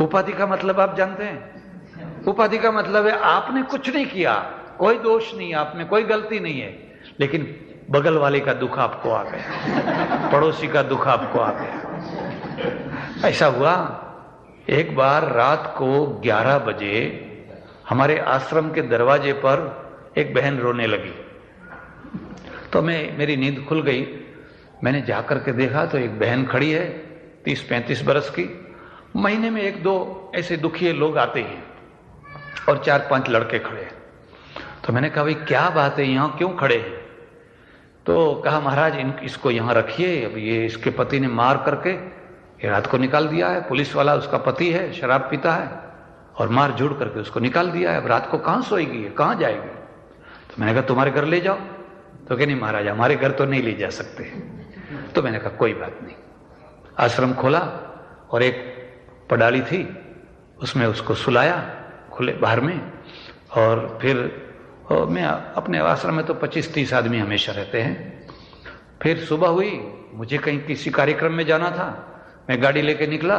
उपाधि का मतलब आप जानते हैं? उपाधि का मतलब है आपने कुछ नहीं किया, कोई दोष नहीं, आप में कोई गलती नहीं है, लेकिन बगल वाले का दुख आपको आ गया, पड़ोसी का दुख आपको आ गया। ऐसा हुआ एक बार रात को 11 बजे हमारे आश्रम के दरवाजे पर एक बहन रोने लगी, तो मेरी नींद खुल गई। मैंने जाकर के देखा तो एक बहन खड़ी है 30-35 बरस की, महीने में 1-2 ऐसे दुखिए लोग आते हैं और 4-5 लड़के खड़े हैं। तो मैंने कहा भाई क्या बात है, यहां क्यों खड़े हैं? तो कहा महाराज इसको यहां रखिए, अब ये इसके पति ने मार करके ये रात को निकाल दिया है, पुलिस वाला उसका पति है, शराब पीता है और मार झूड़ करके उसको निकाल दिया है, अब रात को कहां सोएगी, कहां जाएगी? तो मैंने कहा तुम्हारे घर ले जाओ। तो कह नहीं महाराज हमारे घर तो नहीं ले जा सकते। तो मैंने कहा कोई बात नहीं। आश्रम खोला और एक पडाली थी, उसमें उसको सुलाया खुले बाहर में, और फिर मैं अपने आश्रम में तो 25-30 आदमी हमेशा रहते हैं। फिर सुबह हुई, मुझे कहीं किसी कार्यक्रम में जाना था, मैं गाड़ी लेके निकला,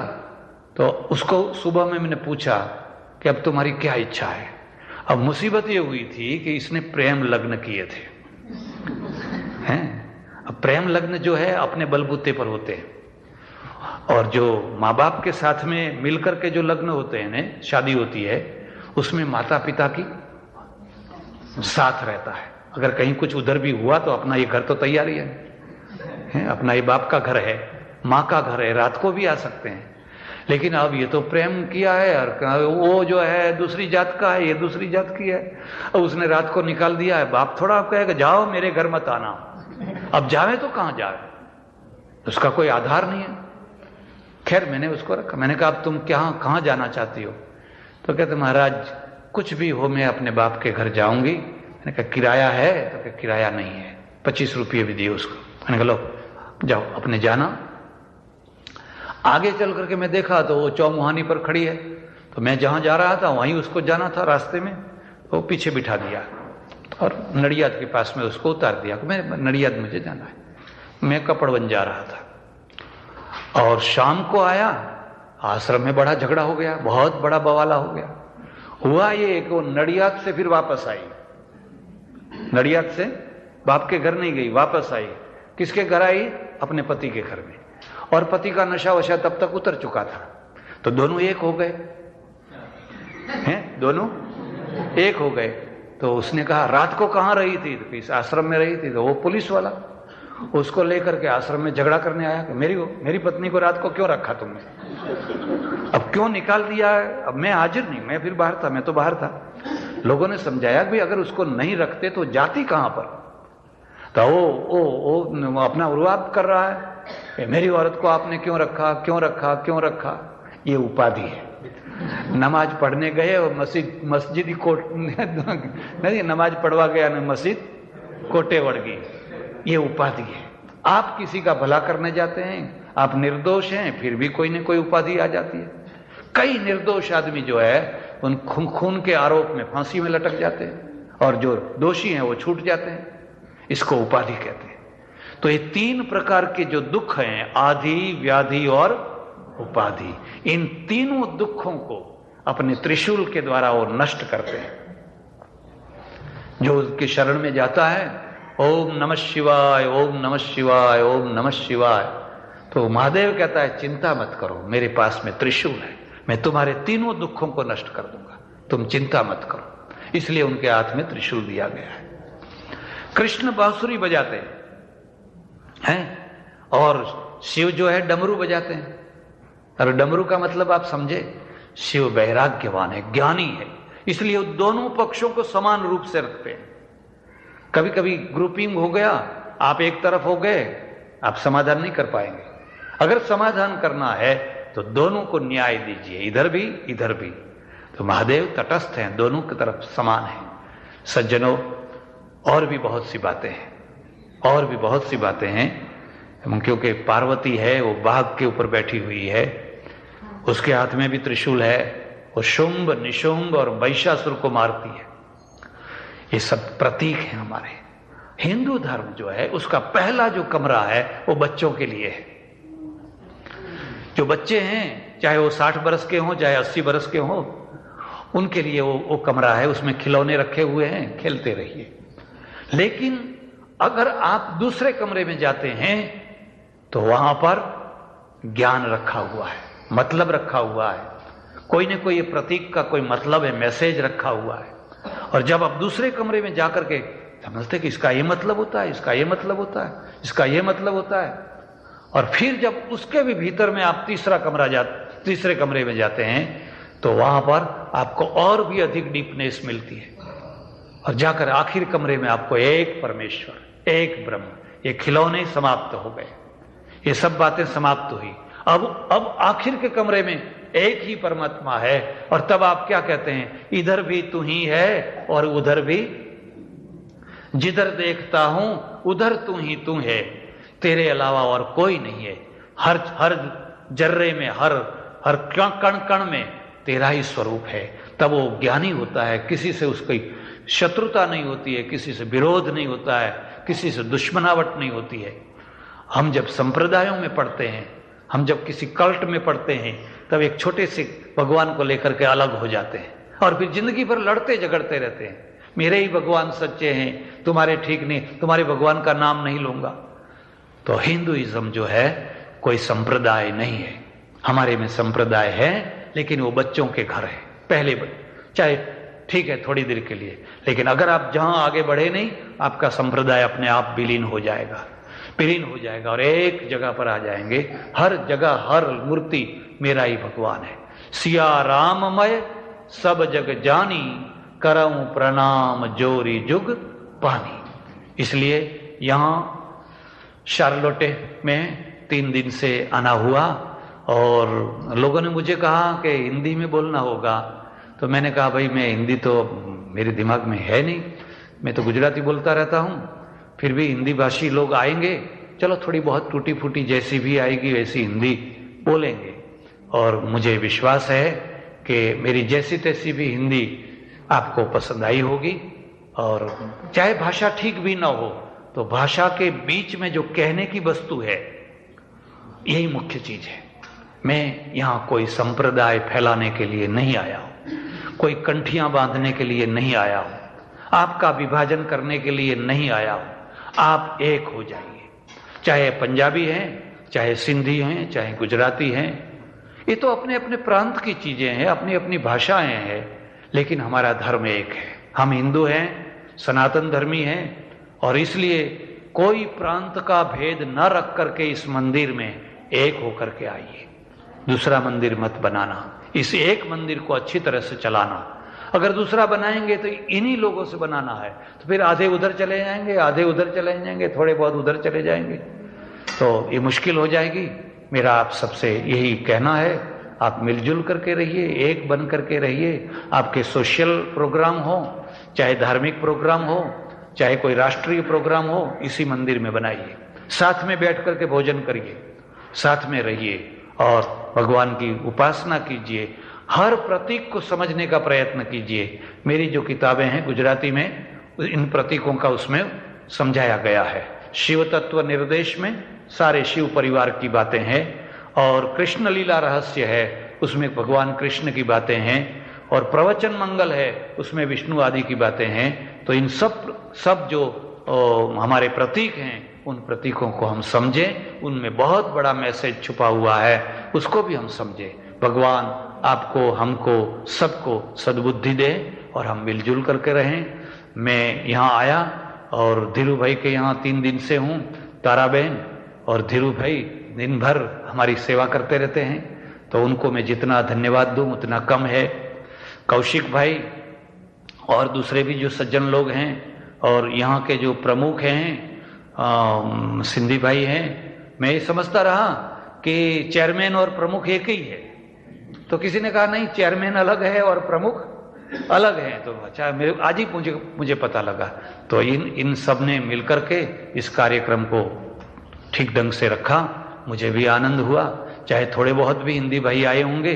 तो उसको सुबह में मैंने पूछा कि अब तुम्हारी क्या इच्छा है? अब मुसीबत ये हुई थी कि इसने प्रेम लग्न किए थे हैं। अब प्रेम लग्न जो है अपने बलबूते पर होते हैं, और जो माँ बाप के साथ में मिलकर के जो लग्न होते हैं, शादी होती है, उसमें माता पिता की साथ रहता है। अगर कहीं कुछ उधर भी हुआ तो अपना ये घर तो तैयार ही है, अपना ये बाप का घर है, माँ का घर है, रात को भी आ सकते हैं। लेकिन अब ये तो प्रेम किया है और वो जो है दूसरी जात का है, ये दूसरी जात की है, अब उसने रात को निकाल दिया है। बाप थोड़ा आप कहेगा जाओ मेरे घर मत आना, अब जावे तो कहां जावे, उसका कोई आधार नहीं है। खैर मैंने उसको रखा, मैंने कहा अब तुम कहां जाना चाहती हो? तो कहते महाराज कुछ भी हो मैं अपने बाप के घर जाऊंगी। मैंने कहा किराया है? तो कहते किराया नहीं है, 25 रुपये भी दिए उसको। मैंने कहा लो जाओ अपने जाना। आगे चल करके मैं देखा तो वो चौमुहानी पर खड़ी है, तो मैं जहां जा रहा था वहीं उसको जाना था, रास्ते में तो पीछे बिठा दिया और नडियाद के पास में उसको उतार दिया। मैं नडियाद मुझे जाना है, मैं कपड़वन जा रहा था। और शाम को आया, आश्रम में बड़ा झगड़ा हो गया, बहुत बड़ा बवाला हो गया। हुआ ये कि वो नडियाद से फिर वापस आई, नडियाद से बाप के घर नहीं गई, वापस आई। किसके घर आई? अपने पति के घर में। और पति का नशा वशा तब तक उतर चुका था, तो दोनों एक हो गए हैं, दोनों एक हो गए। तो उसने कहा रात को कहां रही थी? तो इस आश्रम में रही थी। तो वो पुलिस वाला उसको लेकर के आश्रम में झगड़ा करने आया कि मेरी पत्नी को रात को क्यों रखा तुमने, अब क्यों निकाल दिया है? अब मैं हाजिर नहीं, मैं फिर बाहर था, मैं तो बाहर था। लोगों ने समझाया कि अगर उसको नहीं रखते तो जाती कहां पर? तो वो अपना उर्वाद कर रहा है, मेरी औरत को आपने क्यों रखा, क्यों रखा, क्यों रखा? ये उपाधि है। नमाज पढ़ने गए और मस्जिद कोट नहीं, नमाज पढ़वा गया ना, मस्जिद कोटे वड़ गई, ये उपाधि है। आप किसी का भला करने जाते हैं, आप निर्दोष हैं, फिर भी कोई न कोई उपाधि आ जाती है। कई निर्दोष आदमी जो है उन खून के आरोप में फांसी में लटक जाते हैं, और जो दोषी हैं वो छूट जाते हैं। इसको उपाधि कहते हैं। तो ये 3 प्रकार के जो दुख हैं, आधि, व्याधि और उपाधि, इन तीनों दुखों को अपने त्रिशूल के द्वारा वो नष्ट करते हैं। जो उसके शरण में जाता है, ओम नमः शिवाय, ओम नमः शिवाय, ओम नमः शिवाय, तो महादेव कहता है चिंता मत करो, मेरे पास में त्रिशूल है, मैं तुम्हारे तीनों दुखों को नष्ट कर दूंगा, तुम चिंता मत करो। इसलिए उनके हाथ में त्रिशूल दिया गया है। कृष्ण बांसुरी बजाते हैं और शिव जो है डमरू बजाते हैं। और डमरू का मतलब आप समझे, शिव वैराग्यवान है, ज्ञानी है, इसलिए वो दोनों पक्षों को समान रूप से रखते हैं। कभी कभी ग्रुपिंग हो गया, आप एक तरफ हो गए, आप समाधान नहीं कर पाएंगे। अगर समाधान करना है तो दोनों को न्याय दीजिए, इधर भी इधर भी। तो महादेव तटस्थ हैं, दोनों की तरफ समान हैं। सज्जनों, और भी बहुत सी बातें हैं, और भी बहुत सी बातें हैं, क्योंकि पार्वती है वो बाघ के ऊपर बैठी हुई है, उसके हाथ में भी त्रिशूल है, वो शुंभ निशुंभ और महिषासुर को मारती है। ये सब प्रतीक हैं हमारे। हिंदू धर्म जो है उसका पहला जो कमरा है वो बच्चों के लिए है। जो बच्चे हैं, चाहे वो 60 बरस के हों चाहे 80 बरस के हों, उनके लिए वो कमरा है, उसमें खिलौने रखे हुए हैं, खेलते रहिए। लेकिन अगर आप दूसरे कमरे में जाते हैं तो वहां पर ज्ञान रखा हुआ है, मतलब रखा हुआ है, कोई ना कोई प्रतीक का कोई मतलब है, मैसेज रखा हुआ है। और जब आप दूसरे कमरे में जाकर के समझते कि इसका ये मतलब होता है, इसका ये मतलब होता है, इसका ये मतलब होता है, और फिर जब उसके भी भीतर में आप तीसरे कमरे में जाते हैं तो वहां पर आपको और भी अधिक डीपनेस मिलती है। और जाकर आखिर कमरे में आपको एक परमेश्वर, एक ब्रह्म, ये खिलौने समाप्त हो गए, ये सब बातें समाप्त हुई। अब आखिर के कमरे में एक ही परमात्मा है। और तब आप क्या कहते हैं, इधर भी तू ही है और उधर भी, जिधर देखता हूं उधर तू ही तू है, तेरे अलावा और कोई नहीं है। हर जर्रे में, हर कण कण में तेरा ही स्वरूप है। तब वो ज्ञानी होता है, किसी से उसकी शत्रुता नहीं होती है, किसी से विरोध नहीं होता है, किसी से दुश्मनावट नहीं होती है। हम जब संप्रदायों में पढ़ते हैं, हम जब किसी कल्ट में पढ़ते हैं, तब एक छोटे से भगवान को लेकर के अलग हो जाते हैं और फिर जिंदगी भर लड़ते झगड़ते रहते हैं। मेरे ही भगवान सच्चे हैं, तुम्हारे ठीक नहीं, तुम्हारे भगवान का नाम नहीं लूंगा। तो हिंदुइज्म जो है कोई संप्रदाय नहीं है। हमारे में संप्रदाय है, लेकिन वो बच्चों के घर है। पहले चाहे ठीक है थोड़ी देर के लिए, लेकिन अगर आप जहां आगे बढ़े नहीं, आपका संप्रदाय अपने आप विलीन हो जाएगा और एक जगह पर आ जाएंगे। हर जगह हर मूर्ति मेरा ही भगवान है। सिया राममय सब जग जानी, करऊं प्रणाम जोरी जुग पानी। इसलिए यहां शार्लोटे में 3 दिन से आना हुआ और लोगों ने मुझे कहा कि हिंदी में बोलना होगा। तो मैंने कहा भाई मैं हिंदी तो मेरे दिमाग में है नहीं, मैं तो गुजराती बोलता रहता हूं, फिर भी हिंदी भाषी लोग आएंगे, चलो थोड़ी बहुत टूटी फूटी जैसी भी आएगी वैसी हिंदी बोलेंगे। और मुझे विश्वास है कि मेरी जैसी तैसी भी हिंदी आपको पसंद आई होगी। और चाहे भाषा ठीक भी ना हो तो भाषा के बीच में जो कहने की वस्तु है, यही मुख्य चीज है। मैं यहां कोई संप्रदाय फैलाने के लिए नहीं आया हूं, कोई कंठियां बांधने के लिए नहीं आया हूं, आपका विभाजन करने के लिए नहीं आया हूं। आप एक हो जाइए, चाहे पंजाबी हैं, चाहे सिंधी हैं, चाहे गुजराती हैं। ये तो अपने अपने प्रांत की चीजें हैं, अपनी अपनी भाषाएं हैं, लेकिन हमारा धर्म एक है। हम हिंदू हैं, सनातन धर्मी हैं, और इसलिए कोई प्रांत का भेद न रख करके इस मंदिर में एक होकर के आइए। दूसरा मंदिर मत बनाना, इस एक मंदिर को अच्छी तरह से चलाना। अगर दूसरा बनाएंगे तो इन्हीं लोगों से बनाना है, तो फिर आधे उधर चले जाएंगे, आधे उधर चले जाएंगे, थोड़े बहुत उधर चले जाएंगे, तो ये मुश्किल हो जाएगी। मेरा आप सबसे यही कहना है, आप मिलजुल करके रहिए, एक बन करके रहिए। आपके सोशल प्रोग्राम हो, चाहे धार्मिक प्रोग्राम हो, चाहे कोई राष्ट्रीय प्रोग्राम हो, इसी मंदिर में बनाइए। साथ में बैठ करके भोजन करिए, साथ में रहिए और भगवान की उपासना कीजिए। हर प्रतीक को समझने का प्रयत्न कीजिए। मेरी जो किताबें हैं गुजराती में, इन प्रतीकों का उसमें समझाया गया है। शिव तत्व निर्देश में सारे शिव परिवार की बातें हैं, और कृष्ण लीला रहस्य है, उसमें भगवान कृष्ण की बातें हैं, और प्रवचन मंगल है, उसमें विष्णु आदि की बातें हैं। तो इन सब जो हमारे प्रतीक हैं, उन प्रतीकों को हम समझें, उनमें बहुत बड़ा मैसेज छुपा हुआ है, उसको भी हम समझें। भगवान आपको, हमको, सबको सद्बुद्धि दे और हम मिलजुल करके रहें। मैं यहाँ आया और धीरू भाई के यहाँ 3 दिन से हूँ, तारा बहन और धीरू भाई दिन भर हमारी सेवा करते रहते हैं, तो उनको मैं जितना धन्यवाद दूं उतना कम है। कौशिक भाई और दूसरे भी जो सज्जन लोग हैं, और यहाँ के जो प्रमुख हैं सिंधी भाई हैं, मैं ये समझता रहा कि चेयरमैन और प्रमुख एक ही है। तो किसी ने कहा नहीं, चेयरमैन अलग है और प्रमुख अलग है। तो अच्छा, मेरे आज ही मुझे पता लगा। तो इन सब ने मिलकर के इस कार्यक्रम को ठीक ढंग से रखा। मुझे भी आनंद हुआ, चाहे थोड़े बहुत भी हिंदी भाई आए होंगे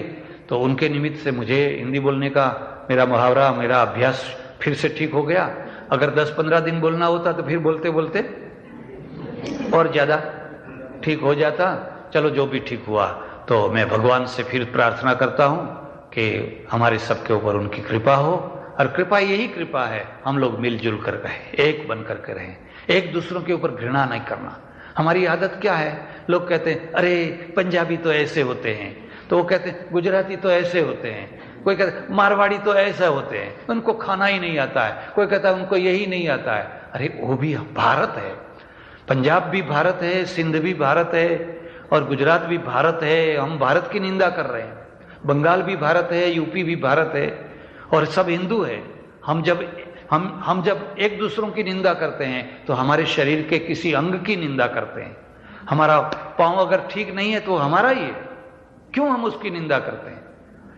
तो उनके निमित्त से मुझे हिंदी बोलने का मेरा मुहावरा, मेरा अभ्यास फिर से ठीक हो गया। अगर 10-15 दिन बोलना होता तो फिर बोलते बोलते और ज्यादा ठीक हो जाता। चलो, जो भी ठीक हुआ। तो मैं भगवान से फिर प्रार्थना करता हूं कि हमारे सबके ऊपर उनकी कृपा हो। और कृपा, यही कृपा है, हम लोग मिलजुल कर रहें, एक बन करके रहें, एक दूसरों के ऊपर घृणा नहीं करना। हमारी आदत क्या है, लोग कहते हैं अरे पंजाबी तो ऐसे होते हैं, तो वो कहते हैं गुजराती तो ऐसे होते हैं, कोई कहता है मारवाड़ी तो ऐसे होते हैं, उनको खाना ही नहीं आता है, कोई कहता है उनको यही नहीं आता है। अरे वो भी भारत है, पंजाब भी भारत है, सिंध भी भारत है और गुजरात भी भारत है। हम भारत की निंदा कर रहे हैं। बंगाल भी भारत है, यूपी भी भारत है और सब हिंदू है। हम जब एक दूसरों की निंदा करते हैं तो हमारे शरीर के किसी अंग की निंदा करते हैं। हमारा पांव अगर ठीक नहीं है तो हमारा ही है, क्यों हम उसकी निंदा करते हैं?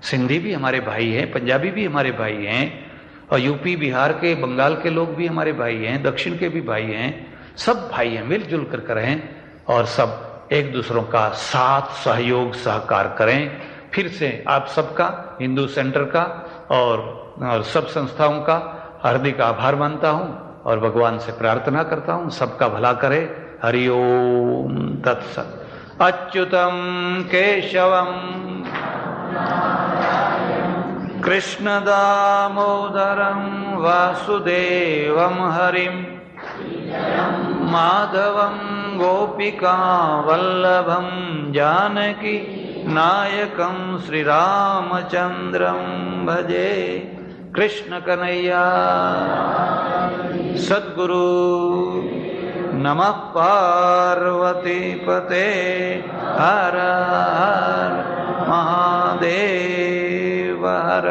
सिंधी भी हमारे भाई हैं, पंजाबी भी हमारे भाई हैं और यूपी बिहार के बंगाल के लोग भी हमारे भाई हैं, दक्षिण के भी भाई हैं, सब भाई हैं। मिलजुल कर करें और सब एक दूसरों का साथ सहयोग सहकार करें। फिर से आप सबका, हिंदू सेंटर का और सब संस्थाओं का हार्दिक आभार मानता हूं और भगवान से प्रार्थना करता हूं सबका भला करे। हरि ओम तत्सत। अच्युतम केशवम कृष्ण दामोदरम वासुदेवम हरिम माधवम गोपिका वल्लभम जानकी नायकम श्री रामचंद्रम भजे। कृष्ण कन्हैया सद्गुरु। नमः पार्वती पते। हर हर महादेव हर।